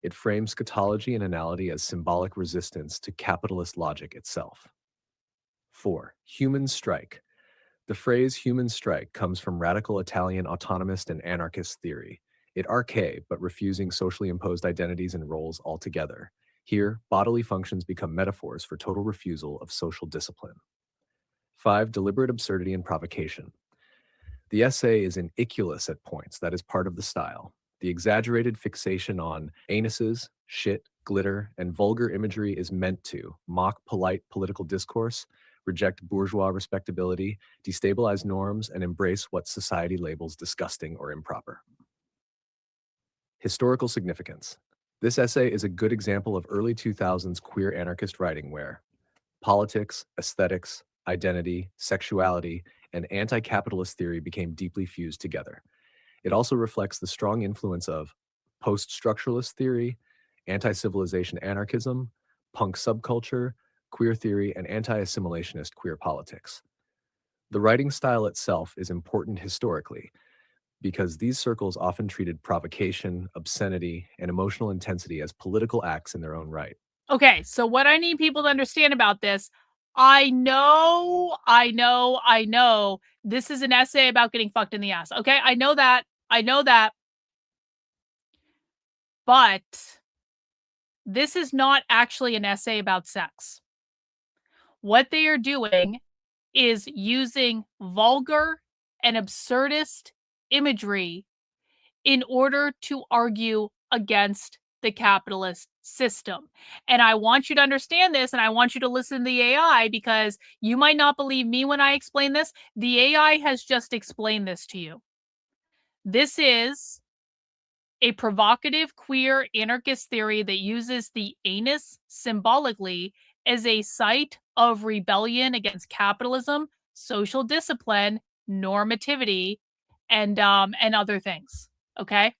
It frames scatology and anality as symbolic resistance to capitalist logic itself. 4. Human strike. The phrase human strike comes from radical Italian autonomist and anarchist theory. It arcade, but refusing socially imposed identities and roles altogether. Here, bodily functions become metaphors for total refusal of social discipline. 5. Deliberate absurdity and provocation. The essay is iniculous at points, that is part of the style. The exaggerated fixation on anuses, shit, glitter, and vulgar imagery is meant to mock polite political discourse, reject bourgeois respectability, destabilize norms, and embrace what society labels disgusting or improper. Historical significance. This essay is a good example of early 2000s queer anarchist writing where politics, aesthetics, identity, sexuality, and anti-capitalist theory became deeply fused together. It also reflects the strong influence of post-structuralist theory, anti-civilization anarchism, punk subculture, queer theory, and anti-assimilationist queer politics. The writing style itself is important historically because these circles often treated provocation, obscenity, and emotional intensity as political acts in their own right. Okay, so what I need people to understand about this, I know, this is an essay about getting fucked in the ass. Okay, I know that. But this is not actually an essay about sex. What they are doing is using vulgar and absurdist imagery in order to argue against the capitalist system. And I want you to understand this, and I want you to listen to the AI because you might not believe me when I explain this. The AI has just explained this to you. This is a provocative queer anarchist theory that uses the anus symbolically as a site of rebellion against capitalism, social discipline, normativity, and other things. Okay?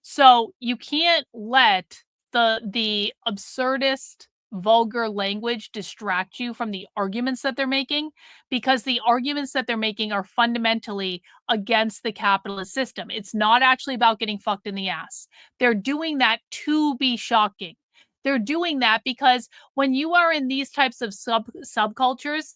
So you can't let the absurdist, vulgar language distract you from the arguments that they're making, because the arguments that they're making are fundamentally against the capitalist system. It's not actually about getting fucked in the ass. They're doing that to be shocking. They're doing that because when you are in these types of subcultures,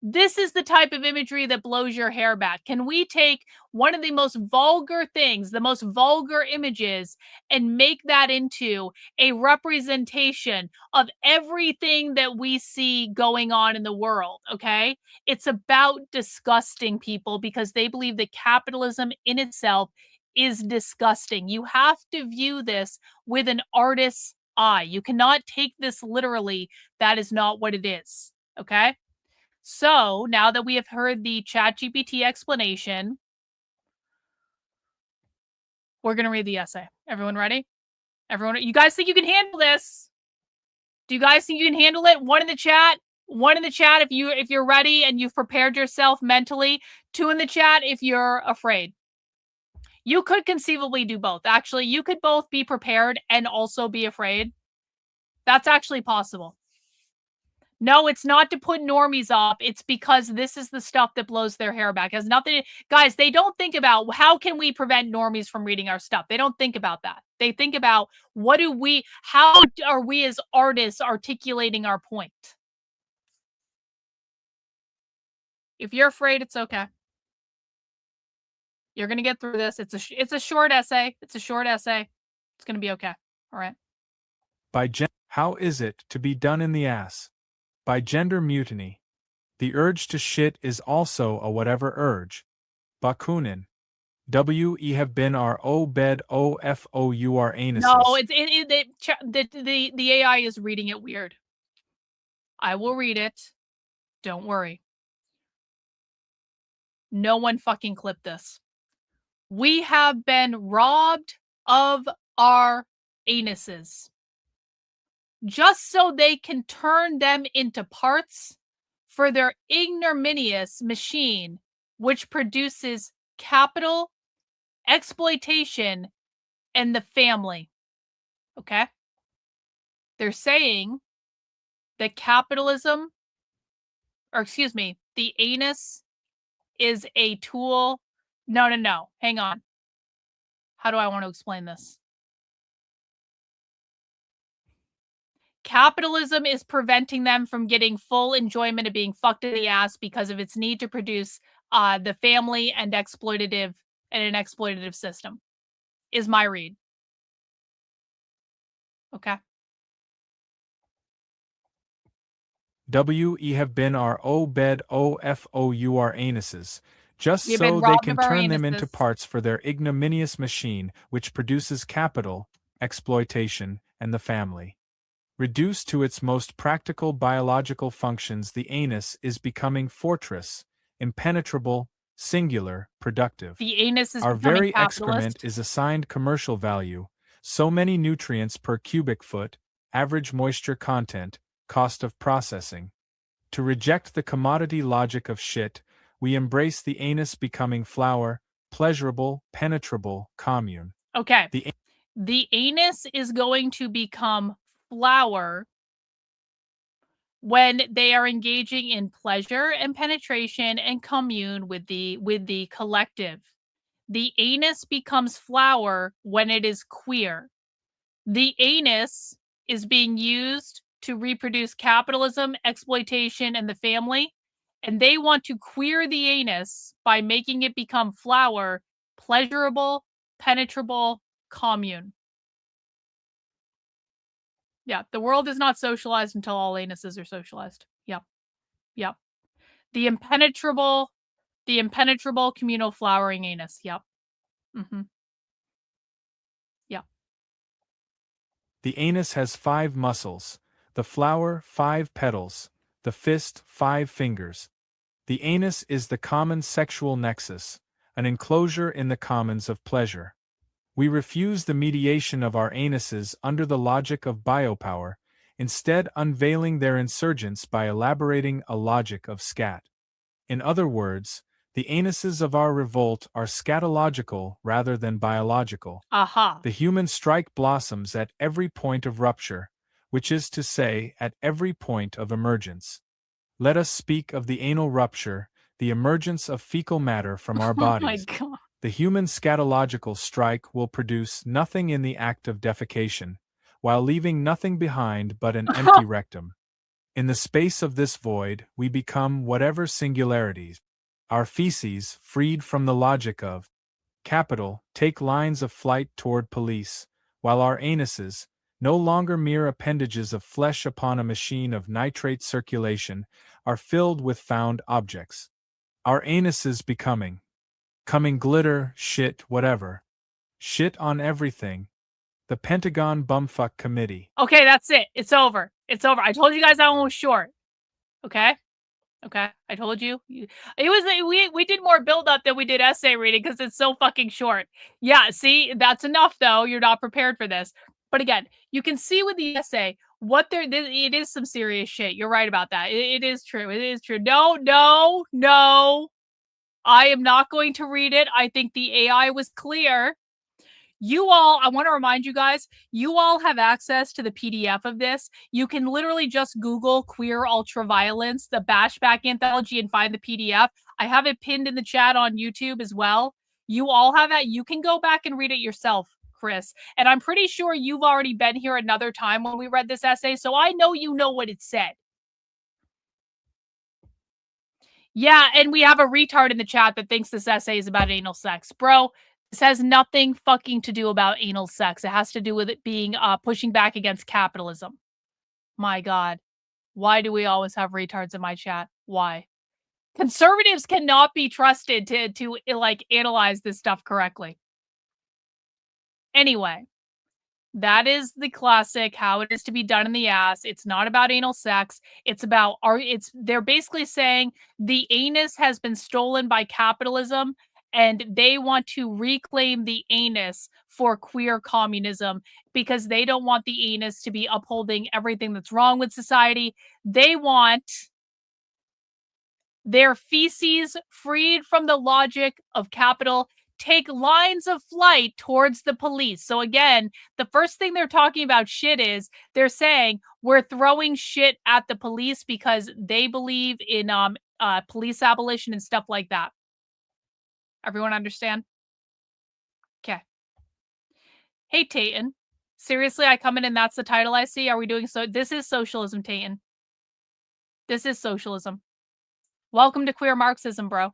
this is the type of imagery that blows your hair back. Can we take one of the most vulgar things, the most vulgar images, and make that into a representation of everything that we see going on in the world, okay? It's about disgusting people because they believe that capitalism in itself is disgusting. You have to view this with an artist's eye. You cannot take this literally. That is not what it is, okay? So now that we have heard the ChatGPT explanation, we're going to read the essay. Everyone ready? Everyone, you guys think you can handle this? Do you guys think you can handle it? One in the chat if you're ready and you've prepared yourself mentally. 2 in the chat if you're afraid. You could conceivably do both. Actually, you could both be prepared and also be afraid. That's actually possible. No, it's not to put normies off. It's because this is the stuff that blows their hair back. It has nothing. Guys, they don't think about how can we prevent normies from reading our stuff. They don't think about that. They think about how are we as artists articulating our point? If you're afraid, it's okay. You're going to get through this. It's a short essay. It's a short essay. It's going to be okay. All right. How is it to be done in the ass? By gender mutiny. The urge to shit is also a whatever urge. Bakunin. We have been our o bed o f o u r anuses. No, the AI is reading it weird. I will read it. Don't worry. No one fucking clip this. We have been robbed of our anuses. Just so they can turn them into parts for their ignominious machine, which produces capital, exploitation, and the family. Okay? They're saying that capitalism, or excuse me, the anus is a tool. No. Hang on. How do I want to explain this? Capitalism is preventing them from getting full enjoyment of being fucked in the ass because of its need to produce the family and an exploitative system, is my read. Okay. We have been our o bed o f o u r anuses, just We've been so they robbed can of our turn them into anuses. parts for their ignominious machine, which produces capital, exploitation, and the family. Reduced to its most practical biological functions, the anus is becoming fortress, impenetrable, singular, productive. The anus is Our becoming very capitalist. excrement is assigned commercial value, so many nutrients per cubic foot, average moisture content, cost of processing. To reject the commodity logic of shit, we embrace the anus becoming flour, pleasurable, penetrable, commune. Okay. The anus is going to become flour when they are engaging in pleasure and penetration and commune with the collective. The anus becomes flour when it is queer. The anus is being used to reproduce capitalism, exploitation, and the family, and they want to queer the anus by making it become flour, pleasurable, penetrable, commune. Yeah, the world is not socialized until all anuses are socialized. Yep. The impenetrable communal flowering anus. Yep. Yep. The anus has 5 muscles, the flower 5 petals, the fist 5 fingers. The anus is the common sexual nexus, an enclosure in the commons of pleasure. We refuse the mediation of our anuses under the logic of biopower, instead unveiling their insurgence by elaborating a logic of scat. In other words, the anuses of our revolt are scatological rather than biological. Aha. The human strike blossoms at every point of rupture, which is to say, at every point of emergence. Let us speak of the anal rupture, the emergence of fecal matter from our bodies. Oh my God. The human scatological strike will produce nothing in the act of defecation, while leaving nothing behind but an empty rectum. In the space of this void, we become whatever singularities. Our feces, freed from the logic of capital, take lines of flight toward police, while our anuses, no longer mere appendages of flesh upon a machine of nitrate circulation, are filled with found objects. Our anuses becoming glitter, shit, whatever. Shit on everything. The Pentagon Bumfuck Committee. Okay, that's it. It's over. I told you guys that one was short. Okay? I told you. We did more build up than we did essay reading because it's so fucking short. Yeah, see, that's enough though. You're not prepared for this. But again, you can see with the essay it is some serious shit. You're right about that. It is true. It is true. No. I am not going to read it. I think the AI was clear. You all, I want to remind you guys, you all have access to the PDF of this. You can literally just Google Queer Ultraviolence, the bashback anthology, and find the PDF. I have it pinned in the chat on YouTube as well. You all have that. You can go back and read it yourself, Chris. And I'm pretty sure you've already been here another time when we read this essay, so I know you know what it said. Yeah, and we have a retard in the chat that thinks this essay is about anal sex. Bro, this has nothing fucking to do about anal sex. It has to do with it being pushing back against capitalism. My God. Why do we always have retards in my chat? Why? Conservatives cannot be trusted to like analyze this stuff correctly. Anyway, that is the classic how it is to be done in the ass. It's not about anal sex. It's about they're basically saying the anus has been stolen by capitalism and they want to reclaim the anus for queer communism because they don't want the anus to be upholding everything that's wrong with society. They want their feces freed from the logic of capital take lines of flight towards the police. So again, the first thing they're talking about shit is they're saying we're throwing shit at the police because they believe in police abolition and stuff like that. Everyone understand? Okay. Hey, Tayton. Seriously, I come in and that's the title I see. Are we doing so? This is socialism, Tayton. This is socialism. Welcome to Queer Marxism, bro.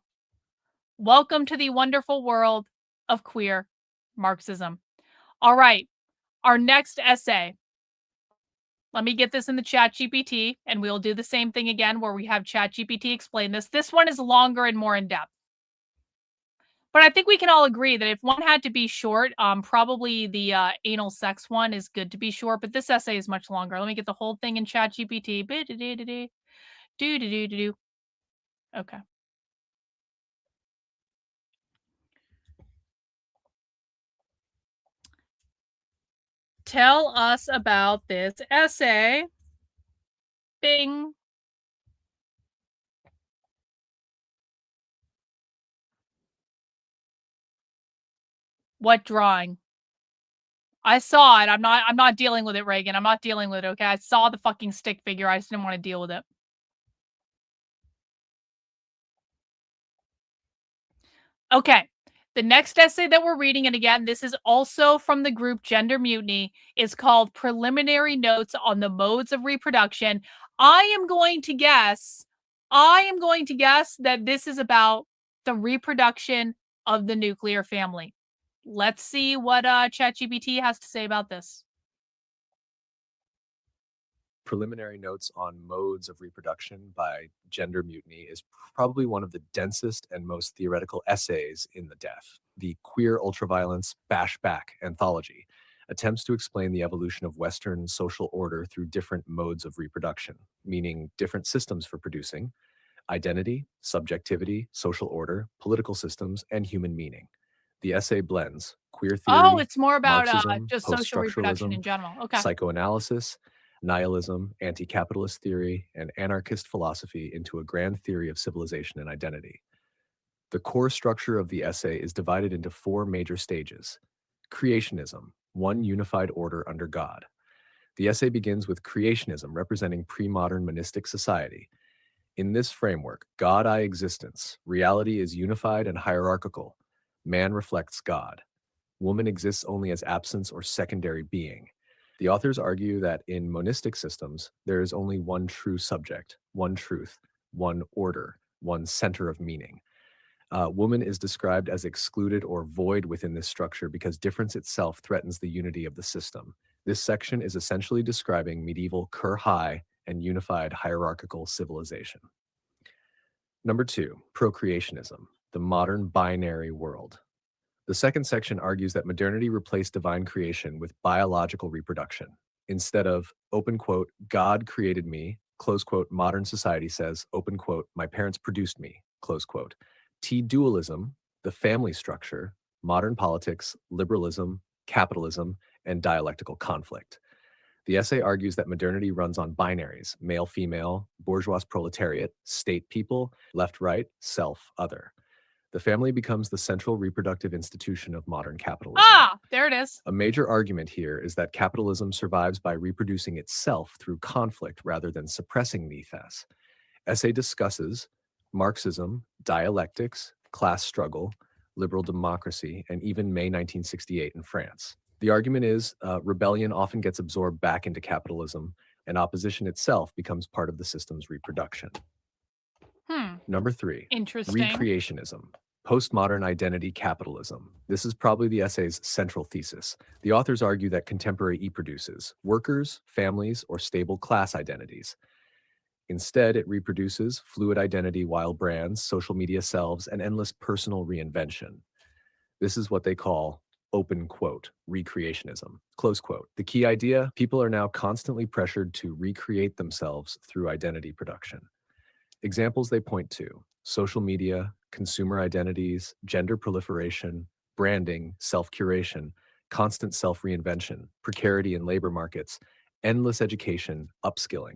Welcome to the wonderful world of queer Marxism. All right, our next essay. Let me get this in the chat GPT, and we'll do the same thing again where we have chat GPT explain this. This one is longer and more in-depth. But I think we can all agree that if one had to be short, probably the anal sex one is good to be short, but this essay is much longer. Let me get the whole thing in chat GPT. Okay. Tell us about this essay. Bing. What drawing? I saw it. I'm not dealing with it, Reagan. I'm not dealing with it, okay? I saw the fucking stick figure. I just didn't want to deal with it. Okay. The next essay that we're reading, and again, this is also from the group Gender Mutiny, is called Preliminary Notes on the Modes of Reproduction. I am going to guess that this is about the reproduction of the nuclear family. Let's see what ChatGPT has to say about this. Preliminary Notes on Modes of Reproduction by Gender Mutiny is probably one of the densest and most theoretical essays in the DEF. The Queer Ultraviolence Bashback anthology attempts to explain the evolution of Western social order through different modes of reproduction, meaning different systems for producing, identity, subjectivity, social order, political systems, and human meaning. The essay blends queer theory, Oh, it's more about Marxism, just social reproduction post-structuralism, in general. Okay. psychoanalysis, nihilism, anti-capitalist theory, and anarchist philosophy into a grand theory of civilization and identity. The core structure of the essay is divided into 4 major stages. Creationism, one unified order under God. The essay begins with creationism representing pre-modern monistic society. In this framework, God-I existence, reality is unified and hierarchical. Man reflects God. Woman exists only as absence or secondary being. The authors argue that in monistic systems, there is only one true subject, one truth, one order, one center of meaning. Woman is described as excluded or void within this structure because difference itself threatens the unity of the system. This section is essentially describing medieval Kur-Hai and unified hierarchical civilization. Number 2, procreationism, the modern binary world. The second section argues that modernity replaced divine creation with biological reproduction. Instead of, open quote, God created me, close quote, modern society says, open quote, my parents produced me, close quote. T-dualism, the family structure, modern politics, liberalism, capitalism, and dialectical conflict. The essay argues that modernity runs on binaries, male-female, bourgeois proletariat, state people, left-right, self-other. The family becomes the central reproductive institution of modern capitalism. Ah, there it is. A major argument here is that capitalism survives by reproducing itself through conflict rather than suppressing nethas. Essay discusses Marxism, dialectics, class struggle, liberal democracy, and even May 1968 in France. The argument is rebellion often gets absorbed back into capitalism, and opposition itself becomes part of the system's reproduction. Number 3, Interesting. recreationism, postmodern identity capitalism. This is probably the essay's central thesis. The authors argue that contemporary produces workers, families, or stable class identities. Instead, it reproduces fluid identity, wild brands, social media selves, and endless personal reinvention. This is what they call open quote, recreationism, close quote. The key idea, people are now constantly pressured to recreate themselves through identity production. Examples they point to: social media, consumer identities, gender proliferation, branding, self-curation, constant self-reinvention, precarity in labor markets, endless education, upskilling.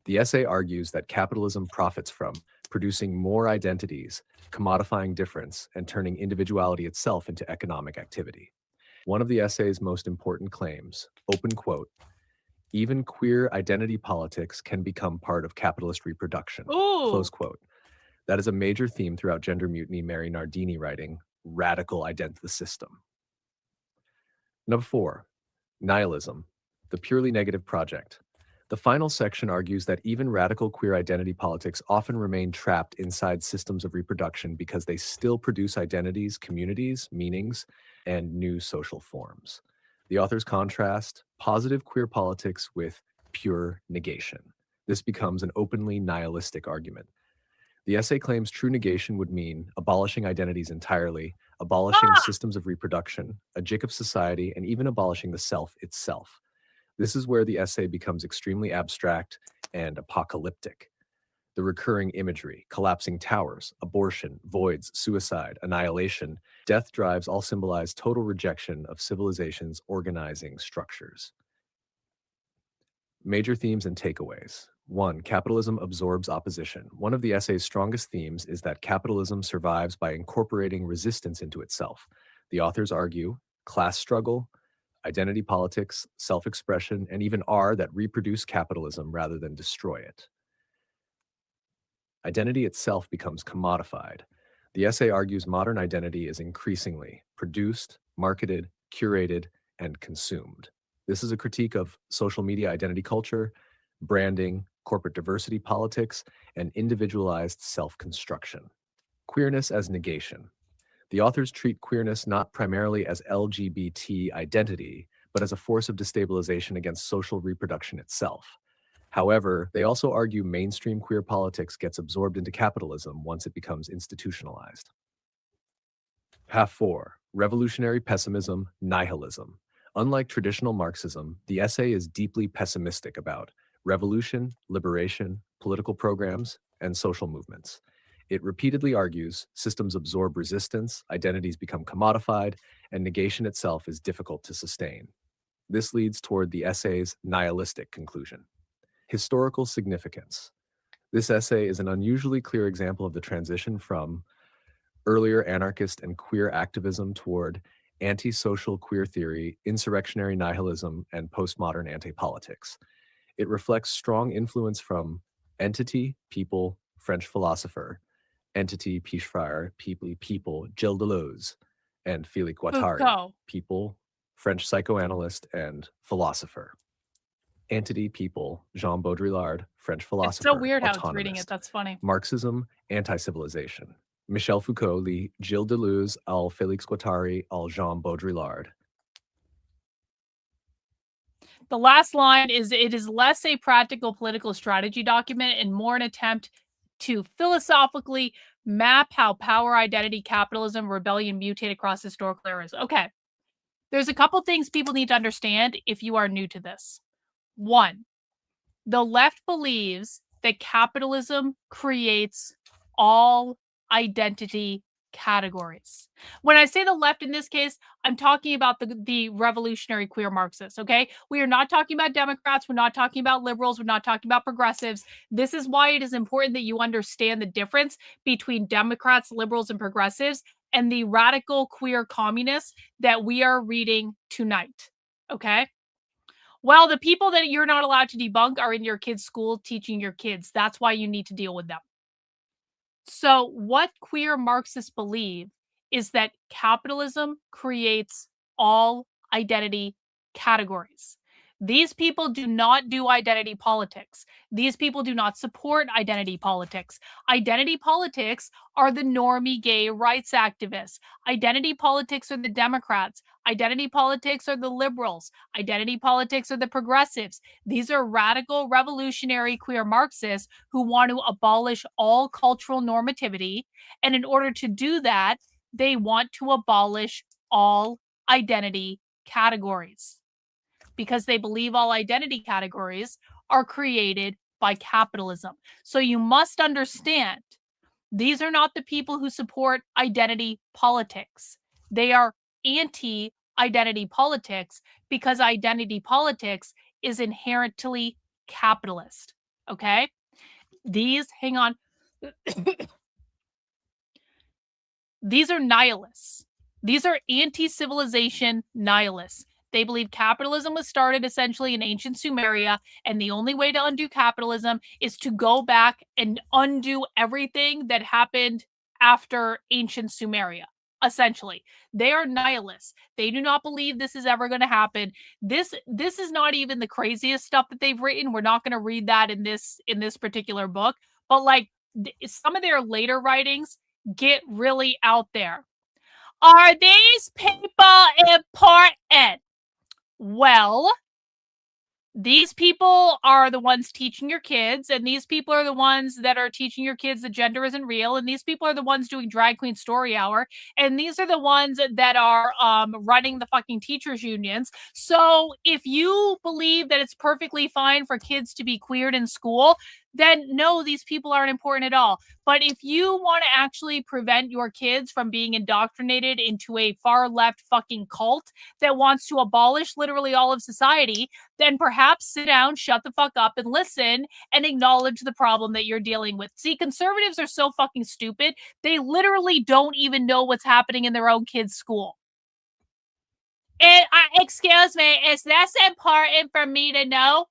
The essay argues that capitalism profits from producing more identities, commodifying difference, and turning individuality itself into economic activity. One of the essay's most important claims, open quote, even queer identity politics can become part of capitalist reproduction, close quote. That is a major theme throughout Gender Mutiny Mary Nardini writing, Radical Ident the System. Number 4, nihilism, the purely negative project. The final section argues that even radical queer identity politics often remain trapped inside systems of reproduction because they still produce identities, communities, meanings, and new social forms. The authors contrast positive queer politics with pure negation. This becomes an openly nihilistic argument. The essay claims true negation would mean abolishing identities entirely, abolishing systems of reproduction, a jick of society, and even abolishing the self itself. This is where the essay becomes extremely abstract and apocalyptic. The recurring imagery, collapsing towers, abortion, voids, suicide, annihilation, death drives all symbolize total rejection of civilization's organizing structures. Major themes and takeaways. 1. Capitalism absorbs opposition. One of the essay's strongest themes is that capitalism survives by incorporating resistance into itself. The authors argue class struggle, identity politics, self-expression, and even that reproduce capitalism rather than destroy it. Identity itself becomes commodified. The essay argues modern identity is increasingly produced, marketed, curated, and consumed. This is a critique of social media identity culture, branding, corporate diversity politics, and individualized self-construction. Queerness as negation. The authors treat queerness not primarily as LGBT identity, but as a force of destabilization against social reproduction itself. However, they also argue mainstream queer politics gets absorbed into capitalism once it becomes institutionalized. Half 4, revolutionary pessimism, nihilism. Unlike traditional Marxism, the essay is deeply pessimistic about revolution, liberation, political programs, and social movements. It repeatedly argues systems absorb resistance, identities become commodified, and negation itself is difficult to sustain. This leads toward the essay's nihilistic conclusion. Historical significance. This essay is an unusually clear example of the transition from earlier anarchist and queer activism toward anti-social queer theory, insurrectionary nihilism, and postmodern anti-politics. It reflects strong influence from entity, people, French philosopher, entity, Pichefrère, people, Gilles Deleuze, and Félix Guattari, Foucault. people, French psychoanalyst and philosopher. Entity, people, Jean Baudrillard, French philosopher, It's so weird how it's reading autonomist. it. That's funny. Marxism, anti-civilization. Michel Foucault, li Gilles Deleuze, al Félix Guattari, al Jean Baudrillard. The last line is, it is less a practical political strategy document and more an attempt to philosophically map how power, identity, capitalism, rebellion mutate across historical eras. Okay. There's a couple things people need to understand if you are new to this. 1, the left believes that capitalism creates all identity categories. When I say the left in this case, I'm talking about the revolutionary queer Marxists, okay? We are not talking about Democrats. We're not talking about liberals. We're not talking about progressives. This is why it is important that you understand the difference between Democrats, liberals, and progressives and the radical queer communists that we are reading tonight, okay? Well, the people that you're not allowed to debunk are in your kids' school teaching your kids. That's why you need to deal with them. So, what queer Marxists believe is that capitalism creates all identity categories. These people do not do identity politics. These people do not support identity politics. Identity politics are the normie gay rights activists. Identity politics are the Democrats. Identity politics are the liberals. Identity politics are the progressives. These are radical, revolutionary queer Marxists who want to abolish all cultural normativity. And in order to do that, they want to abolish all identity categories, because they believe all identity categories are created by capitalism. So you must understand, these are not the people who support identity politics. They are anti-identity politics because identity politics is inherently capitalist. Okay? Hang on. These are nihilists. These are anti-civilization nihilists. They believe capitalism was started essentially in ancient Sumeria, and the only way to undo capitalism is to go back and undo everything that happened after ancient Sumeria, essentially. They are nihilists. They do not believe this is ever going to happen. This is not even the craziest stuff that they've written. We're not going to read that in this particular book, but like some of their later writings get really out there. Are these people important? Well, these people are the ones teaching your kids, and these people are the ones that are teaching your kids that gender isn't real, and these people are the ones doing Drag Queen Story Hour, and these are the ones that are running the fucking teachers' unions. So if you believe that it's perfectly fine for kids to be queered in school, then no, these people aren't important at all. But if you want to actually prevent your kids from being indoctrinated into a far left fucking cult that wants to abolish literally all of society, then perhaps sit down, shut the fuck up, and listen and acknowledge the problem that you're dealing with. See, conservatives are so fucking stupid. They literally don't even know what's happening in their own kids' school. And excuse me, is this important for me to know?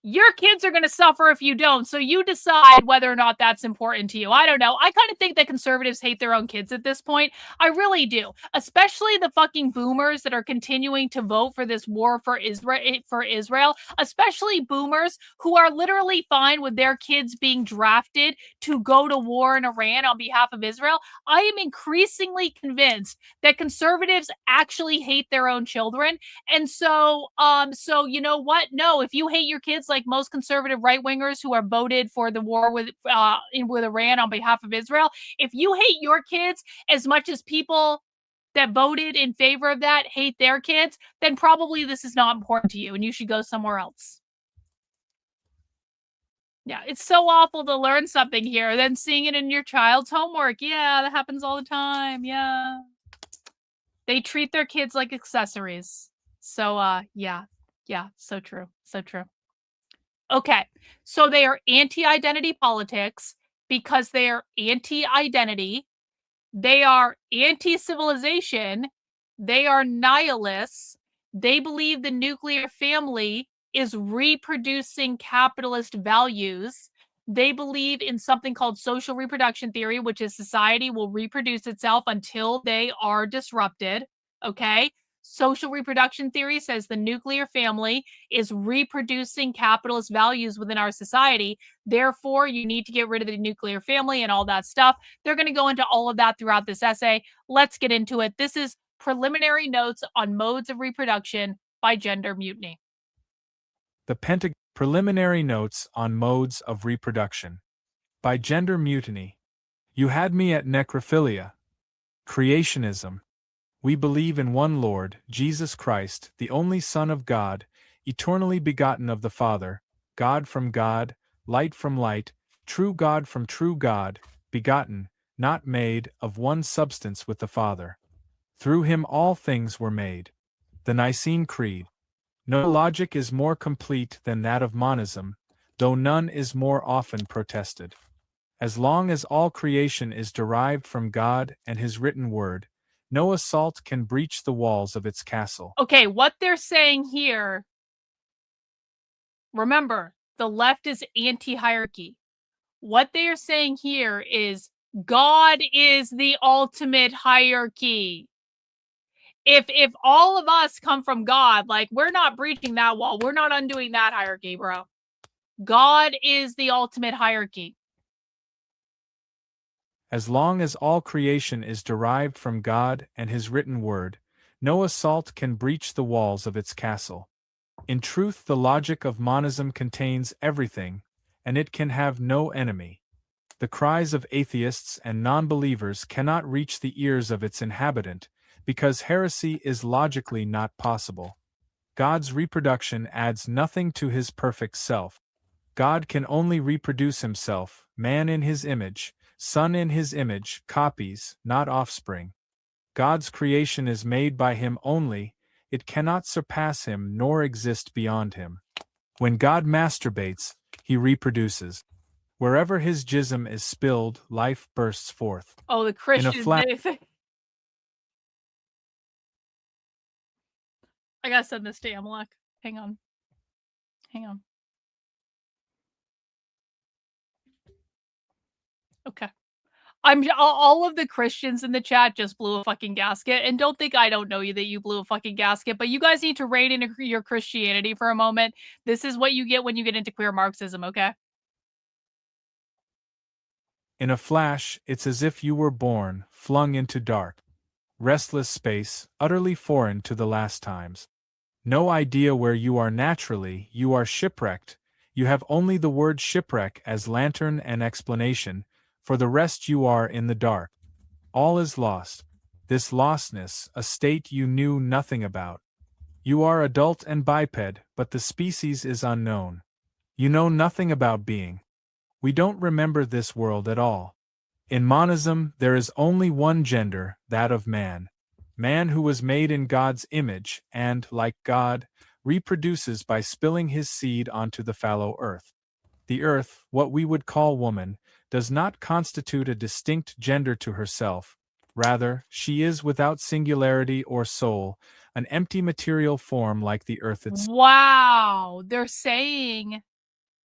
Your kids are going to suffer if you don't. So you decide whether or not that's important to you. I don't know. I kind of think that conservatives hate their own kids at this point. I really do. Especially the fucking boomers that are continuing to vote for this war for Israel. Especially boomers who are literally fine with their kids being drafted to go to war in Iran on behalf of Israel. I am increasingly convinced that conservatives actually hate their own children. And so you know what? No, if you hate your kids like most conservative right-wingers who are voted for the war with Iran on behalf of Israel, if you hate your kids as much as people that voted in favor of that hate their kids, then probably this is not important to you and you should go somewhere else. Yeah, it's so awful to learn something here, then seeing it in your child's homework. Yeah, that happens all the time. Yeah. They treat their kids like accessories. So, yeah, so true. So true. Okay, so they are anti-identity politics because they are anti-identity. They are anti-civilization. They are nihilists. They believe the nuclear family is reproducing capitalist values. They believe in something called social reproduction theory, which is society will reproduce itself until they are disrupted. Okay? Social reproduction theory says the nuclear family is reproducing capitalist values within our society. Therefore, you need to get rid of the nuclear family and all that stuff. They're going to go into all of that throughout this essay. Let's get into it. This is Preliminary Notes on Modes of Reproduction by Gender Mutiny. The Pentagon Preliminary Notes on Modes of Reproduction by Gender Mutiny. You had me at necrophilia. Creationism. We believe in one Lord, Jesus Christ, the only Son of God, eternally begotten of the Father, God from God, light from light, true God from true God, begotten, not made, of one substance with the Father. Through him all things were made. The Nicene Creed. No logic is more complete than that of monism, though none is more often protested. As long as all creation is derived from God and his written word, no assault can breach the walls of its castle. Okay, what they're saying here, remember, the left is anti-hierarchy. What they are saying here is God is the ultimate hierarchy. If all of us come from God, like, we're not breaching that wall. We're not undoing that hierarchy, bro. God is the ultimate hierarchy. As long as all creation is derived from God and his written word, no assault can breach the walls of its castle. In truth, the logic of monism contains everything, and it can have no enemy. The cries of atheists and non-believers cannot reach the ears of its inhabitant, because heresy is logically not possible. God's reproduction adds nothing to his perfect self. God can only reproduce himself, man in his image, son in his image, copies, not offspring. God's creation is made by him only, it cannot surpass him nor exist beyond him. When God masturbates, he reproduces. Wherever his jism is spilled, life bursts forth. Oh, the Christians. I gotta send this to Amalek. Hang on. Okay. All of the Christians in the chat just blew a fucking gasket, and don't think I don't know you that you blew a fucking gasket, but you guys need to rein in your Christianity for a moment. This is what you get when you get into queer Marxism, okay? In a flash, it's as if you were born, flung into dark, restless space, utterly foreign to the last times. No idea where you are naturally, you are shipwrecked. You have only the word shipwreck as lantern and explanation. For the rest you are in the dark. All is lost. This lostness, a state you knew nothing about. You are adult and biped, but the species is unknown. You know nothing about being. We don't remember this world at all. In monism, there is only one gender, that of man. Man who was made in God's image and, like God, reproduces by spilling his seed onto the fallow earth. The earth, what we would call woman, does not constitute a distinct gender to herself. Rather, she is without singularity or soul, an empty material form like the earth itself. Wow. They're saying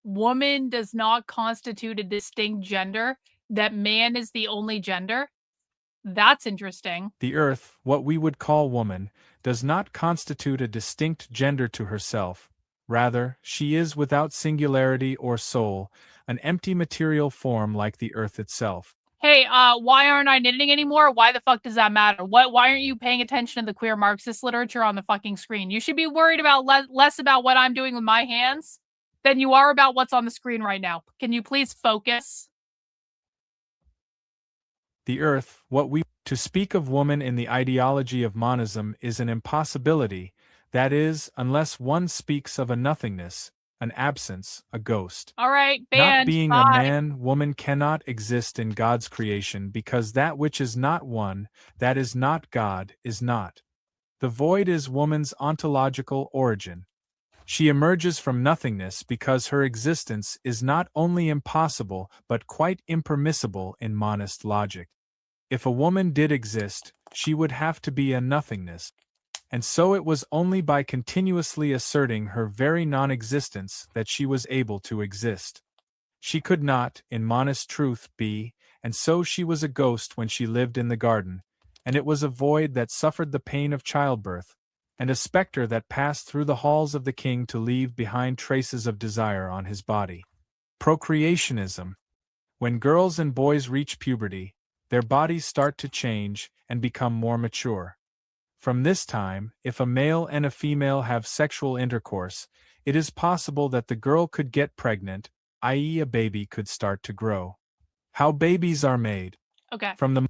woman does not constitute a distinct gender, that man is the only gender. That's interesting. The earth, what we would call woman, does not constitute a distinct gender to herself. Rather, she is without singularity or soul, an empty material form like the earth itself. Hey, why aren't I knitting anymore? Why the fuck does that matter? Why aren't you paying attention to the queer Marxist literature on the fucking screen? You should be worried about less about what I'm doing with my hands than you are about what's on the screen right now. Can you please focus? The earth, to speak of woman in the ideology of monism is an impossibility, that is, unless one speaks of a nothingness, an absence, a ghost. All right, Not banned. being Bye. a man, woman cannot exist in God's creation because that which is not one, that is not God, is not. The void is woman's ontological origin. She emerges from nothingness because her existence is not only impossible but quite impermissible in monist logic. If a woman did exist, she would have to be a nothingness. And so it was only by continuously asserting her very non-existence that she was able to exist. She could not, in monist truth, be, and so she was a ghost when she lived in the garden, and it was a void that suffered the pain of childbirth, and a specter that passed through the halls of the king to leave behind traces of desire on his body. Procreationism. When girls and boys reach puberty, their bodies start to change and become more mature. From this time, if a male and a female have sexual intercourse, it is possible that the girl could get pregnant, i.e., a baby could start to grow. How babies are made. Okay. From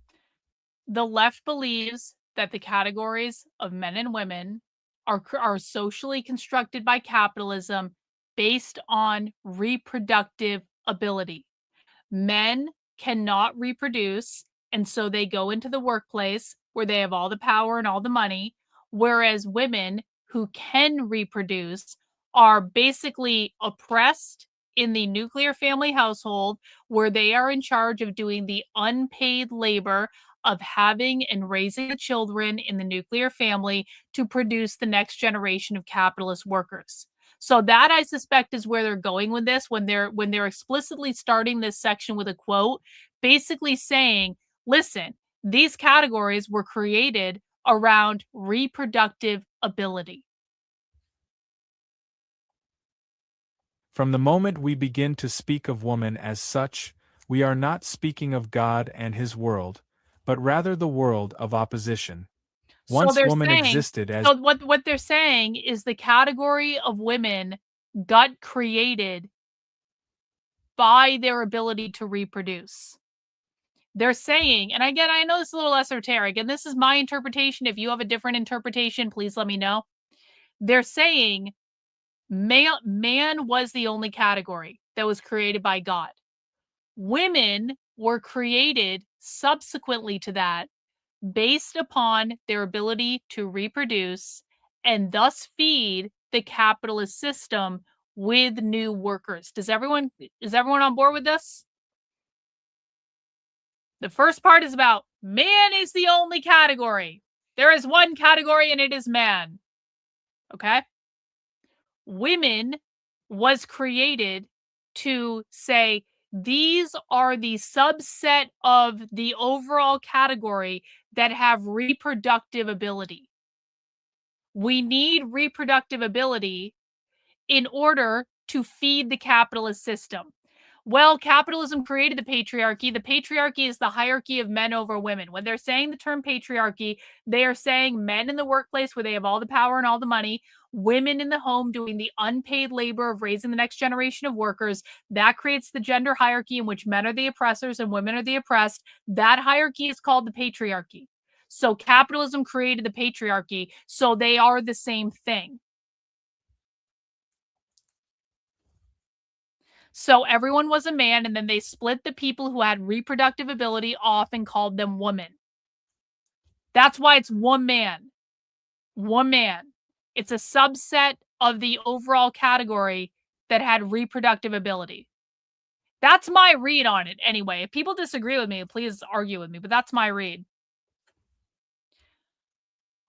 the left believes that the categories of men and women are socially constructed by capitalism based on reproductive ability. Men cannot reproduce And so they go into the workplace where they have all the power and all the money, whereas women who can reproduce are basically oppressed in the nuclear family household, where they are in charge of doing the unpaid labor of having and raising the children in the nuclear family to produce the next generation of capitalist workers. So that, I suspect, is where they're going with this when they're explicitly starting this section with a quote, basically saying, listen, these categories were created around reproductive ability. From the moment we begin to speak of woman as such, we are not speaking of God and his world, but rather the world of opposition. Once woman existed as... So what they're saying is the category of women got created by their ability to reproduce. They're saying, and again, I know this is a little esoteric, and this is my interpretation. If you have a different interpretation, please let me know. They're saying man was the only category that was created by God. Women were created subsequently to that based upon their ability to reproduce and thus feed the capitalist system with new workers. Is everyone on board with this? The first part is about man is the only category. There is one category and it is man. Okay? Women was created to say these are the subset of the overall category that have reproductive ability. We need reproductive ability in order to feed the capitalist system. Well, capitalism created the patriarchy. The patriarchy is the hierarchy of men over women. When they're saying the term patriarchy, they are saying men in the workplace where they have all the power and all the money, women in the home doing the unpaid labor of raising the next generation of workers. That creates the gender hierarchy in which men are the oppressors and women are the oppressed. That hierarchy is called the patriarchy. So capitalism created the patriarchy, so they are the same thing. So everyone was a man, and then they split the people who had reproductive ability off and called them woman. That's why it's one man. One man. It's a subset of the overall category that had reproductive ability. That's my read on it anyway. If people disagree with me, please argue with me, but that's my read.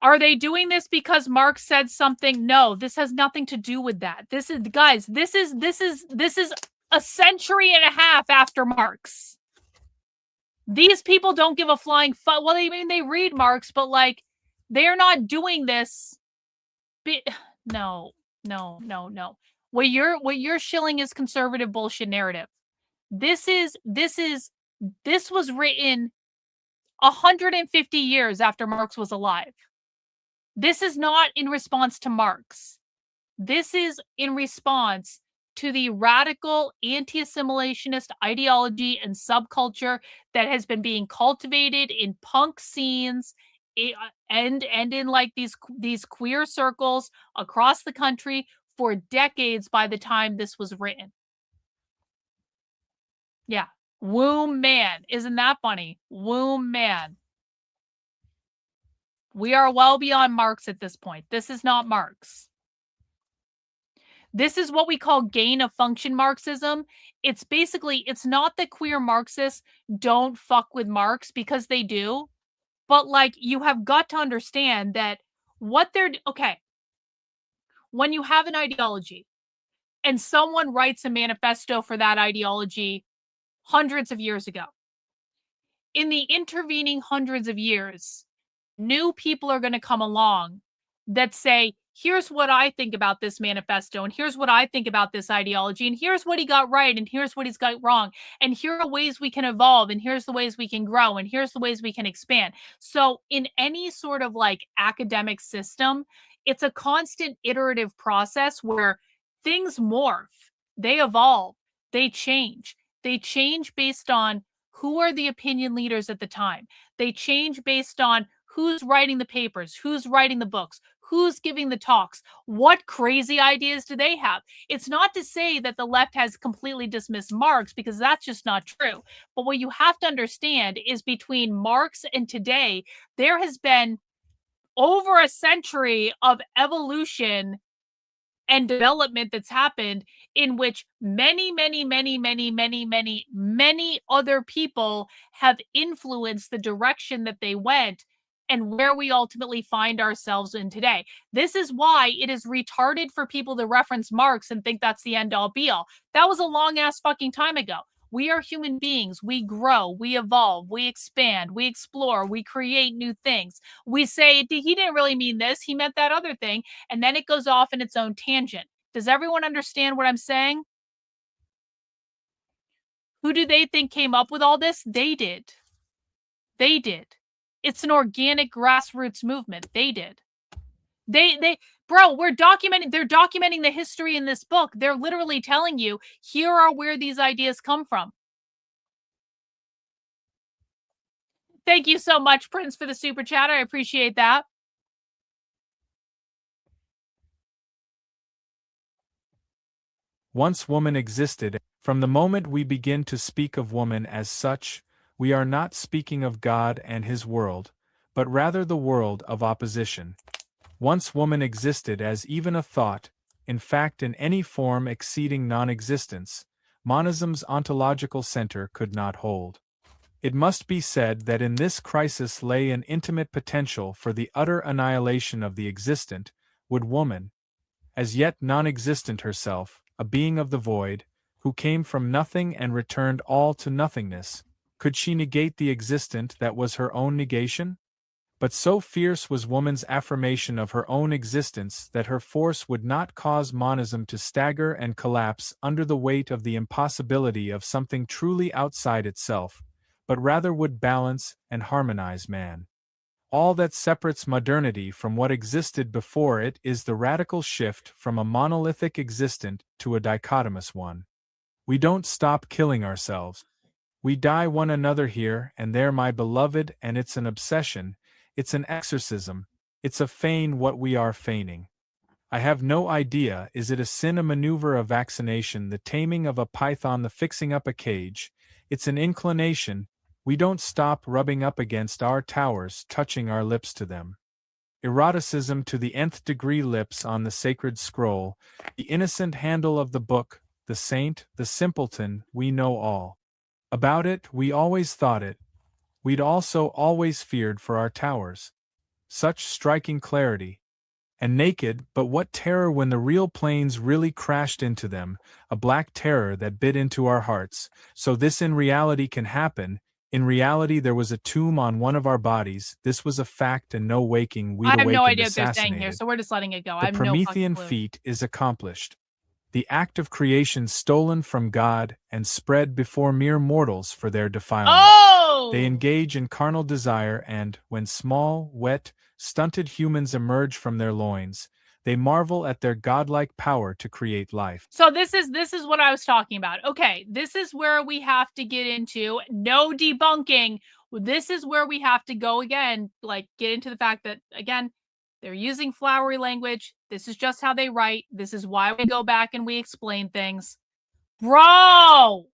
Are they doing this because Marx said something? No, this has nothing to do with that. This is, guys, this is a century and a half after Marx. These people don't give a flying fuck. Well, they read Marx, but like, they're not doing this. No. What you're shilling is conservative bullshit narrative. This was written 150 years after Marx was alive. This is not in response to Marx. This is in response to the radical anti-assimilationist ideology and subculture that has been being cultivated in punk scenes and in like these queer circles across the country for decades by the time this was written. Yeah. Womb man. Isn't that funny? Womb man. We are well beyond Marx at this point. This is not Marx. This is what we call gain of function Marxism. It's basically, it's not that queer Marxists don't fuck with Marx, because they do. But like, you have got to understand that okay. When you have an ideology and someone writes a manifesto for that ideology hundreds of years ago, in the intervening hundreds of years, new people are going to come along that say, here's what I think about this manifesto, and here's what I think about this ideology, and here's what he got right, and here's what he's got wrong, and here are ways we can evolve, and here's the ways we can grow, and here's the ways we can expand. So in any sort of like academic system, it's a constant iterative process where things morph, they evolve, they change. They change based on who are the opinion leaders at the time. They change based on who's writing the papers, who's writing the books, Who's giving the talks? What crazy ideas do they have? It's not to say that the left has completely dismissed Marx, because that's just not true. But what you have to understand is between Marx and today, there has been over a century of evolution and development that's happened, in which many other people have influenced the direction that they went and where we ultimately find ourselves in today. This is why it is retarded for people to reference Marx and think that's the end all be all. That was a long ass fucking time ago. We are human beings. We grow, we evolve, we expand, we explore, we create new things. We say, he didn't really mean this, he meant that other thing, and then it goes off in its own tangent. Does everyone understand what I'm saying? Who do they think came up with all this? They did. They did. It's an organic grassroots movement. They did. Bro, they're documenting the history in this book. They're literally telling you, here are where these ideas come from. Thank you so much, Prince, for the super chat. I appreciate that. Once woman existed. From the moment we begin to speak of woman as such, we are not speaking of God and his world, but rather the world of opposition. Once woman existed as even a thought, in fact in any form exceeding non-existence, monism's ontological center could not hold. It must be said that in this crisis lay an intimate potential for the utter annihilation of the existent. Would woman, as yet non-existent herself, a being of the void, who came from nothing and returned all to nothingness, could she negate the existent that was her own negation? But so fierce was woman's affirmation of her own existence that her force would not cause monism to stagger and collapse under the weight of the impossibility of something truly outside itself, but rather would balance and harmonize man. All that separates modernity from what existed before it is the radical shift from a monolithic existent to a dichotomous one. We don't stop killing ourselves. We die one another here and there, my beloved, and it's an obsession, it's an exorcism, it's a feign what we are feigning. I have no idea, is it a sin, a maneuver, a vaccination, the taming of a python, the fixing up a cage? It's an inclination. We don't stop rubbing up against our towers, touching our lips to them. Eroticism to the nth degree, lips on the sacred scroll, the innocent handle of the book, the saint, the simpleton, we know all about it, we always thought it. We'd also always feared for our towers. Such striking clarity. And naked, but what terror when the real planes really crashed into them, a black terror that bit into our hearts. So this in reality can happen. In reality there was a tomb on one of our bodies. This was a fact and no waking. We'd I have no awakened idea what they're saying here, assassinated. so we're just letting it go. I The have no fucking Promethean clue. feat is accomplished. The act of creation stolen from God and spread before mere mortals for their defilement. Oh! They engage in carnal desire and, when small, wet, stunted humans emerge from their loins, they marvel at their godlike power to create life. So this is what I was talking about. Okay, this is where we have to get into no debunking. This is where we have to go again, like get into the fact that, again, they're using flowery language. This is just how they write. This is why we go back and we explain things. Bro!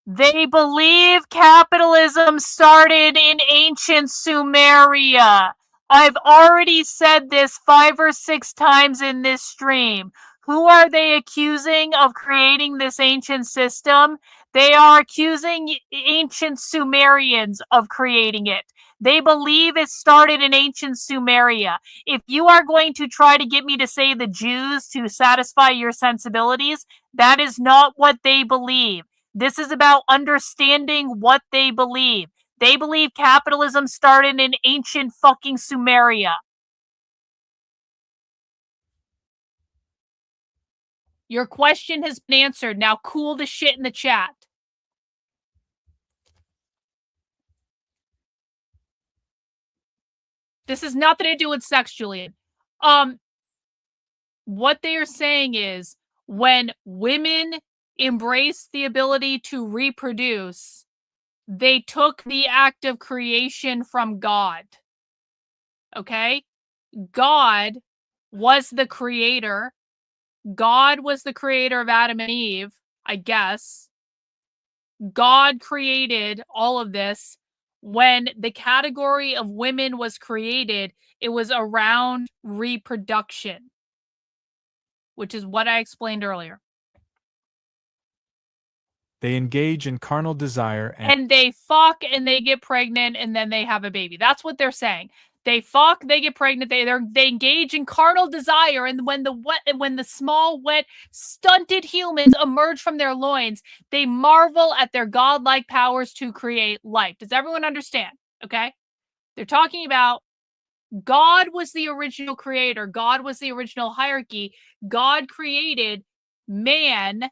They believe capitalism started in ancient Sumeria. I've already said this 5 or 6 times in this stream. Who are they accusing of creating this ancient system? They are accusing ancient Sumerians of creating it. They believe it started in ancient Sumeria. If you are going to try to get me to say the Jews to satisfy your sensibilities, that is not what they believe. This is about understanding what they believe. They believe capitalism started in ancient fucking Sumeria. Your question has been answered. Now cool the shit in the chat. This has nothing to do with sex, Julian. What they are saying is when women embrace the ability to reproduce, They took the act of creation from God. Okay? God was the creator. God was the creator of Adam and Eve, I guess. God created all of this. When the category of women was created, it was around reproduction, which is what I explained earlier. They engage in carnal desire And they fuck and they get pregnant and then they have a baby. That's what they're saying. They fuck, they get pregnant, they engage in carnal desire, and when the small, wet, stunted humans emerge from their loins, they marvel at their godlike powers to create life. Does everyone understand? Okay? They're talking about God was the original creator. God was the original hierarchy. God created man,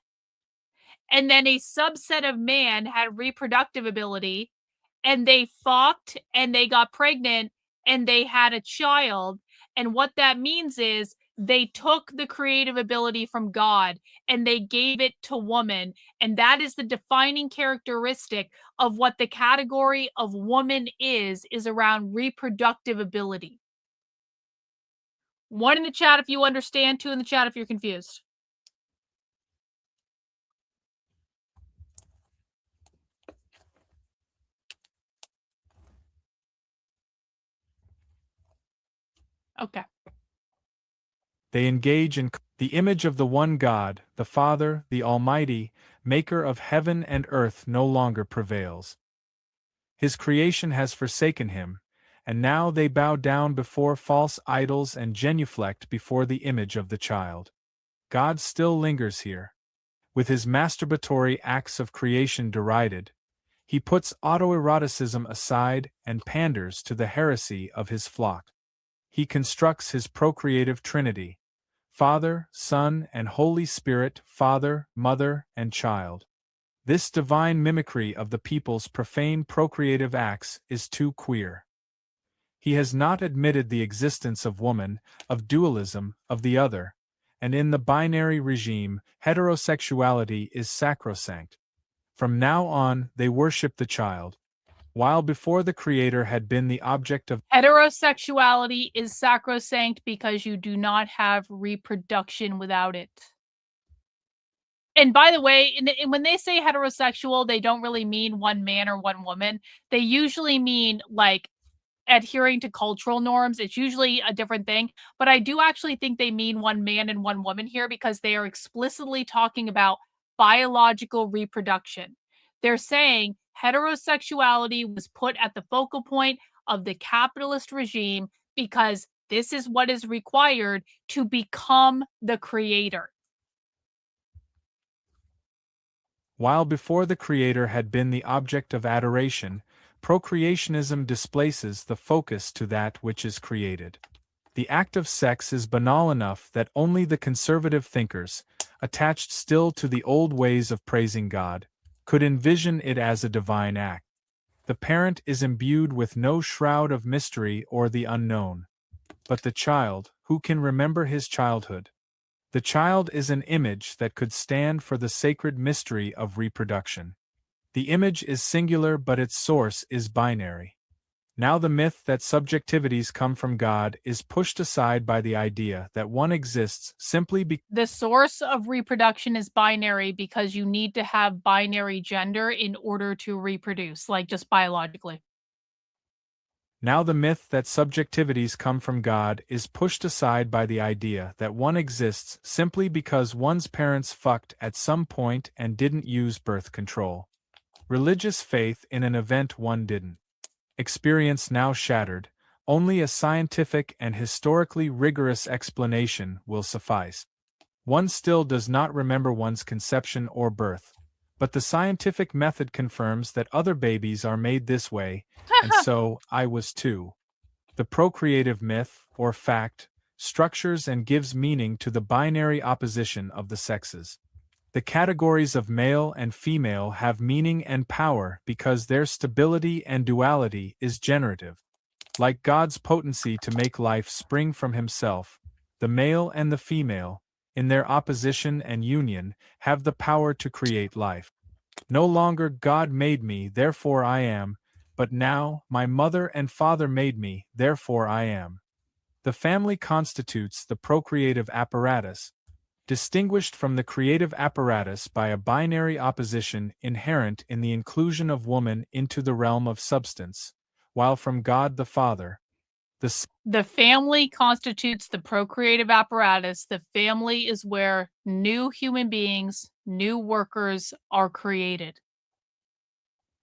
and then a subset of man had reproductive ability, and they fucked and they got pregnant and they had a child. And what that means is they took the creative ability from God and they gave it to woman. And that is the defining characteristic of what the category of woman is around reproductive ability. 1 in the chat if you understand, 2 in the chat if you're confused. Okay. They engage in the image of the one God, the Father, the Almighty, maker of heaven and earth, no longer prevails. His creation has forsaken him, and now they bow down before false idols and genuflect before the image of the child. God still lingers here. With his masturbatory acts of creation derided, he puts autoeroticism aside and panders to the heresy of his flock. He constructs his procreative trinity: Father, Son, and Holy Spirit, Father, Mother, and Child. This divine mimicry of the people's profane procreative acts is too queer. He has not admitted the existence of woman, of dualism, of the other, and in the binary regime, heterosexuality is sacrosanct. From now on, they worship the child, while before the Creator had been the object of Heterosexuality is sacrosanct because you do not have reproduction without it. And by the way, when they say heterosexual, they don't really mean one man or one woman. They usually mean like adhering to cultural norms. It's usually a different thing. But I do actually think they mean one man and one woman here because they are explicitly talking about biological reproduction. They're saying heterosexuality was put at the focal point of the capitalist regime because this is what is required to become the creator. While before the Creator had been the object of adoration, procreationism displaces the focus to that which is created. The act of sex is banal enough that only the conservative thinkers, attached still to the old ways of praising God, could envision it as a divine act. The parent is imbued with no shroud of mystery or the unknown. But the child, who can remember his childhood? The child is an image that could stand for the sacred mystery of reproduction. The image is singular, but its source is binary. Now the myth that subjectivities come from God is pushed aside by the idea that one exists simply because the source of reproduction is binary because you need to have binary gender in order to reproduce, like just biologically. Now the myth that subjectivities come from God is pushed aside by the idea that one exists simply because one's parents fucked at some point and didn't use birth control. Religious faith in an event one didn't experience now shattered, only a scientific and historically rigorous explanation will suffice. One still does not remember one's conception or birth, but the scientific method confirms that other babies are made this way, and so I was too. The procreative myth, or fact, structures and gives meaning to the binary opposition of the sexes. The categories of male and female have meaning and power because their stability and duality is generative. Like God's potency to make life spring from himself, the male and the female, in their opposition and union, have the power to create life. No longer God made me, therefore I am, but now my mother and father made me, therefore I am. The family constitutes the procreative apparatus, distinguished from the creative apparatus by a binary opposition inherent in the inclusion of woman into the realm of substance, while from God the Father, The family constitutes the procreative apparatus. The family is where new human beings, new workers are created.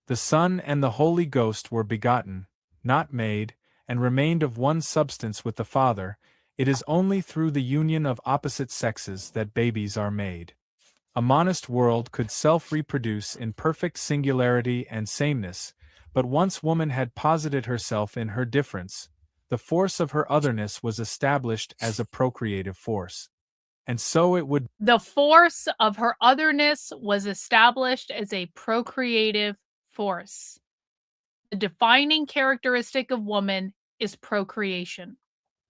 the Son and the Holy Ghost were begotten, not made, and remained of one substance with the Father. It is only through the union of opposite sexes that babies are made. A monist world could self-reproduce in perfect singularity and sameness, but once woman had posited herself in her difference, the force of her otherness was established as a procreative force. And so it would. The force of her otherness was established as a procreative force. The defining characteristic of woman is procreation.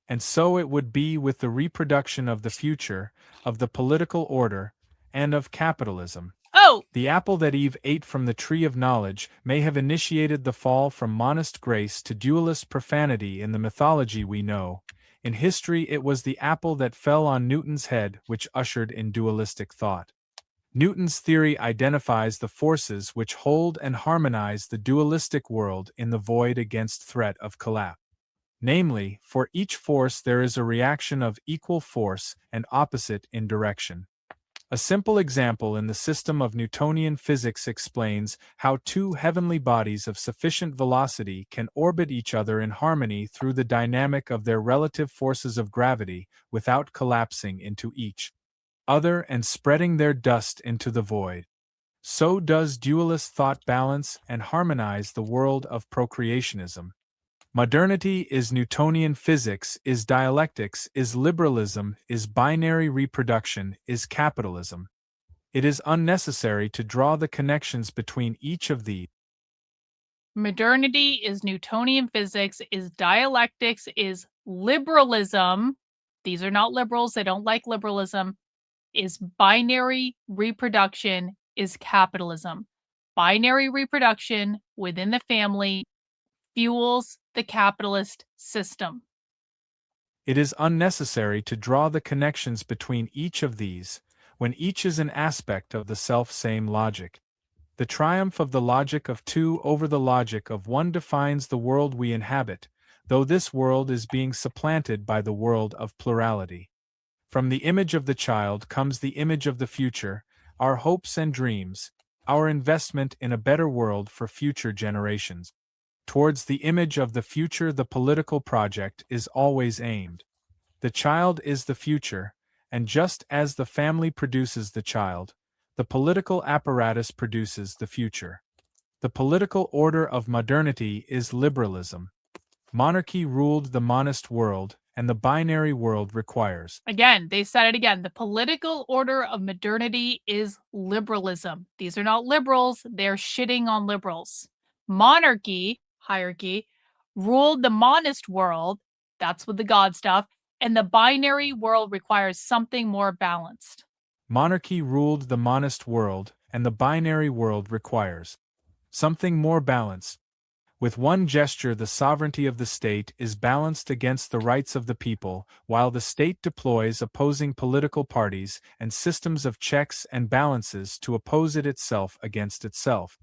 And so it would be with the reproduction of the future, of the political order, and of capitalism. Oh! The apple that Eve ate from the tree of knowledge may have initiated the fall from monist grace to dualist profanity in the mythology we know. In history, it was the apple that fell on Newton's head which ushered in dualistic thought. Newton's theory identifies the forces which hold and harmonize the dualistic world in the void against threat of collapse. Namely, for each force there is a reaction of equal force and opposite in direction. A simple example in the system of Newtonian physics explains how two heavenly bodies of sufficient velocity can orbit each other in harmony through the dynamic of their relative forces of gravity without collapsing into each other and spreading their dust into the void. So does dualist thought balance and harmonize the world of procreationism. Modernity is Newtonian physics, is dialectics, is liberalism, is binary reproduction, is capitalism. It is unnecessary to draw the connections between each of these. Modernity is Newtonian physics, is dialectics, is liberalism. These are not liberals, they don't like liberalism. Is binary reproduction, is capitalism. Binary reproduction within the family fuels the capitalist system. It is unnecessary to draw the connections between each of these, when each is an aspect of the self-same logic. The triumph of the logic of two over the logic of one defines the world we inhabit, though this world is being supplanted by the world of plurality. From the image of the child comes the image of the future, our hopes and dreams, our investment in a better world for future generations. Towards the image of the future the political project is always aimed. The child is the future, and just as the family produces the child, the political apparatus produces the future. The political order of modernity is liberalism. Monarchy ruled the monist world, and the binary world requires. Again, they said it again. The political order of modernity is liberalism. These are not liberals, they're shitting on liberals. Monarchy, hierarchy, ruled the monist world, that's with the God stuff, and the binary world requires something more balanced. Monarchy ruled the monist world, and the binary world requires something more balanced. With one gesture the sovereignty of the state is balanced against the rights of the people, while the state deploys opposing political parties and systems of checks and balances to oppose it itself against itself.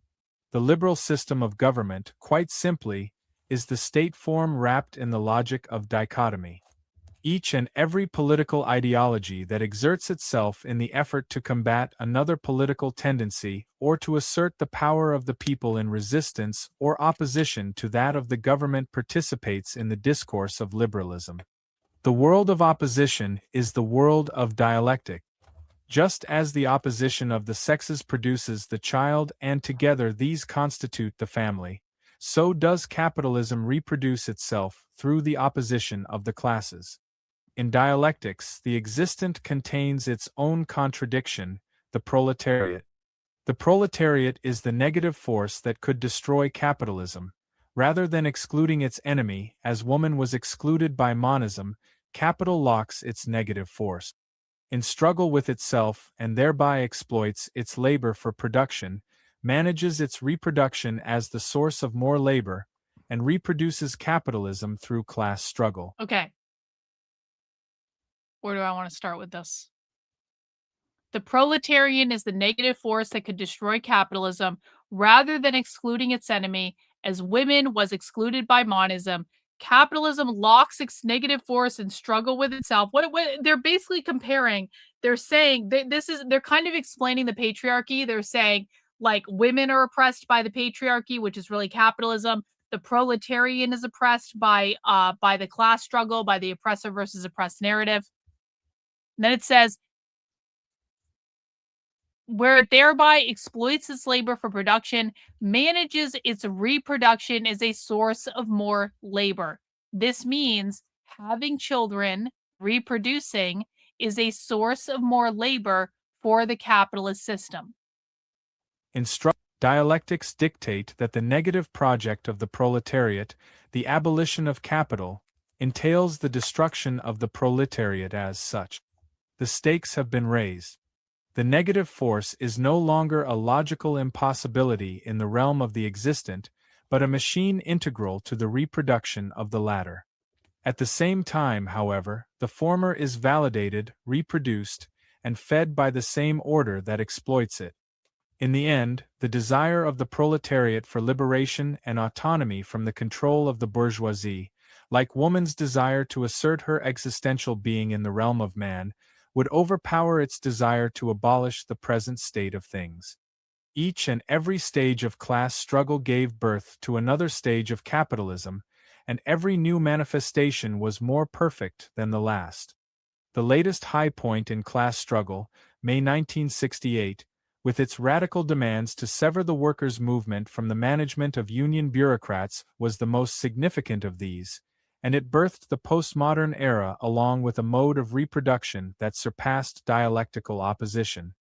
The liberal system of government, quite simply, is the state form wrapped in the logic of dichotomy. Each and every political ideology that exerts itself in the effort to combat another political tendency or to assert the power of the people in resistance or opposition to that of the government participates in the discourse of liberalism. The world of opposition is the world of dialectic. Just as the opposition of the sexes produces the child and together these constitute the family, so does capitalism reproduce itself through the opposition of the classes. In dialectics, the existent contains its own contradiction, the proletariat. The proletariat is the negative force that could destroy capitalism. Rather than excluding its enemy, as woman was excluded by monism, capital locks its negative force. In struggle with itself and thereby exploits its labor for production, manages its reproduction as the source of more labor, and reproduces capitalism through class struggle. Okay. Where do I want to start with this? The proletarian is the negative force that could destroy capitalism rather than excluding its enemy, as women was excluded by monism. Capitalism locks its negative force and struggle with itself. What they're basically comparing, they're saying they're kind of explaining the patriarchy. They're saying like women are oppressed by the patriarchy, which is really capitalism. The proletarian is oppressed by the class struggle, by the oppressor versus oppressed narrative. And then it says, where it thereby exploits its labor for production, manages its reproduction as a source of more labor. This means having children, reproducing, is a source of more labor for the capitalist system. Dialectics dictate that the negative project of the proletariat, the abolition of capital, entails the destruction of the proletariat as such. The stakes have been raised. The negative force is no longer a logical impossibility in the realm of the existent, but a machine integral to the reproduction of the latter. At the same time, however, the former is validated, reproduced, and fed by the same order that exploits it. In the end, the desire of the proletariat for liberation and autonomy from the control of the bourgeoisie, like woman's desire to assert her existential being in the realm of man, would overpower its desire to abolish the present state of things. Each and every stage of class struggle gave birth to another stage of capitalism, and every new manifestation was more perfect than the last. The latest high point in class struggle, May 1968, with its radical demands to sever the workers' movement from the management of union bureaucrats, was the most significant of these, and it birthed the postmodern era along with a mode of reproduction that surpassed dialectical opposition.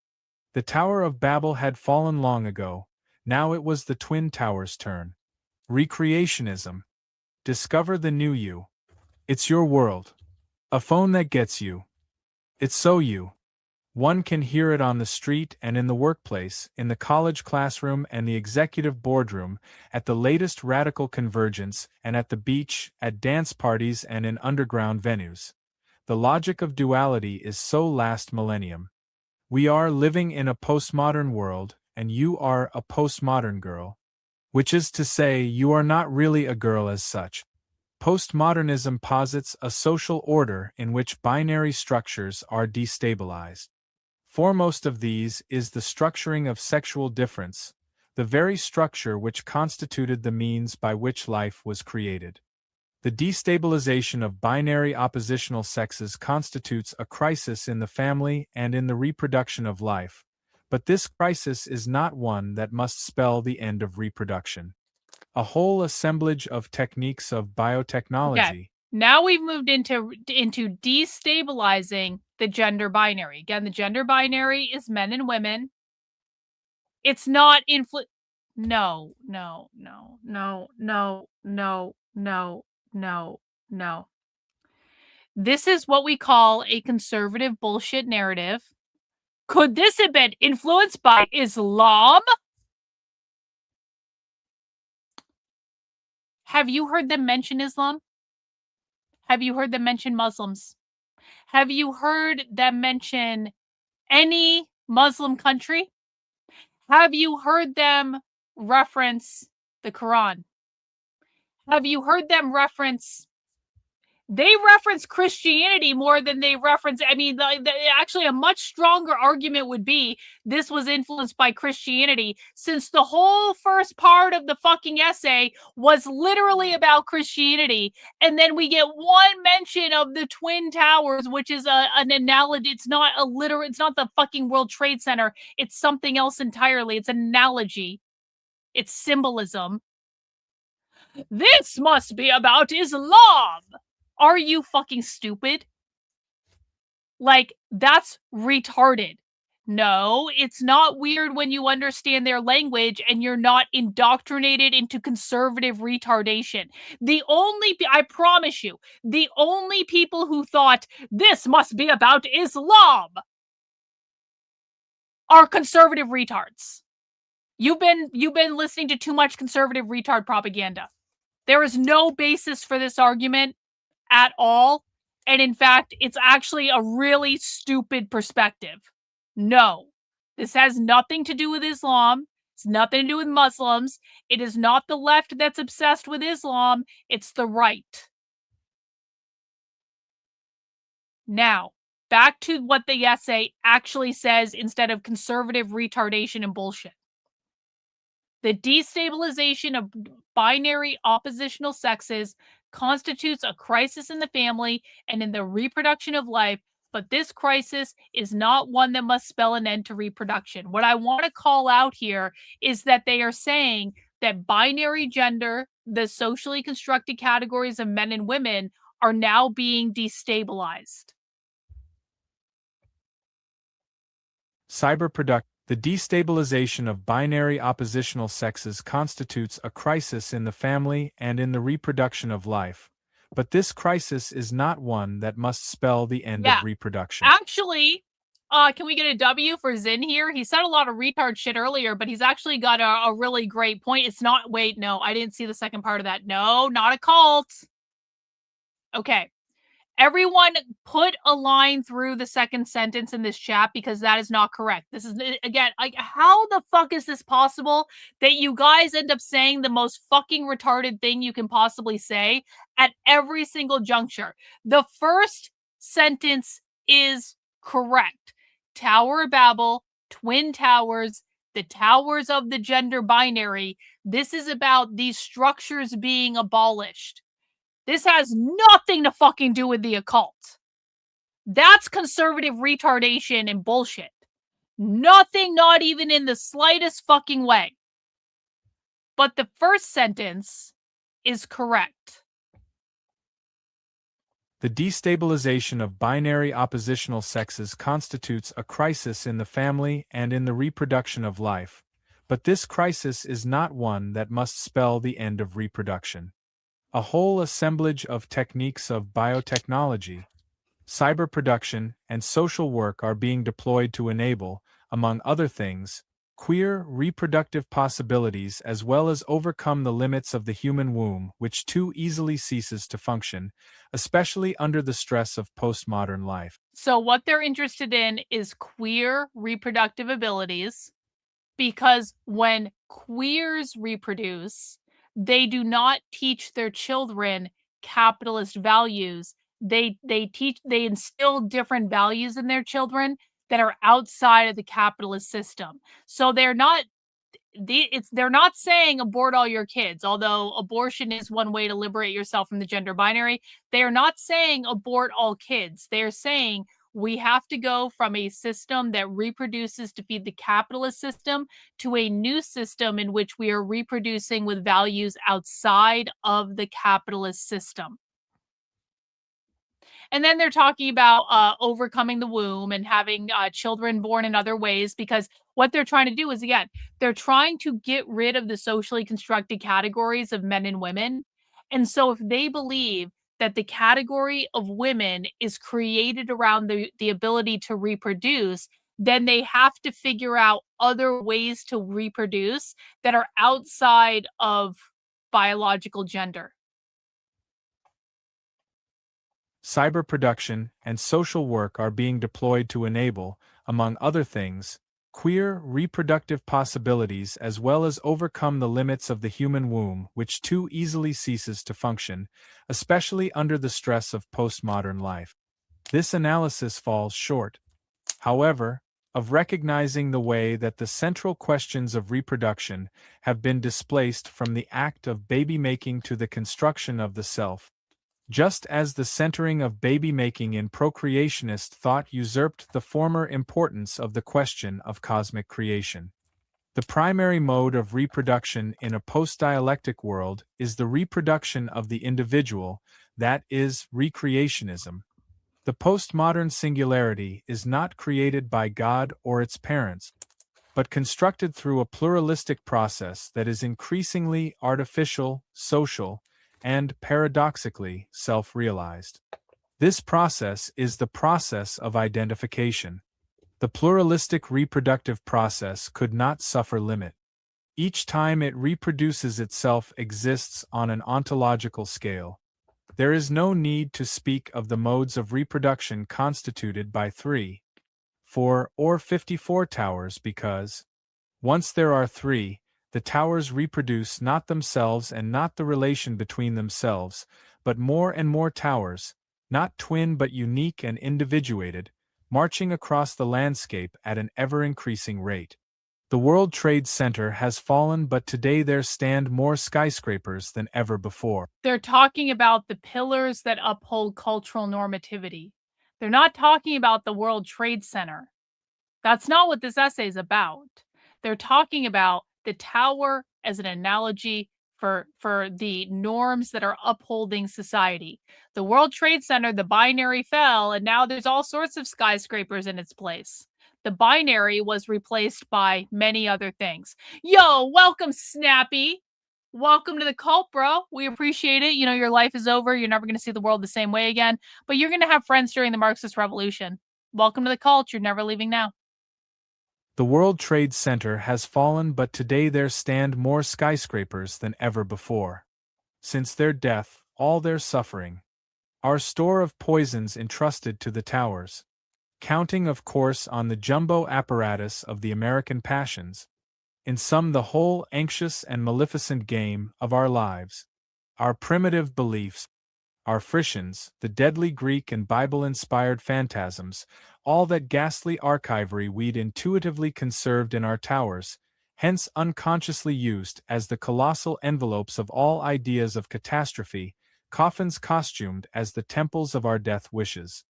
The Tower of Babel had fallen long ago, now it was the Twin Towers' turn. Recreationism. Discover the new you. It's your world. A phone that gets you. It's so you. One can hear it on the street and in the workplace, in the college classroom and the executive boardroom, at the latest radical convergence, and at the beach, at dance parties and in underground venues. The logic of duality is so last millennium. We are living in a postmodern world, and you are a postmodern girl. Which is to say, you are not really a girl as such. Postmodernism posits a social order in which binary structures are destabilized. Foremost of these is the structuring of sexual difference, the very structure which constituted the means by which life was created. The destabilization of binary oppositional sexes constitutes a crisis in the family and in the reproduction of life, but this crisis is not one that must spell the end of reproduction. A whole assemblage of techniques of biotechnology. Okay. Now we've moved into destabilizing the gender binary. Again, the gender binary is men and women. It's not No. This is what we call a conservative bullshit narrative. Could this have been influenced by Islam? Have you heard them mention Islam? Have you heard them mention Muslims? Have you heard them mention any Muslim country? Have you heard them reference the Quran? Have you heard them reference... They reference Christianity more than they reference... I mean, actually a much stronger argument would be this was influenced by Christianity, since the whole first part of the fucking essay was literally about Christianity, and then we get one mention of the Twin Towers, which is an analogy. It's not the fucking World Trade Center. It's something else entirely. It's an analogy. It's symbolism. This must be about Islam. Are you fucking stupid? Like, that's retarded. No, it's not weird when you understand their language and you're not indoctrinated into conservative retardation. I promise you, the only people who thought this must be about Islam are conservative retards. You've been listening to too much conservative retard propaganda. There is no basis for this argument at all. And in fact, it's actually a really stupid perspective. No, this has nothing to do with Islam. It's nothing to do with Muslims. It is not the left that's obsessed with Islam. It's the right. Now, back to what the essay actually says instead of conservative retardation and bullshit. The destabilization of binary oppositional sexes constitutes a crisis in the family and in the reproduction of life, but this crisis is not one that must spell an end to reproduction. What I want to call out here is that they are saying that binary gender, the socially constructed categories of men and women, are now being destabilized. The destabilization of binary oppositional sexes constitutes a crisis in the family and in the reproduction of life, but this crisis is not one that must spell the end of reproduction. Actually, can we get a W for Zin here? He said a lot of retard shit earlier, but he's actually got a really great point. It's not, wait, no, I didn't see the second part of that. No, not a cult. Okay. Everyone put a line through the second sentence in this chat because that is not correct. This is, again, like, how the fuck is this possible that you guys end up saying the most fucking retarded thing you can possibly say at every single juncture? The first sentence is correct. Tower of Babel, Twin Towers, the towers of the gender binary. This is about these structures being abolished. This has nothing to fucking do with the occult. That's conservative retardation and bullshit. Nothing, not even in the slightest fucking way. But the first sentence is correct. The destabilization of binary oppositional sexes constitutes a crisis in the family and in the reproduction of life, but this crisis is not one that must spell the end of reproduction. A whole assemblage of techniques of biotechnology, cyber production, and social work are being deployed to enable, among other things, queer reproductive possibilities as well as overcome the limits of the human womb, which too easily ceases to function, especially under the stress of postmodern life. So what they're interested in is queer reproductive abilities, because when queers reproduce, they do not teach their children capitalist values. They instill different values in their children that are outside of the capitalist system. So they're not saying abort all your kids, although abortion is one way to liberate yourself from the gender binary. They are not saying abort all kids. They're saying we have to go from a system that reproduces to feed the capitalist system to a new system in which we are reproducing with values outside of the capitalist system. And then they're talking about overcoming the womb and having children born in other ways, because what they're trying to do is, again, they're trying to get rid of the socially constructed categories of men and women. And so if they believe that the category of women is created around the ability to reproduce, then they have to figure out other ways to reproduce that are outside of biological gender. Cyber production and social work are being deployed to enable, among other things, queer reproductive possibilities as well as overcome the limits of the human womb, which too easily ceases to function, especially under the stress of postmodern life. This analysis falls short, however, of recognizing the way that the central questions of reproduction have been displaced from the act of baby-making to the construction of the self, just as the centering of baby-making in procreationist thought usurped the former importance of the question of cosmic creation. The primary mode of reproduction in a post-dialectic world is the reproduction of the individual, that is, recreationism. The postmodern singularity is not created by God or its parents, but constructed through a pluralistic process that is increasingly artificial, social, and, paradoxically, self-realized. This process is the process of identification. The pluralistic reproductive process could not suffer limit. Each time it reproduces itself exists on an ontological scale. There is no need to speak of the modes of reproduction constituted by 3, 4, or 54 towers because, once there are 3, the towers reproduce not themselves and not the relation between themselves, but more and more towers, not twin but unique and individuated, marching across the landscape at an ever-increasing rate. The World Trade Center has fallen, but today there stand more skyscrapers than ever before. They're talking about the pillars that uphold cultural normativity. They're not talking about the World Trade Center. That's not what this essay is about. They're talking about the tower as an analogy for the norms that are upholding society. The World Trade Center, the binary fell, and now there's all sorts of skyscrapers in its place. The binary was replaced by many other things. Yo, welcome, Snappy. Welcome to the cult, bro. We appreciate it. You know, your life is over. You're never going to see the world the same way again, but you're going to have friends during the Marxist Revolution. Welcome to the cult. You're never leaving now. The World Trade Center has fallen, but today there stand more skyscrapers than ever before. Since their death, all their suffering, our store of poisons entrusted to the towers, counting of course on the jumbo apparatus of the American passions, in sum the whole anxious and maleficent game of our lives, our primitive beliefs, our frictions, the deadly Greek and Bible-inspired phantasms, all that ghastly archivery we'd intuitively conserved in our towers, hence unconsciously used as the colossal envelopes of all ideas of catastrophe, coffins costumed as the temples of our death wishes.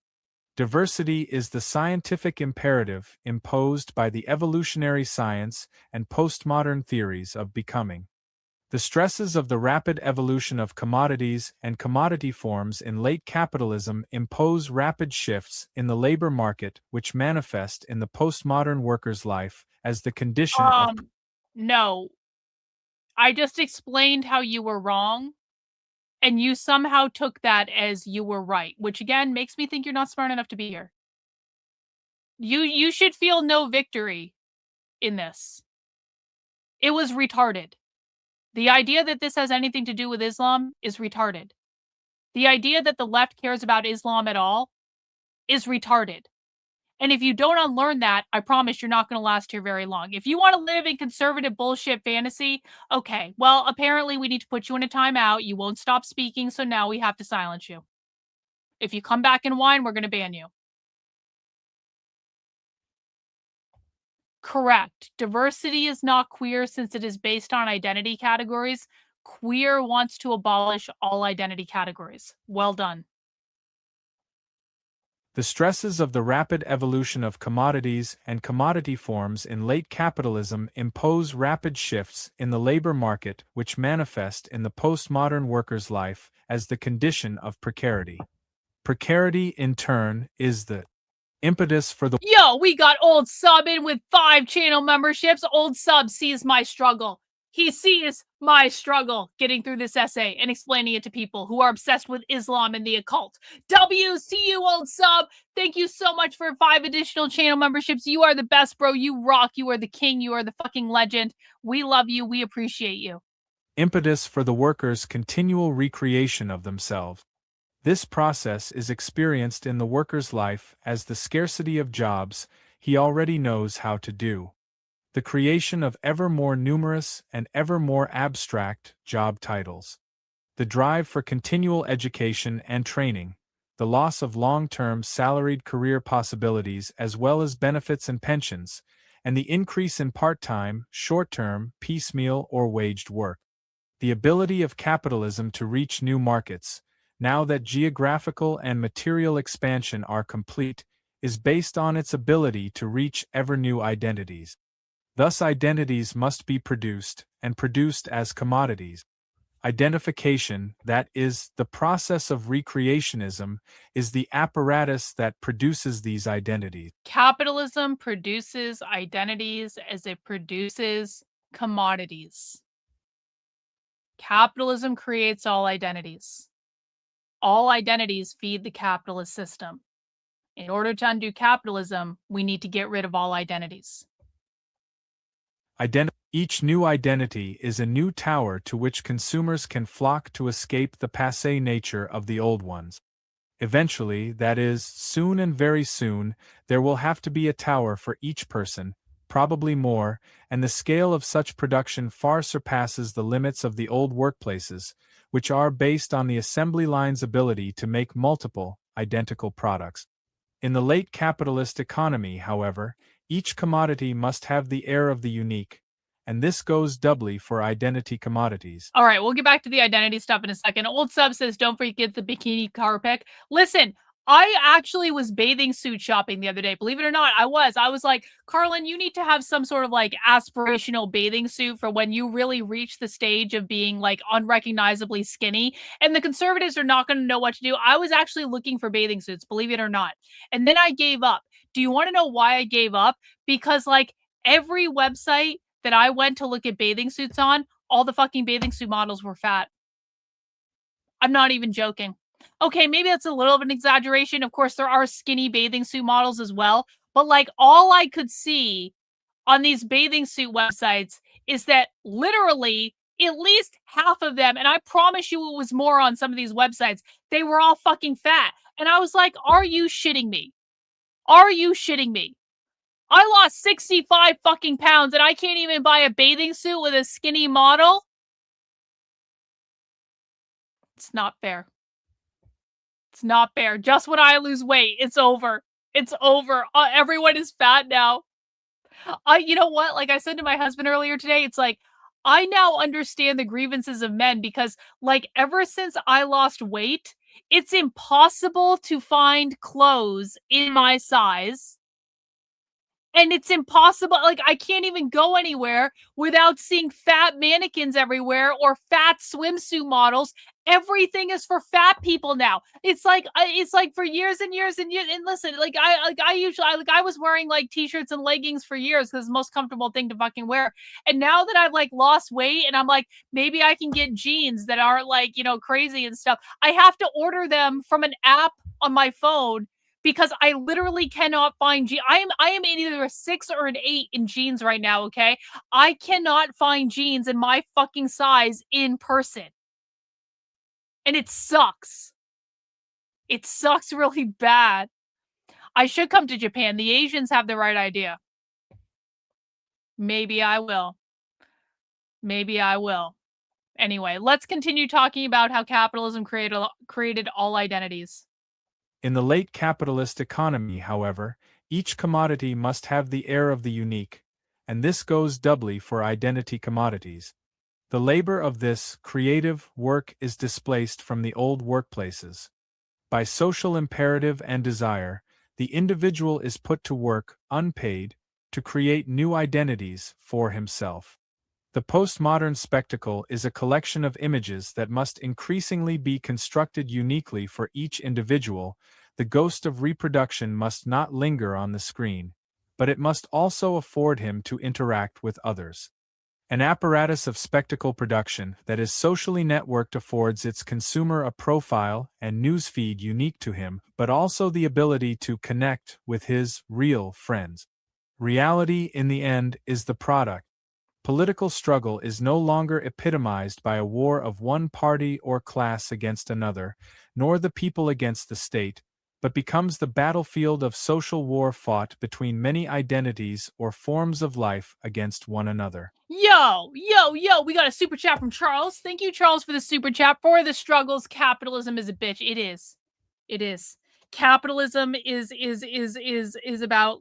Diversity is the scientific imperative imposed by the evolutionary science and postmodern theories of becoming. The stresses of the rapid evolution of commodities and commodity forms in late capitalism impose rapid shifts in the labor market which manifest in the postmodern worker's life as the condition of... No. I just explained how you were wrong, and you somehow took that as you were right, which again makes me think you're not smart enough to be here. You should feel no victory in this. It was retarded. The idea that this has anything to do with Islam is retarded. The idea that the left cares about Islam at all is retarded. And if you don't unlearn that, I promise you're not going to last here very long. If you want to live in conservative bullshit fantasy, okay, well, apparently we need to put you in a timeout. You won't stop speaking, so now we have to silence you. If you come back and whine, we're going to ban you. Correct. Diversity is not queer since it is based on identity categories. Queer wants to abolish all identity categories. Well done. The stresses of the rapid evolution of commodities and commodity forms in late capitalism impose rapid shifts in the labor market which manifest in the postmodern worker's life as the condition of precarity. Precarity, in turn, is the impetus for the... Yo, we got Old Sub in with 5 channel memberships. Old Sub sees my struggle. He sees my struggle getting through this essay and explaining it to people who are obsessed with Islam and the occult. WCU, Old Sub. Thank you so much for 5 additional channel memberships. You are the best, bro. You rock. You are the king. You are the fucking legend. We love you. We appreciate you. Impetus for the workers' continual recreation of themselves. This process is experienced in the worker's life as the scarcity of jobs he already knows how to do. The creation of ever more numerous and ever more abstract job titles. The drive for continual education and training, the loss of long-term salaried career possibilities as well as benefits and pensions, and the increase in part-time, short-term, piecemeal or waged work. The ability of capitalism to reach new markets, now that geographical and material expansion are complete, is based on its ability to reach ever new identities. Thus identities must be produced, and produced as commodities. Identification, that is, the process of recreationism, is the apparatus that produces these identities. Capitalism produces identities as it produces commodities. Capitalism creates all identities. All identities feed the capitalist system. In order to undo capitalism, we need to get rid of all identities. Each new identity is a new tower to which consumers can flock to escape the passé nature of the old ones. Eventually, that is, soon and very soon, there will have to be a tower for each person, probably more, and the scale of such production far surpasses the limits of the old workplaces, which are based on the assembly line's ability to make multiple, identical products. In the late capitalist economy, however, each commodity must have the air of the unique, and this goes doubly for identity commodities. All right, we'll get back to the identity stuff in a second. Old Sub says, don't forget the bikini car pic. Listen, I actually was bathing suit shopping the other day. Believe it or not, I was like, Carlin, you need to have some sort of like aspirational bathing suit for when you really reach the stage of being like unrecognizably skinny. And the conservatives are not going to know what to do. I was actually looking for bathing suits, believe it or not. And then I gave up. Do you want to know why I gave up? Because like every website that I went to look at bathing suits on, all the fucking bathing suit models were fat. I'm not even joking. Okay, maybe that's a little of an exaggeration. Of course, there are skinny bathing suit models as well. But like all I could see on these bathing suit websites is that literally at least half of them, and I promise you it was more on some of these websites, they were all fucking fat. And I was like, are you shitting me? Are you shitting me? I lost 65 fucking pounds and I can't even buy a bathing suit with a skinny model? It's not fair. It's not fair. Just when I lose weight, it's over. It's over. Everyone is fat now. You know what? Like I said to my husband earlier today, it's like, I now understand the grievances of men because like ever since I lost weight, it's impossible to find clothes in my size. And it's impossible. Like, I can't even go anywhere without seeing fat mannequins everywhere or fat swimsuit models. Everything is for fat people now. It's like for years and years and years. And listen, I was wearing like t-shirts and leggings for years because it's the most comfortable thing to fucking wear. And now that I've like lost weight and I'm like, maybe I can get jeans that aren't like, you know, crazy and stuff. I have to order them from an app on my phone because I literally cannot find jeans. I am in either a 6 or an 8 in jeans right now, okay? I cannot find jeans in my fucking size in person. And it sucks. It sucks really bad. I should come to Japan. The Asians have the right idea. Maybe I will. Maybe I will. Anyway, let's continue talking about how capitalism created all identities. In the late capitalist economy, however, each commodity must have the air of the unique, and this goes doubly for identity commodities. The labor of this creative work is displaced from the old workplaces. By social imperative and desire, the individual is put to work, unpaid, to create new identities for himself. The postmodern spectacle is a collection of images that must increasingly be constructed uniquely for each individual. The ghost of reproduction must not linger on the screen, but it must also afford him to interact with others. An apparatus of spectacle production that is socially networked affords its consumer a profile and newsfeed unique to him, but also the ability to connect with his real friends. Reality, in the end, is the product. Political struggle is no longer epitomized by a war of one party or class against another, nor the people against the state, but becomes the battlefield of social war fought between many identities or forms of life against one another. Yo, we got a super chat from Charles. Thank you, Charles, for the super chat. For the struggles, capitalism is a bitch. It is. It is. Capitalism is about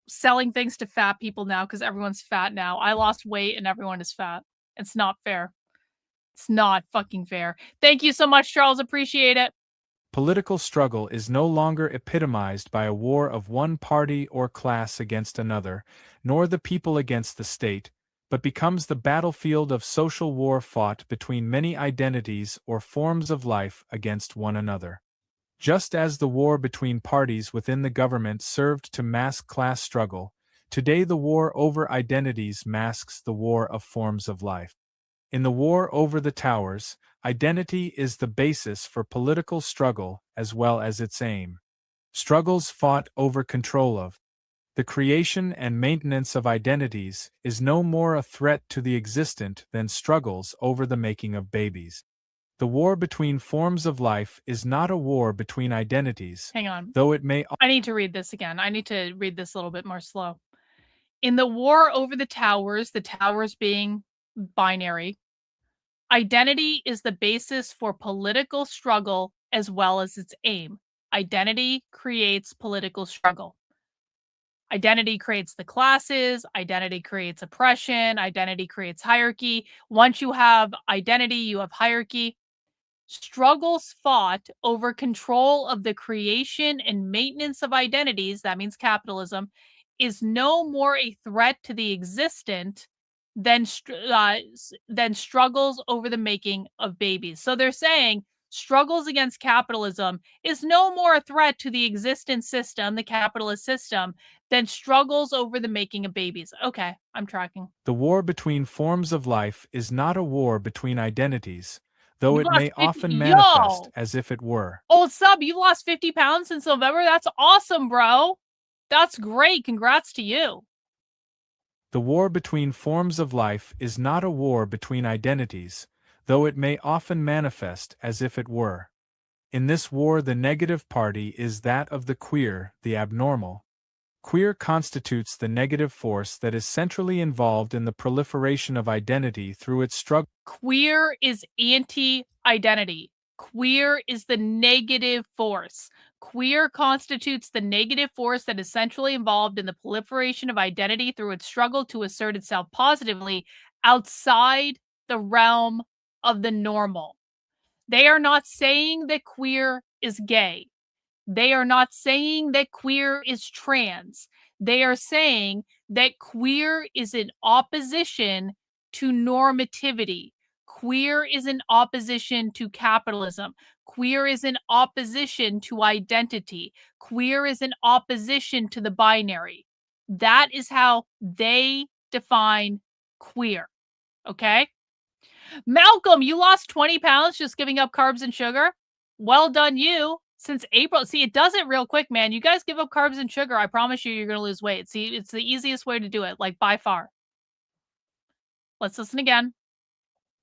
selling things to fat people now because everyone's fat now. I lost weight and everyone is fat. It's not fair. It's not fucking fair. Thank you so much, Charles. Appreciate it. Political struggle is no longer epitomized by a war of one party or class against another, nor the people against the state, but becomes the battlefield of social war fought between many identities or forms of life against one another. Just as the war between parties within the government served to mask class struggle, today the war over identities masks the war of forms of life. In the war over the towers, identity is the basis for political struggle as well as its aim. Struggles fought over control of The creation and maintenance of identities is no more a threat to the existent than struggles over the making of babies. The war between forms of life is not a war between identities, Hang on. though it may. I need to read this again. I need to read this a little bit more slow. In the war over the towers being binary, identity is the basis for political struggle as well as its aim. Identity creates political struggle. Identity creates the classes, identity creates oppression, identity creates hierarchy. Once you have identity, you have hierarchy. Struggles fought over control of the creation and maintenance of identities, that means capitalism, is no more a threat to the existent than struggles over the making of babies. So they're saying struggles against capitalism is no more a threat to the existent system, the capitalist system, than struggles over the making of babies. Okay, I'm tracking. The war between forms of life is not a war between identities, though You it lost may 50 often manifest Yo! as if it were. Old sub, you lost 50 pounds since November? That's awesome, bro. That's great. Congrats to you. The war between forms of life is not a war between identities, though it may often manifest as if it were. In this war, the negative party is that of the queer, the abnormal. Queer constitutes the negative force that is centrally involved in the proliferation of identity through its struggle. Queer is anti-identity. Queer is the negative force. Queer constitutes the negative force that is centrally involved in the proliferation of identity through its struggle to assert itself positively outside the realm of the normal. They are not saying that queer is gay. They are not saying that queer is trans. They are saying that queer is in opposition to normativity. Queer is in opposition to capitalism. Queer is in opposition to identity. Queer is in opposition to the binary. That is how they define queer. Okay? Malcolm, you lost 20 pounds just giving up carbs and sugar. Well done, you. Since April. See, it does it real quick, man. You guys give up carbs and sugar, I promise you're going to lose weight. See, it's the easiest way to do it, like by far. Let's listen again.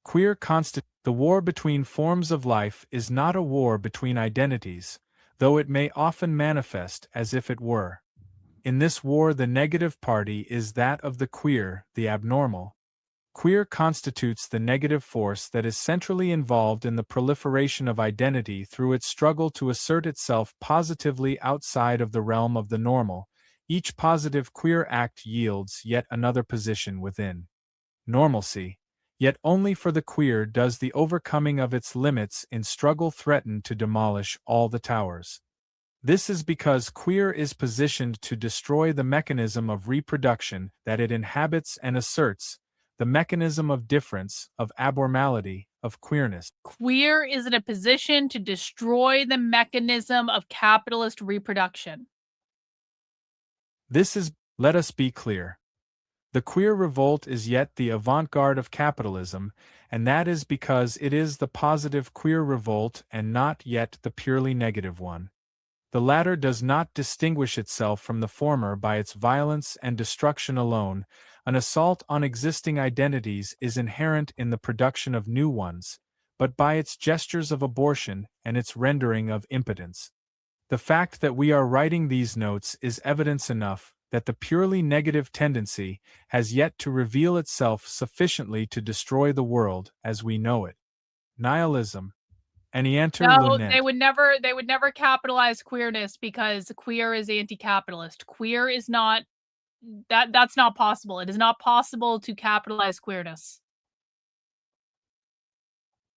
Queer the war between forms of life is not a war between identities, though it may often manifest as if it were. In this war, the negative party is that of the queer, the abnormal. Queer constitutes the negative force that is centrally involved in the proliferation of identity through its struggle to assert itself positively outside of the realm of the normal. Each positive queer act yields yet another position within normalcy. Yet only for the queer does the overcoming of its limits in struggle threaten to demolish all the towers. This is because queer is positioned to destroy the mechanism of reproduction that it inhabits and asserts, the mechanism of difference, of abnormality, of queerness. Queer is in a position to destroy the mechanism of capitalist reproduction. This is, let us be clear. The queer revolt is yet the avant-garde of capitalism, and that is because it is the positive queer revolt and not yet the purely negative one. The latter does not distinguish itself from the former by its violence and destruction alone. An assault on existing identities is inherent in the production of new ones, but by its gestures of abortion and its rendering of impotence. The fact that we are writing these notes is evidence enough that the purely negative tendency has yet to reveal itself sufficiently to destroy the world as we know it. Nihilism. No, they would never capitalize queerness because queer is anti-capitalist. Queer is not that's not possible. It is not possible to capitalize queerness.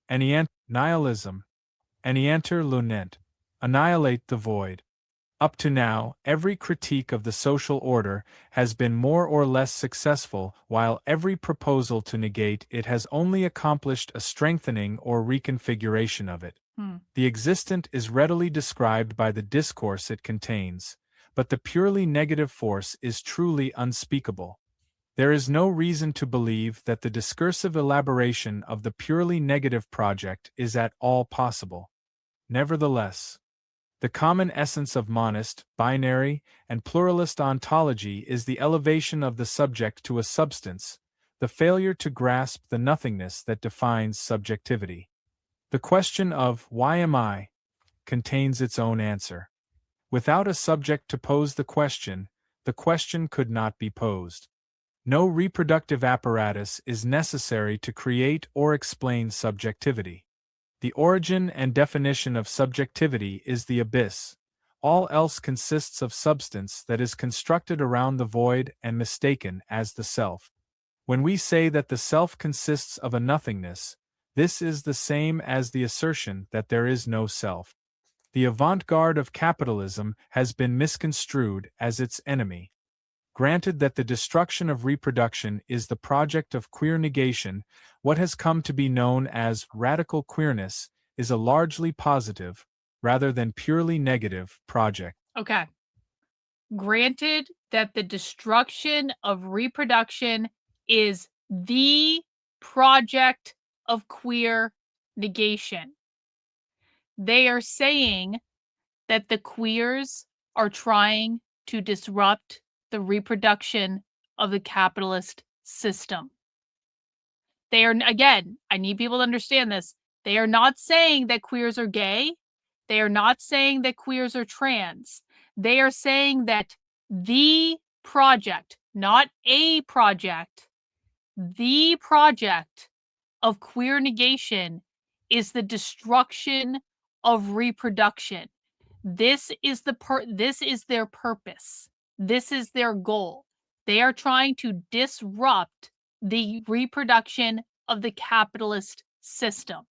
Nihilism. Anienter lunent. Annihilate the void. Up to now, every critique of the social order has been more or less successful, while every proposal to negate it has only accomplished a strengthening or reconfiguration of it. The existent is readily described by the discourse it contains, but the purely negative force is truly unspeakable. There is no reason to believe that the discursive elaboration of the purely negative project is at all possible. Nevertheless, The common essence of monist, binary, and pluralist ontology is the elevation of the subject to a substance, the failure to grasp the nothingness that defines subjectivity. The question of "why am I?" contains its own answer. Without a subject to pose the question could not be posed. No reproductive apparatus is necessary to create or explain subjectivity. The origin and definition of subjectivity is the abyss. All else consists of substance that is constructed around the void and mistaken as the self. When we say that the self consists of a nothingness, this is the same as the assertion that there is no self. The avant-garde of capitalism has been misconstrued as its enemy. Granted that the destruction of reproduction is the project of queer negation, what has come to be known as radical queerness is a largely positive, rather than purely negative, project. Okay. Granted that the destruction of reproduction is the project of queer negation. They are saying that the queers are trying to disrupt the reproduction of the capitalist system. They are, again, I need people to understand this. They are not saying that queers are gay. They are not saying that queers are trans. They are saying that the project, not a project, the project of queer negation is the destruction of reproduction. This is their purpose. This is their goal. They are trying to disrupt the reproduction of the capitalist system.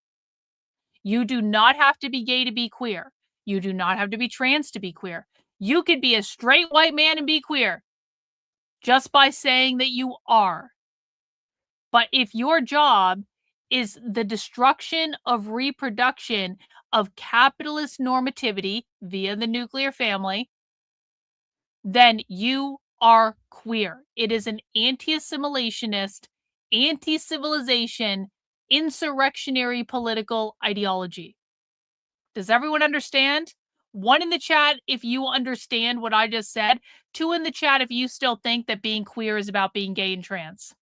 You do not have to be gay to be queer. You do not have to be trans to be queer. You could be a straight white man and be queer just by saying that you are. But if your job is the destruction of reproduction of capitalist normativity via the nuclear family, then you are queer. It is an anti-assimilationist, anti-civilization, insurrectionary political ideology. Does everyone understand? 1 in the chat if you understand what I just said. 2 in the chat if you still think that being queer is about being gay and trans.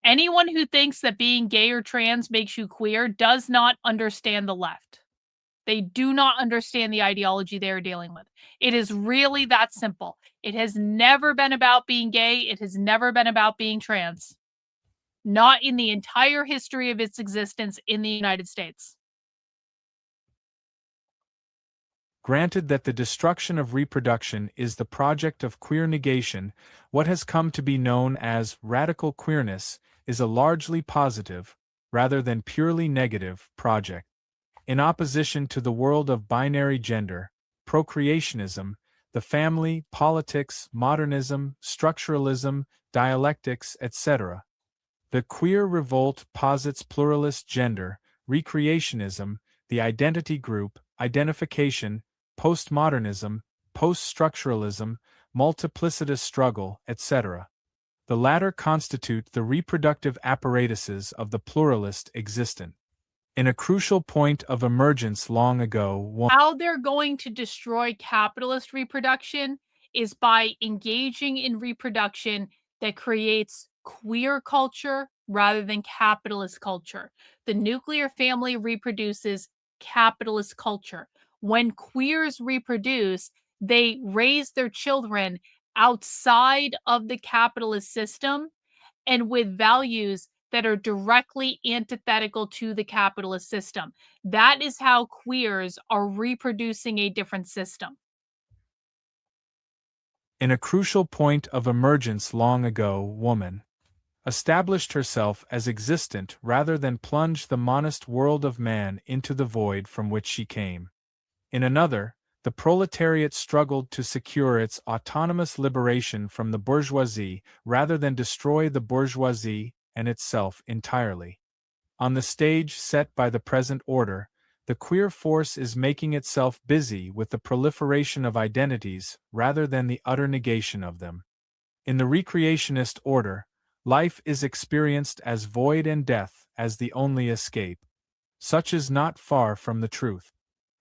Anyone who thinks that being gay or trans makes you queer does not understand the left. They do not understand the ideology they are dealing with. It is really that simple. It has never been about being gay. It has never been about being trans. Not in the entire history of its existence in the United States. Granted that the destruction of reproduction is the project of queer negation, what has come to be known as radical queerness is a largely positive, rather than purely negative, project. In opposition to the world of binary gender, procreationism, the family, politics, modernism, structuralism, dialectics, etc., the queer revolt posits pluralist gender, recreationism, the identity group, identification, postmodernism, post-structuralism, multiplicitous struggle, etc. The latter constitute the reproductive apparatuses of the pluralist existent. In a crucial point of emergence long ago, how they're going to destroy capitalist reproduction is by engaging in reproduction that creates queer culture rather than capitalist culture. The nuclear family reproduces capitalist culture. When queers reproduce, they raise their children outside of the capitalist system and with values that are directly antithetical to the capitalist system. That is how queers are reproducing a different system. In a crucial point of emergence long ago, woman established herself as existent rather than plunge the monist world of man into the void from which she came. In another, the proletariat struggled to secure its autonomous liberation from the bourgeoisie rather than destroy the bourgeoisie and itself entirely. On the stage set by the present order, the queer force is making itself busy with the proliferation of identities rather than the utter negation of them. In the recreationist order, Life is experienced as void and death as the only escape. Such is not far from the truth.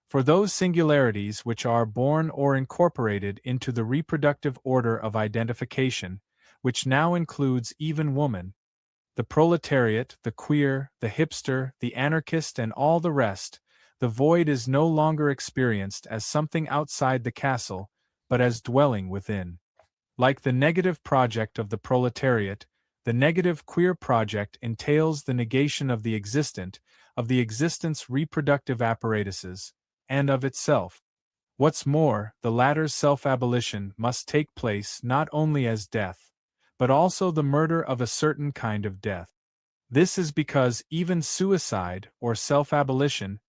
For those singularities which are born or incorporated into the reproductive order of identification, which now includes even woman, the proletariat, the queer, the hipster, the anarchist, and all the rest, the void is no longer experienced as something outside the castle, but as dwelling within. Like the negative project of the proletariat, the negative queer project entails the negation of the existent, of the existent's reproductive apparatuses, and of itself. What's more, the latter's self-abolition must take place not only as death, but also the murder of a certain kind of death. This is because even suicide, or self-abolition,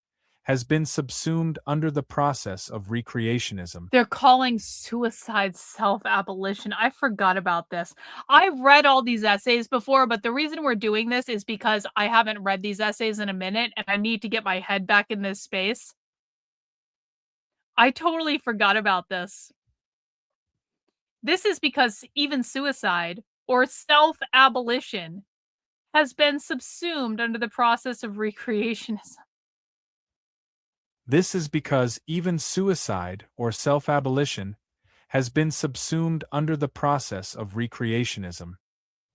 has been subsumed under the process of recreationism. They're calling suicide self-abolition. I forgot about this. I've read all these essays before, but the reason we're doing this is because I haven't read these essays in a minute, and I need to get my head back in this space. I totally forgot about this. This is because even suicide, or self-abolition, has been subsumed under the process of recreationism. This is because even suicide, or self-abolition, has been subsumed under the process of recreationism.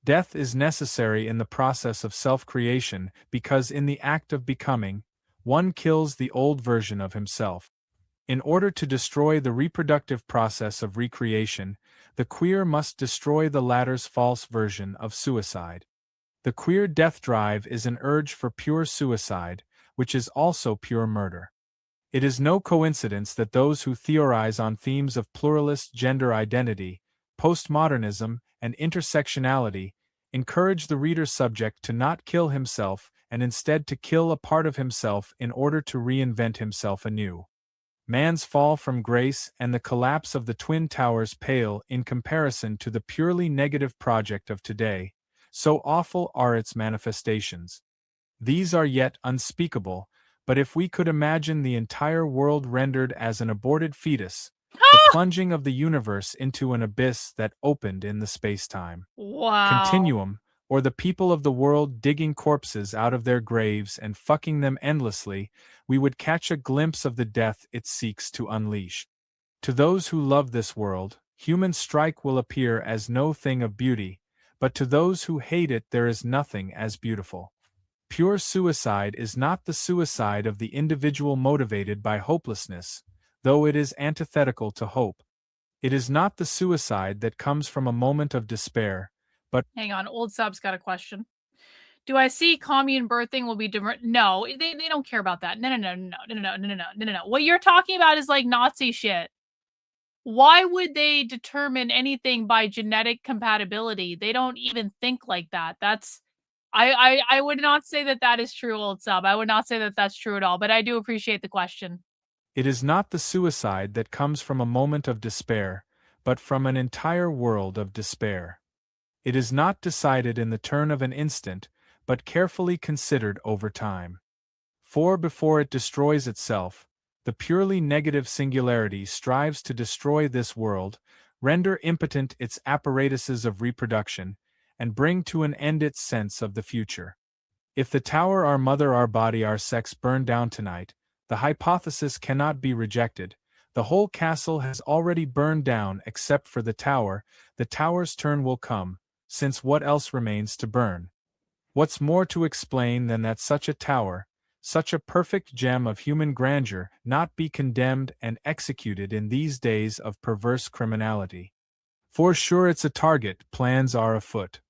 Death is necessary in the process of self-creation because in the act of becoming, one kills the old version of himself. In order to destroy the reproductive process of recreation, the queer must destroy the latter's false version of suicide. The queer death drive is an urge for pure suicide, which is also pure murder. It is no coincidence that those who theorize on themes of pluralist gender identity, postmodernism, and intersectionality encourage the reader subject to not kill himself and instead to kill a part of himself in order to reinvent himself anew. Man's fall from grace and the collapse of the Twin Towers pale in comparison to the purely negative project of today, so awful are its manifestations. These are yet unspeakable, but if we could imagine the entire world rendered as an aborted fetus, the plunging of the universe into an abyss that opened in the space-time continuum, or the people of the world digging corpses out of their graves and fucking them endlessly, we would catch a glimpse of the death it seeks to unleash. To those who love this world, human strike will appear as no thing of beauty, but to those who hate it there is nothing as beautiful. Pure suicide is not the suicide of the individual motivated by hopelessness, though it is antithetical to hope. It is not the suicide that comes from a moment of despair, but— Hang on, old sub's got a question. Do I see commune birthing will be different? No, they don't care about that. No. What you're talking about is like Nazi shit. Why would they determine anything by genetic compatibility? They don't even think like that. I would not say that that is true, old sub. I would not say that that's true at all, but I do appreciate the question. it is not the suicide that comes from a moment of despair, but from an entire world of despair. It is not decided in the turn of an instant, but carefully considered over time. For before it destroys itself, the purely negative singularity strives to destroy this world, render impotent its apparatuses of reproduction, and bring to an end its sense of the future. If the tower, our mother, our body, our sex burn down tonight, the hypothesis cannot be rejected. The whole castle has already burned down except for the tower's turn will come, since what else remains to burn? What's more to explain than that such a tower, such a perfect gem of human grandeur, not be condemned and executed in these days of perverse criminality? For sure it's a target, plans are afoot.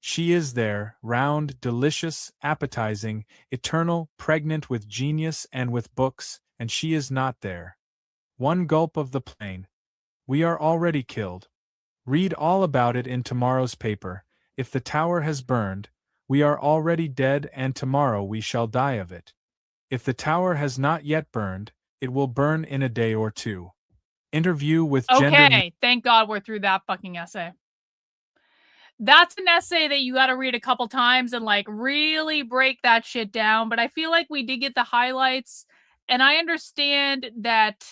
She is there, round, delicious, appetizing, eternal, pregnant with genius and with books, and she is not there. One gulp of the plain. We are already killed. Read all about it in tomorrow's paper. If the tower has burned, we are already dead, and tomorrow we shall die of it. If the tower has not yet burned, it will burn in a day or two. Interview with gender. Okay, thank God we're through that fucking essay. That's an essay that you got to read a couple times and like really break that shit down. But I feel like we did get the highlights, and I understand that.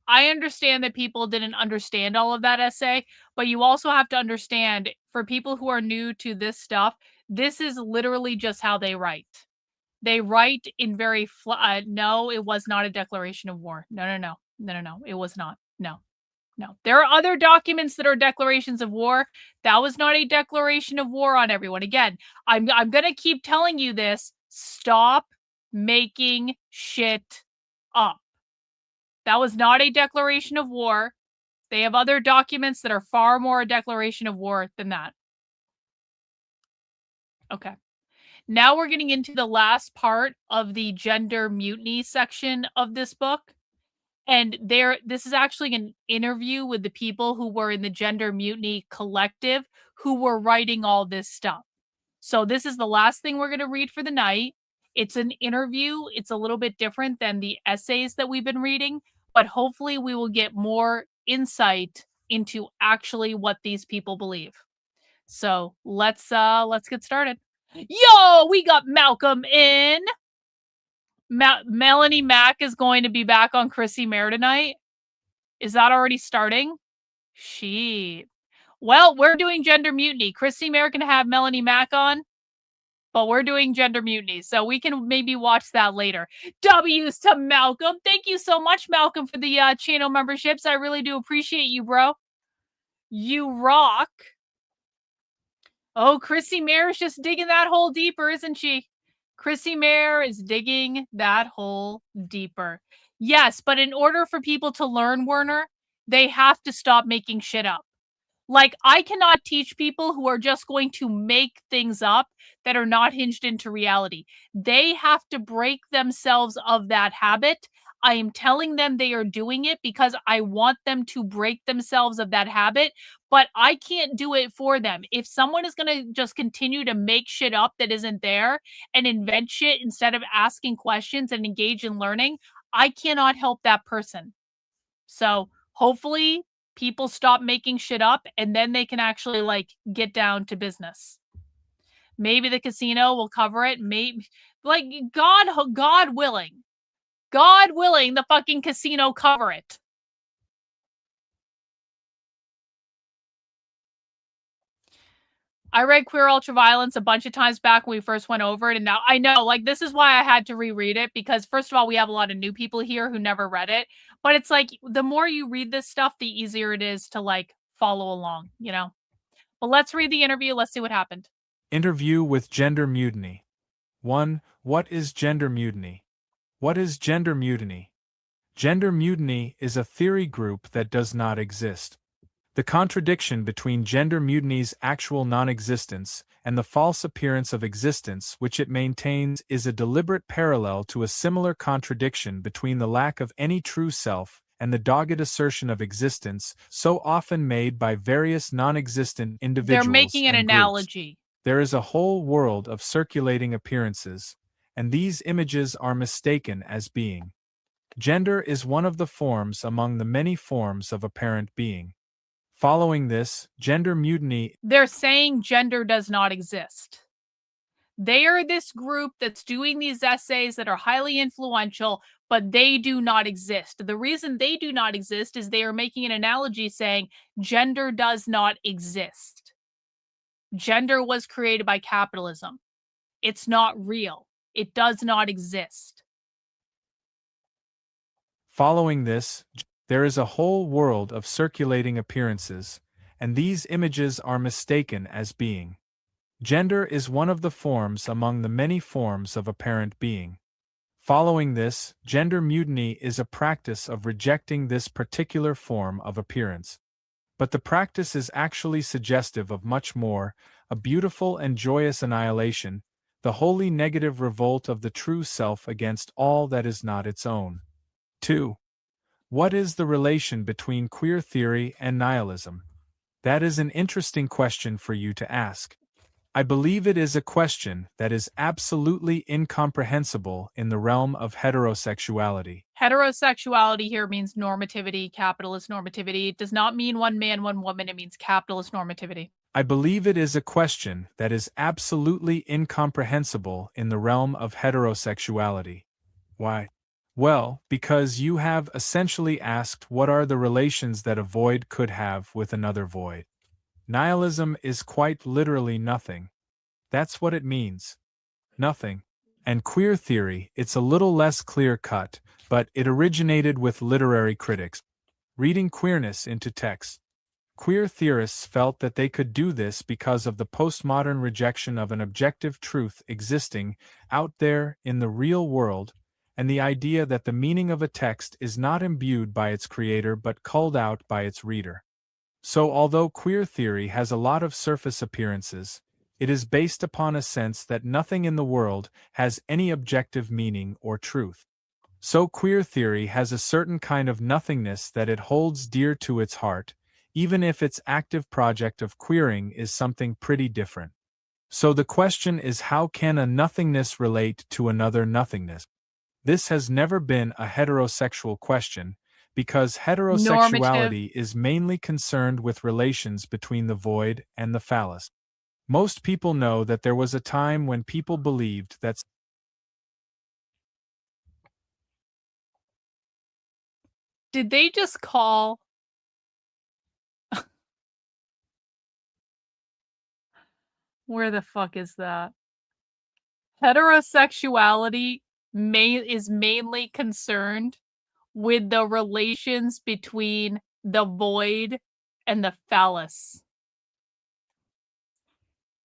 I understand that people didn't understand all of that essay, but you also have to understand, for people who are new to this stuff, this is literally just how they write. They write in very no, it was not a declaration of war. No, it was not. No. There are other documents that are declarations of war. That was not a declaration of war on everyone. Again, I'm going to keep telling you this. Stop making shit up. That was not a declaration of war. They have other documents that are far more a declaration of war than that. Okay. Now we're getting into the last part of the gender mutiny section of this book. And this is actually an interview with the people who were in the gender mutiny collective who were writing all this stuff. So this is the last thing we're going to read for the night. It's an interview. It's a little bit different than the essays that we've been reading, but hopefully we will get more insight into actually what these people believe. So let's get started. Yo, we got Malcolm in. Melanie Mack is going to be back on Chrissy Mayer tonight. Is that already starting? Sheet. Well, we're doing gender mutiny. Chrissy Mayer can have Melanie Mack on, but we're doing gender mutiny, so we can maybe watch that later. W's to Malcolm. Thank you so much, Malcolm, for the channel memberships. I really do appreciate you, bro. You rock. Oh, Chrissy Mayer is just digging that hole deeper, isn't she? Chrissy Mayer is digging that hole deeper. Yes, but in order for people to learn, Werner, they have to stop making shit up. Like, I cannot teach people who are just going to make things up that are not hinged into reality. They have to break themselves of that habit. I am telling them they are doing it because I want them to break themselves of that habit, but I can't do it for them. If someone is going to just continue to make shit up that isn't there and invent shit instead of asking questions and engage in learning, I cannot help that person. So hopefully people stop making shit up and then they can actually like get down to business. Maybe the casino will cover it. Maybe, like, God willing. God willing, the fucking casino cover it. I read Queer Ultraviolence a bunch of times back when we first went over it, and now I know, like, this is why I had to reread it, because first of all, we have a lot of new people here who never read it, but it's like, the more you read this stuff, the easier it is to, like, follow along, you know? But let's read the interview. Let's see what happened. Interview with Gender Mutiny. 1. What is gender mutiny? What is gender mutiny? Gender mutiny is a theory group that does not exist. The contradiction between gender mutiny's actual non-existence and the false appearance of existence which it maintains is a deliberate parallel to a similar contradiction between the lack of any true self and the dogged assertion of existence so often made by various non-existent individuals. They're making an analogy. There is a whole world of circulating appearances, and these images are mistaken as being. Gender is one of the forms among the many forms of apparent being. Following this, gender mutiny. They're saying gender does not exist. They are this group that's doing these essays that are highly influential, but they do not exist. The reason they do not exist is they are making an analogy saying gender does not exist. Gender was created by capitalism. It's not real. It does not exist. Following this, there is a whole world of circulating appearances, and these images are mistaken as being. Gender is one of the forms among the many forms of apparent being. Following this, gender mutiny is a practice of rejecting this particular form of appearance. But the practice is actually suggestive of much more, a beautiful and joyous annihilation, the wholly negative revolt of the true self against all that is not its own. 2. What is the relation between queer theory and nihilism? That is an interesting question for you to ask. I believe it is a question that is absolutely incomprehensible in the realm of heterosexuality. Heterosexuality here means normativity, capitalist normativity. It does not mean one man, one woman. It means capitalist normativity. I believe it is a question that is absolutely incomprehensible in the realm of heterosexuality. Why? Well, because you have essentially asked what are the relations that a void could have with another void. Nihilism is quite literally nothing. That's what it means. Nothing. And queer theory, it's a little less clear-cut, but it originated with literary critics. Reading queerness into text. Queer theorists felt that they could do this because of the postmodern rejection of an objective truth existing out there in the real world, and the idea that the meaning of a text is not imbued by its creator but culled out by its reader. So although queer theory has a lot of surface appearances, it is based upon a sense that nothing in the world has any objective meaning or truth. So queer theory has a certain kind of nothingness that it holds dear to its heart, even if its active project of queering is something pretty different. So the question is, how can a nothingness relate to another nothingness? This has never been a heterosexual question, because heterosexuality is mainly concerned with relations between the void and the phallus. Most people know that there was a time when people believed that Did they just call where the fuck is that? Heterosexuality is mainly concerned with the relations between the void and the phallus.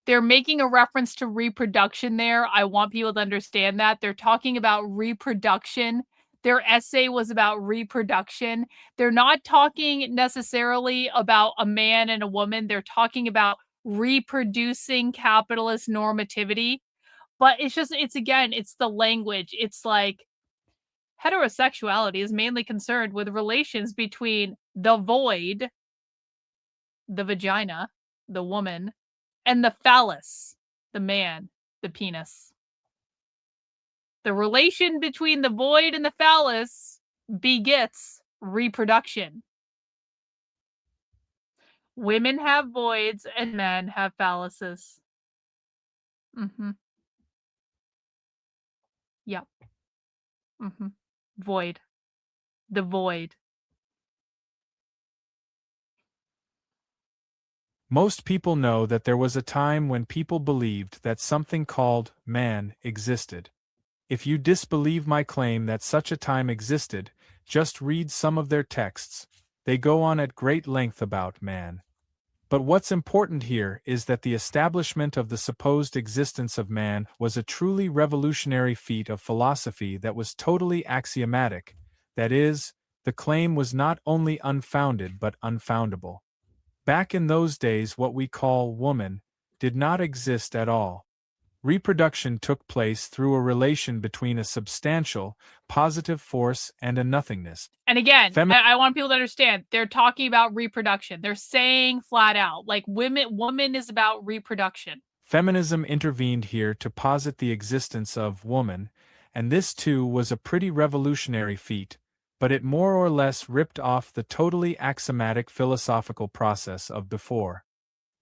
They're making a reference to reproduction there. I want people to understand that. They're talking about reproduction. Their essay was about reproduction. They're not talking necessarily about a man and a woman. They're talking about reproducing capitalist normativity. But it's the language. It's like heterosexuality is mainly concerned with relations between the void, the vagina, the woman, and the phallus, the man, the penis. The relation between the void and the phallus begets reproduction. Women have voids and men have phalluses. Yep. Void. The void. most people know that there was a time when people believed that something called man existed. If you disbelieve my claim that such a time existed, just read some of their texts. They go on at great length about man. But what's important here is that the establishment of the supposed existence of man was a truly revolutionary feat of philosophy that was totally axiomatic. That is, the claim was not only unfounded but unfoundable. Back in those days, what we call woman did not exist at all. Reproduction took place through a relation between a substantial, positive force and a nothingness. And again, I want people to understand, they're talking about reproduction. They're saying flat out, like woman is about reproduction. Feminism intervened here to posit the existence of woman, and this too was a pretty revolutionary feat, but it more or less ripped off the totally axiomatic philosophical process of before.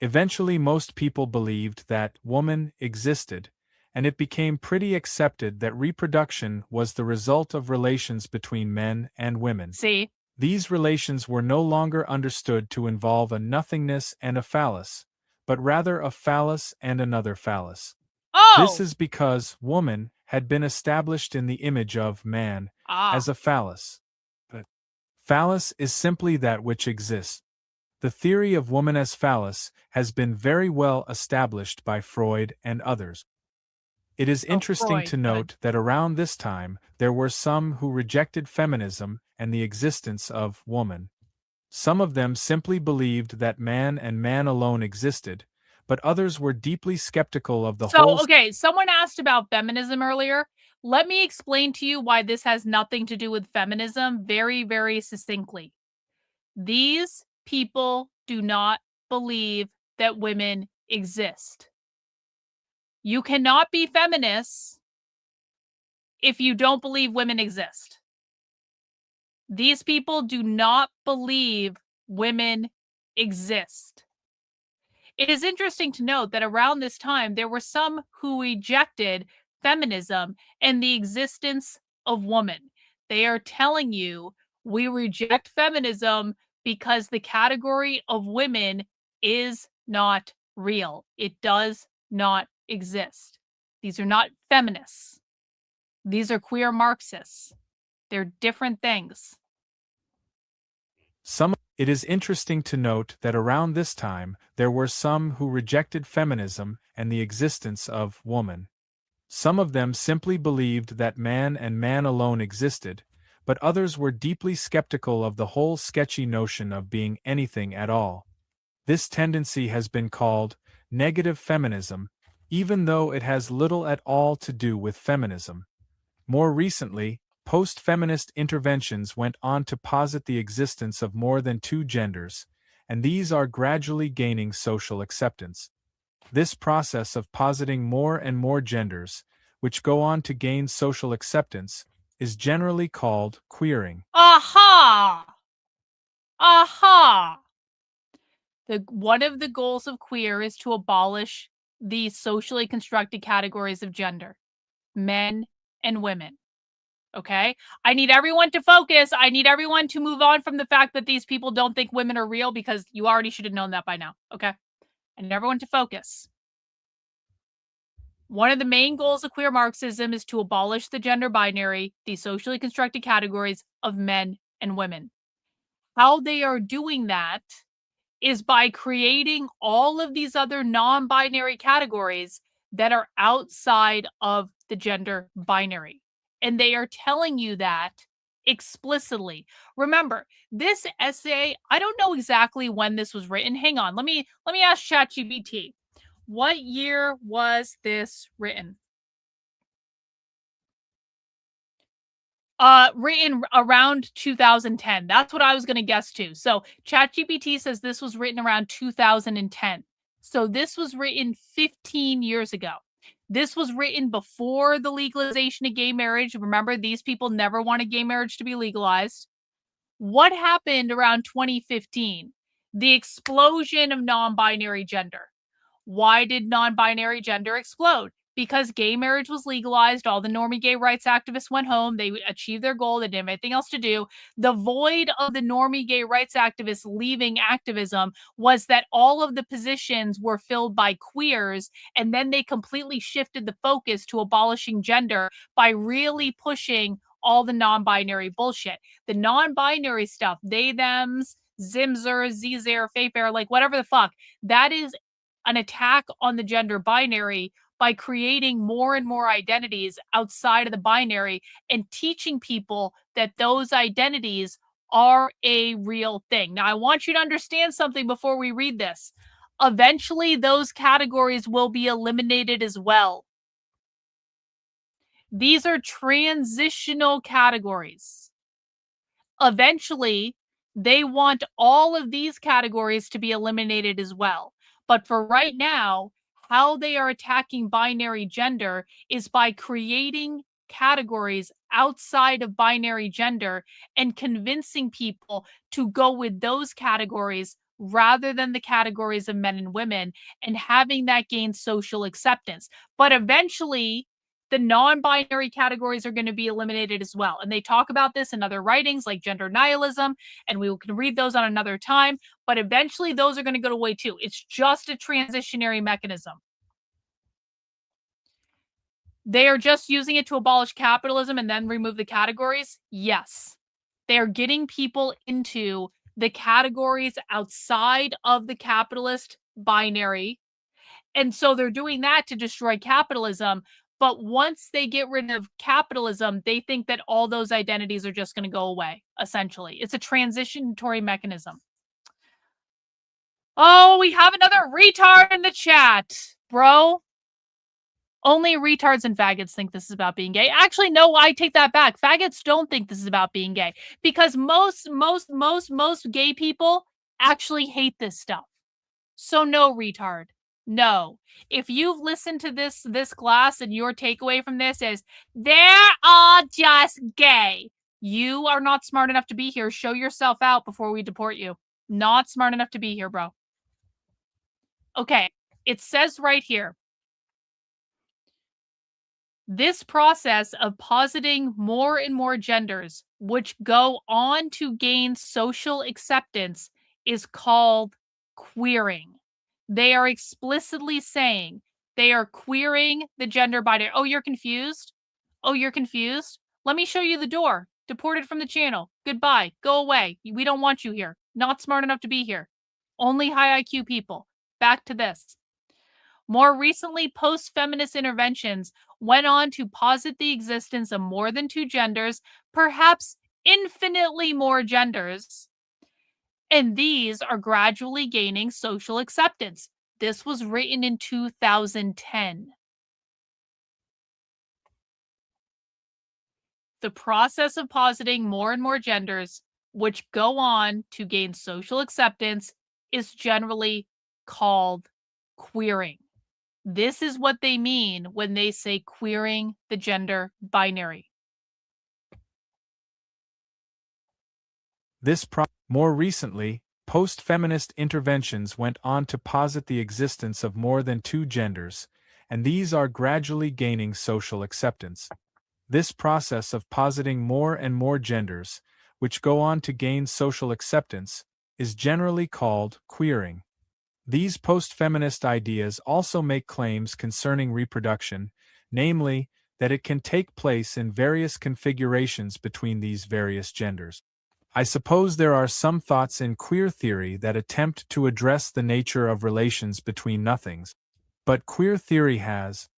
Eventually most people believed that woman existed, and it became pretty accepted that reproduction was the result of relations between men and women. See? These relations were no longer understood to involve a nothingness and a phallus, but rather a phallus and another phallus. Oh! This is because woman had been established in the image of man as a phallus. But phallus is simply that which exists. The theory of woman as phallus has been very well established by Freud and others. It is interesting to note that around this time there were some who rejected feminism and the existence of woman. Some of them simply believed that man and man alone existed, but others were deeply skeptical of the whole. So, okay, someone asked about feminism earlier. Let me explain to you why this has nothing to do with feminism very, very succinctly. These people do not believe that women exist. You cannot be feminists if you don't believe women exist. These people do not believe women exist. It is interesting to note that around this time, there were some who rejected feminism and the existence of woman. They are telling you we reject feminism because the category of women is not real. It does not exist. These are not feminists. These are queer Marxists. They're different things. It is interesting to note that around this time, there were some who rejected feminism and the existence of woman. Some of them simply believed that man and man alone existed, but others were deeply skeptical of the whole sketchy notion of being anything at all. This tendency has been called negative feminism, even though it has little at all to do with feminism. More recently, post-feminist interventions went on to posit the existence of more than two genders, and these are gradually gaining social acceptance. This process of positing more and more genders, which go on to gain social acceptance, is generally called queering. Aha! Aha! One of the goals of queer is to abolish the socially constructed categories of gender, men and women. Okay? I need everyone to focus. I need everyone to move on from the fact that these people don't think women are real, because you already should have known that by now. Okay? I need everyone to focus. One of the main goals of queer Marxism is to abolish the gender binary, the socially constructed categories of men and women. How they are doing that is by creating all of these other non-binary categories that are outside of the gender binary. And they are telling you that explicitly. Remember, this essay, I don't know exactly when this was written. Hang on, let me ask ChatGPT. What year was this written? Written around 2010. That's what I was going to guess too. So ChatGPT says this was written around 2010. So this was written 15 years ago. This was written before the legalization of gay marriage. Remember, these people never wanted gay marriage to be legalized. What happened around 2015? The explosion of non-binary gender. Why did non-binary gender explode? Because gay marriage was legalized, all the normie gay rights activists went home, they achieved their goal, they didn't have anything else to do. The void of the normie gay rights activists leaving activism was that all of the positions were filled by queers, and then they completely shifted the focus to abolishing gender by really pushing all the non-binary bullshit. The non-binary stuff, they, thems, zimzer, zzer, fair, like whatever the fuck, that is an attack on the gender binary by creating more and more identities outside of the binary and teaching people that those identities are a real thing. Now, I want you to understand something before we read this. Eventually, those categories will be eliminated as well. These are transitional categories. Eventually, they want all of these categories to be eliminated as well. But for right now, how they are attacking binary gender is by creating categories outside of binary gender and convincing people to go with those categories rather than the categories of men and women, and having that gain social acceptance. But eventually, the non-binary categories are going to be eliminated as well. And they talk about this in other writings like gender nihilism, and we can read those on another time, but eventually those are going to go away too. It's just a transitionary mechanism. They are just using it to abolish capitalism and then remove the categories? Yes. They are getting people into the categories outside of the capitalist binary. And so they're doing that to destroy capitalism. But once they get rid of capitalism, they think that all those identities are just going to go away, essentially. It's a transitionary mechanism. Oh, we have another retard in the chat, bro. Only retards and faggots think this is about being gay. Actually, no, I take that back. Faggots don't think this is about being gay, because most gay people actually hate this stuff. So no, retard. No. If you've listened to this class and your takeaway from this is they're all just gay, you are not smart enough to be here. Show yourself out before we deport you. Not smart enough to be here, bro. Okay, it says right here, This process of positing more and more genders, which go on to gain social acceptance, is called queering. They are explicitly saying they are queering the gender binary. Oh, you're confused? Oh, you're confused? Let me show you the door. Deported from the channel. Goodbye. Go away. We don't want you here. Not smart enough to be here. Only high IQ people. Back to this. More recently, post-feminist interventions went on to posit the existence of more than two genders, perhaps infinitely more genders, and these are gradually gaining social acceptance. This was written in 2010. The process of positing more and more genders, which go on to gain social acceptance, is generally called queering. This is what they mean when they say queering the gender binary. More recently, post-feminist interventions went on to posit the existence of more than two genders, and these are gradually gaining social acceptance. This process of positing more and more genders, which go on to gain social acceptance, is generally called queering. These post-feminist ideas also make claims concerning reproduction, namely, that it can take place in various configurations between these various genders. I suppose there are some thoughts in queer theory that attempt to address the nature of relations between nothings, but queer theory has,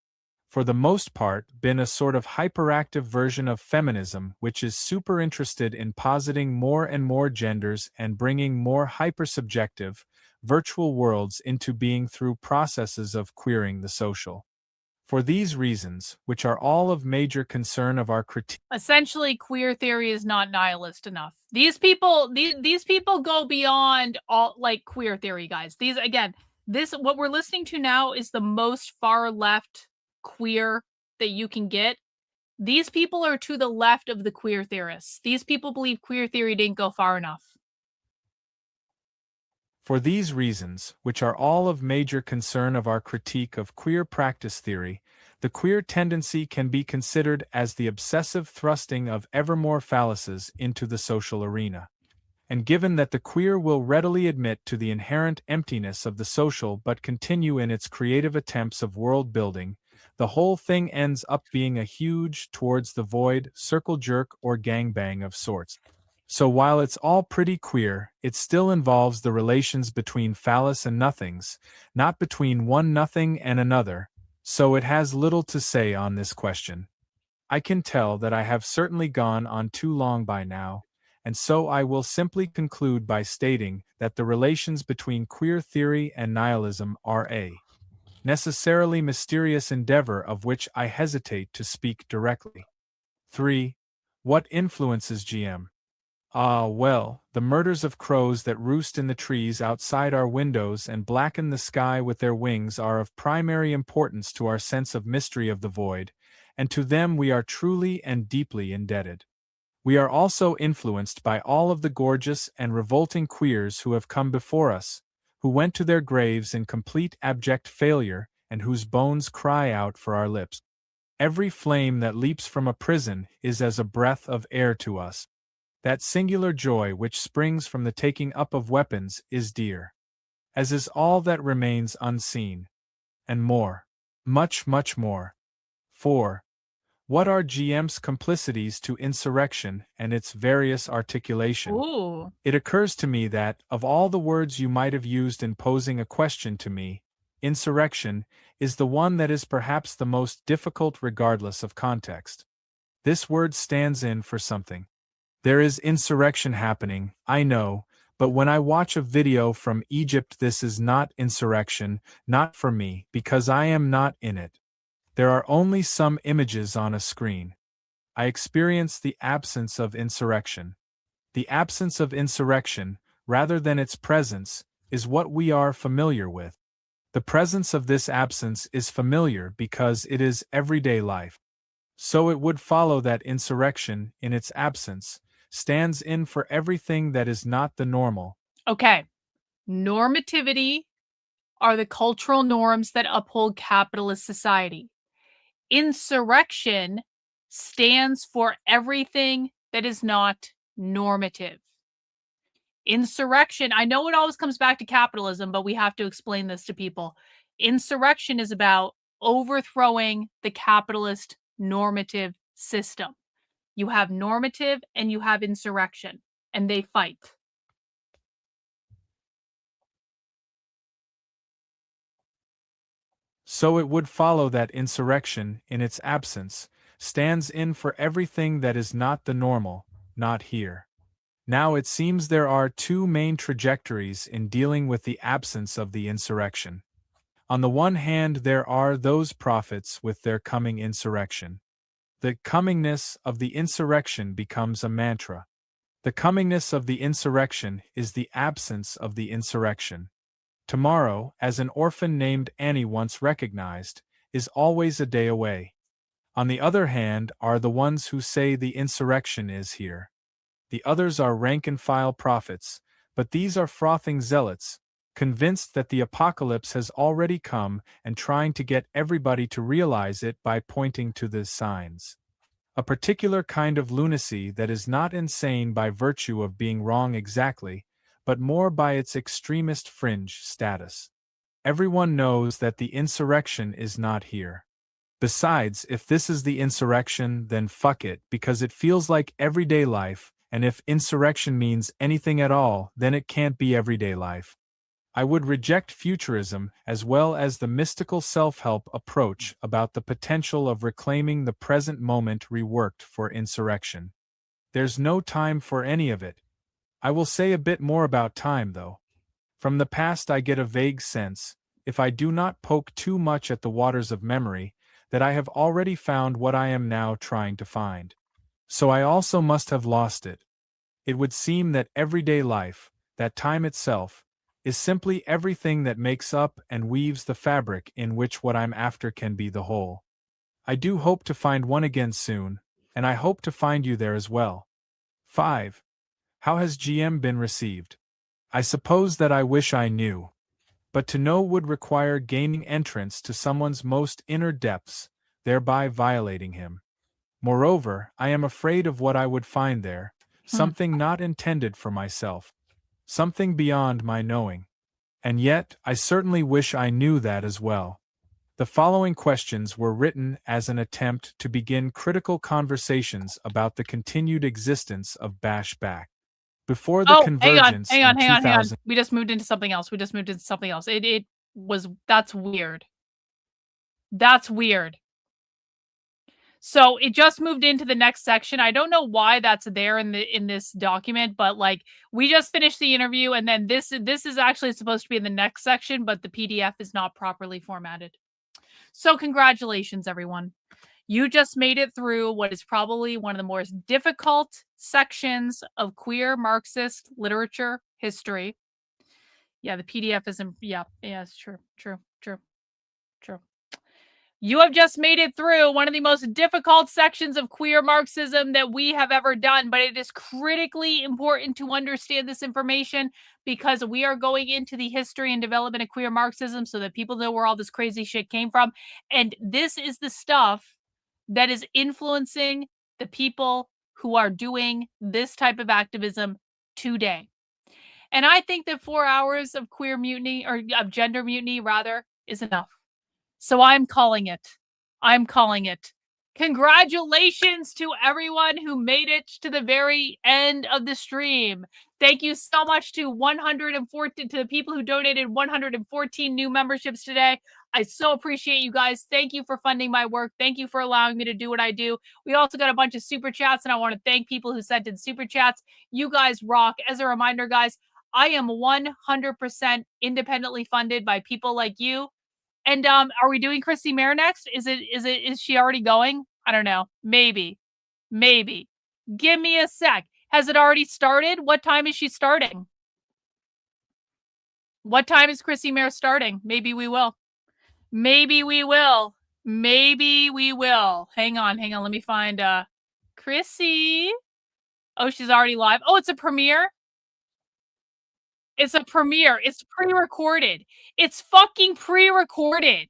for the most part, been a sort of hyperactive version of feminism which is super interested in positing more and more genders and bringing more hypersubjective, virtual worlds into being through processes of queering the social. For these reasons, which are all of major concern of our critique. Essentially, queer theory is not nihilist enough. These people go beyond all like queer theory, guys. What we're listening to now is the most far left queer that you can get. These people are to the left of the queer theorists. These people believe queer theory didn't go far enough. For these reasons, which are all of major concern of our critique of queer practice theory, the queer tendency can be considered as the obsessive thrusting of ever more phalluses into the social arena. And given that the queer will readily admit to the inherent emptiness of the social but continue in its creative attempts of world building, the whole thing ends up being a huge towards the void circle jerk or gangbang of sorts. So while it's all pretty queer, it still involves the relations between phallus and nothings, not between one nothing and another, so it has little to say on this question. I can tell that I have certainly gone on too long by now, and so I will simply conclude by stating that the relations between queer theory and nihilism are a necessarily mysterious endeavor of which I hesitate to speak directly. 3. What influences GM? Ah, well, the murders of crows that roost in the trees outside our windows and blacken the sky with their wings are of primary importance to our sense of mystery of the void, and to them we are truly and deeply indebted. We are also influenced by all of the gorgeous and revolting queers who have come before us, who went to their graves in complete abject failure and whose bones cry out for our lips. Every flame that leaps from a prison is as a breath of air to us. That singular joy which springs from the taking up of weapons is dear, as is all that remains unseen, and more, much, much more. 4. What are GM's complicities to insurrection and its various articulation? Ooh. It occurs to me that, of all the words you might have used in posing a question to me, insurrection is the one that is perhaps the most difficult regardless of context. This word stands in for something. There is insurrection happening, I know, but when I watch a video from Egypt, this is not insurrection, not for me, because I am not in it. There are only some images on a screen. I experience the absence of insurrection. The absence of insurrection, rather than its presence, is what we are familiar with. The presence of this absence is familiar because it is everyday life. So it would follow that insurrection, in its absence, stands in for everything that is not the normal. Okay. Normativity are the cultural norms that uphold capitalist society. Insurrection stands for everything that is not normative. Insurrection, I know it always comes back to capitalism, but we have to explain this to people. Insurrection is about overthrowing the capitalist normative system. You have normative and you have insurrection, and they fight. So it would follow that insurrection, in its absence, stands in for everything that is not the normal, not here. Now it seems there are two main trajectories in dealing with the absence of the insurrection. On the one hand, there are those prophets with their coming insurrection. The comingness of the insurrection becomes a mantra. The comingness of the insurrection is the absence of the insurrection. Tomorrow, as an orphan named Annie once recognized, is always a day away. On the other hand are the ones who say the insurrection is here. The others are rank-and-file prophets, but these are frothing zealots, convinced that the apocalypse has already come and trying to get everybody to realize it by pointing to the signs. A particular kind of lunacy that is not insane by virtue of being wrong exactly, but more by its extremist fringe status. Everyone knows that the insurrection is not here. Besides, if this is the insurrection, then fuck it, because it feels like everyday life, and if insurrection means anything at all, then it can't be everyday life. I would reject futurism as well as the mystical self-help approach about the potential of reclaiming the present moment reworked for insurrection. There's no time for any of it. I will say a bit more about time, though. From the past I get a vague sense, if I do not poke too much at the waters of memory, that I have already found what I am now trying to find. So I also must have lost it. It would seem that everyday life, that time itself, is simply everything that makes up and weaves the fabric in which what I'm after can be the whole. I do hope to find one again soon, and I hope to find you there as well. 5. How has GM been received? I suppose that I wish I knew. But to know would require gaining entrance to someone's most inner depths, thereby violating him. Moreover, I am afraid of what I would find there, something not intended for myself, something beyond my knowing. And yet, I certainly wish I knew that as well. The following questions were written as an attempt to begin critical conversations about the continued existence of bashback. Before the convergence hang on. in 2000. We just moved into something else. That's weird. That's weird. So it just moved into the next section. I don't know why that's there in this document, but like we just finished the interview, and then this is actually supposed to be in the next section, but the PDF is not properly formatted. So congratulations, everyone. You just made it through what is probably one of the most difficult sections of queer Marxist literature history. Yeah, the PDF isn't. Yeah, it's true. You have just made it through one of the most difficult sections of queer Marxism that we have ever done, but it is critically important to understand this information because we are going into the history and development of queer Marxism so that people know where all this crazy shit came from. And this is the stuff that is influencing the people who are doing this type of activism today. And I think that 4 hours of queer mutiny, or of gender mutiny rather, is enough. So I'm calling it. Congratulations to everyone who made it to the very end of the stream. Thank you so much to the people who donated 114 new memberships today. I so appreciate you guys. Thank you for funding my work. Thank you for allowing me to do what I do. We also got a bunch of super chats, and I want to thank people who sent in super chats. You guys rock. As a reminder, guys, I am 100% independently funded by people like you. And are we doing Chrissy Mayer next? Is she already going? I don't know. Maybe. Give me a sec. Has it already started? What time is she starting? What time is Chrissy Mayer starting? Maybe we will. Hang on. Let me find Chrissy. Oh, she's already live. Oh, it's a premiere. It's a premiere. It's pre-recorded. It's fucking pre-recorded.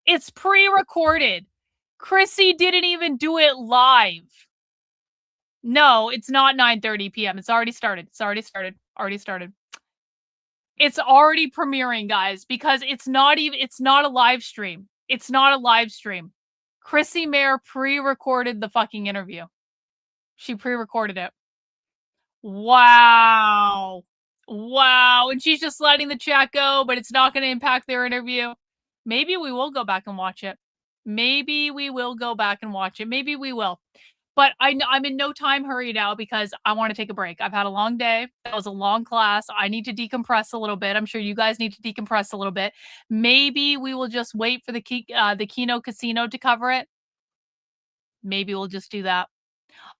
It's pre-recorded. Chrissy didn't even do it live. No, it's not 9:30 p.m. It's already started. It's already started. Already started. It's already premiering, guys, because it's not a live stream. It's not a live stream. Chrissy Mayer pre-recorded the fucking interview. She pre-recorded it. Wow. Wow. And she's just letting the chat go, but it's not going to impact their interview. Maybe we will go back and watch it. Maybe we will go back and watch it. Maybe we will. But I'm in no time hurry now because I want to take a break. I've had a long day. That was a long class. I need to decompress a little bit. I'm sure you guys need to decompress a little bit. Maybe we will just wait for the Kino Casino to cover it. Maybe we'll just do that.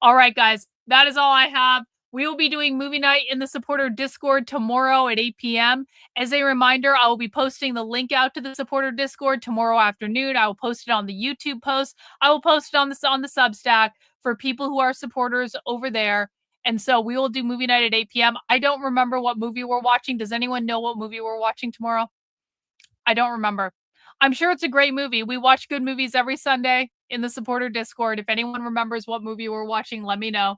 All right, guys. That is all I have. We will be doing movie night in the supporter Discord tomorrow at 8 p.m. As a reminder, I will be posting the link out to the supporter Discord tomorrow afternoon. I will post it on the YouTube post. I will post it on the Substack for people who are supporters over there. And so we will do movie night at 8 p.m. I don't remember what movie we're watching. Does anyone know what movie we're watching tomorrow? I don't remember. I'm sure it's a great movie. We watch good movies every Sunday in the supporter Discord. If anyone remembers what movie we're watching, let me know.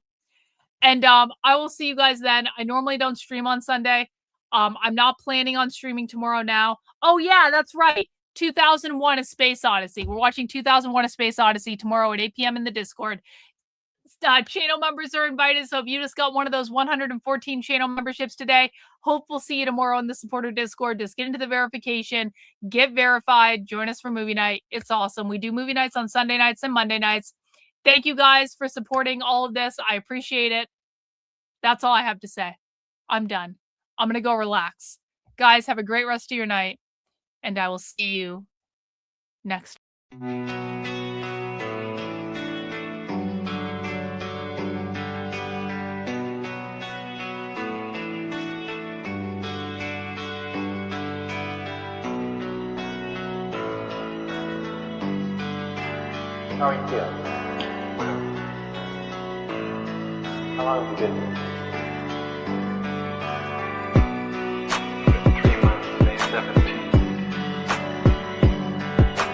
And I will see you guys then. I normally don't stream on Sunday. I'm not planning on streaming tomorrow now. Oh, yeah, that's right. 2001 A Space Odyssey. We're watching 2001 A Space Odyssey tomorrow at 8 p.m. in the Discord. Channel members are invited, so if you just got one of those 114 channel memberships today, hope we'll see you tomorrow in the supporter Discord. Just get into the verification, get verified, join us for movie night. It's awesome. We do movie nights on Sunday nights and Monday nights. Thank you guys for supporting all of this. I appreciate it. That's all I have to say. I'm done. I'm going to go relax. Guys, have a great rest of your night, and I will see you next time. How are you feeling? How long have you been here? 3 months, May 17th.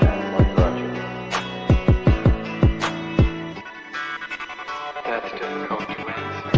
And what brought you here? That's difficult to answer.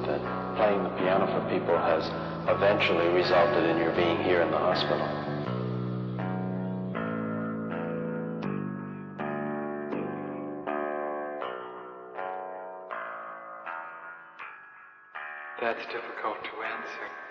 that playing the piano for people has eventually resulted in your being here in the hospital. That's difficult to answer.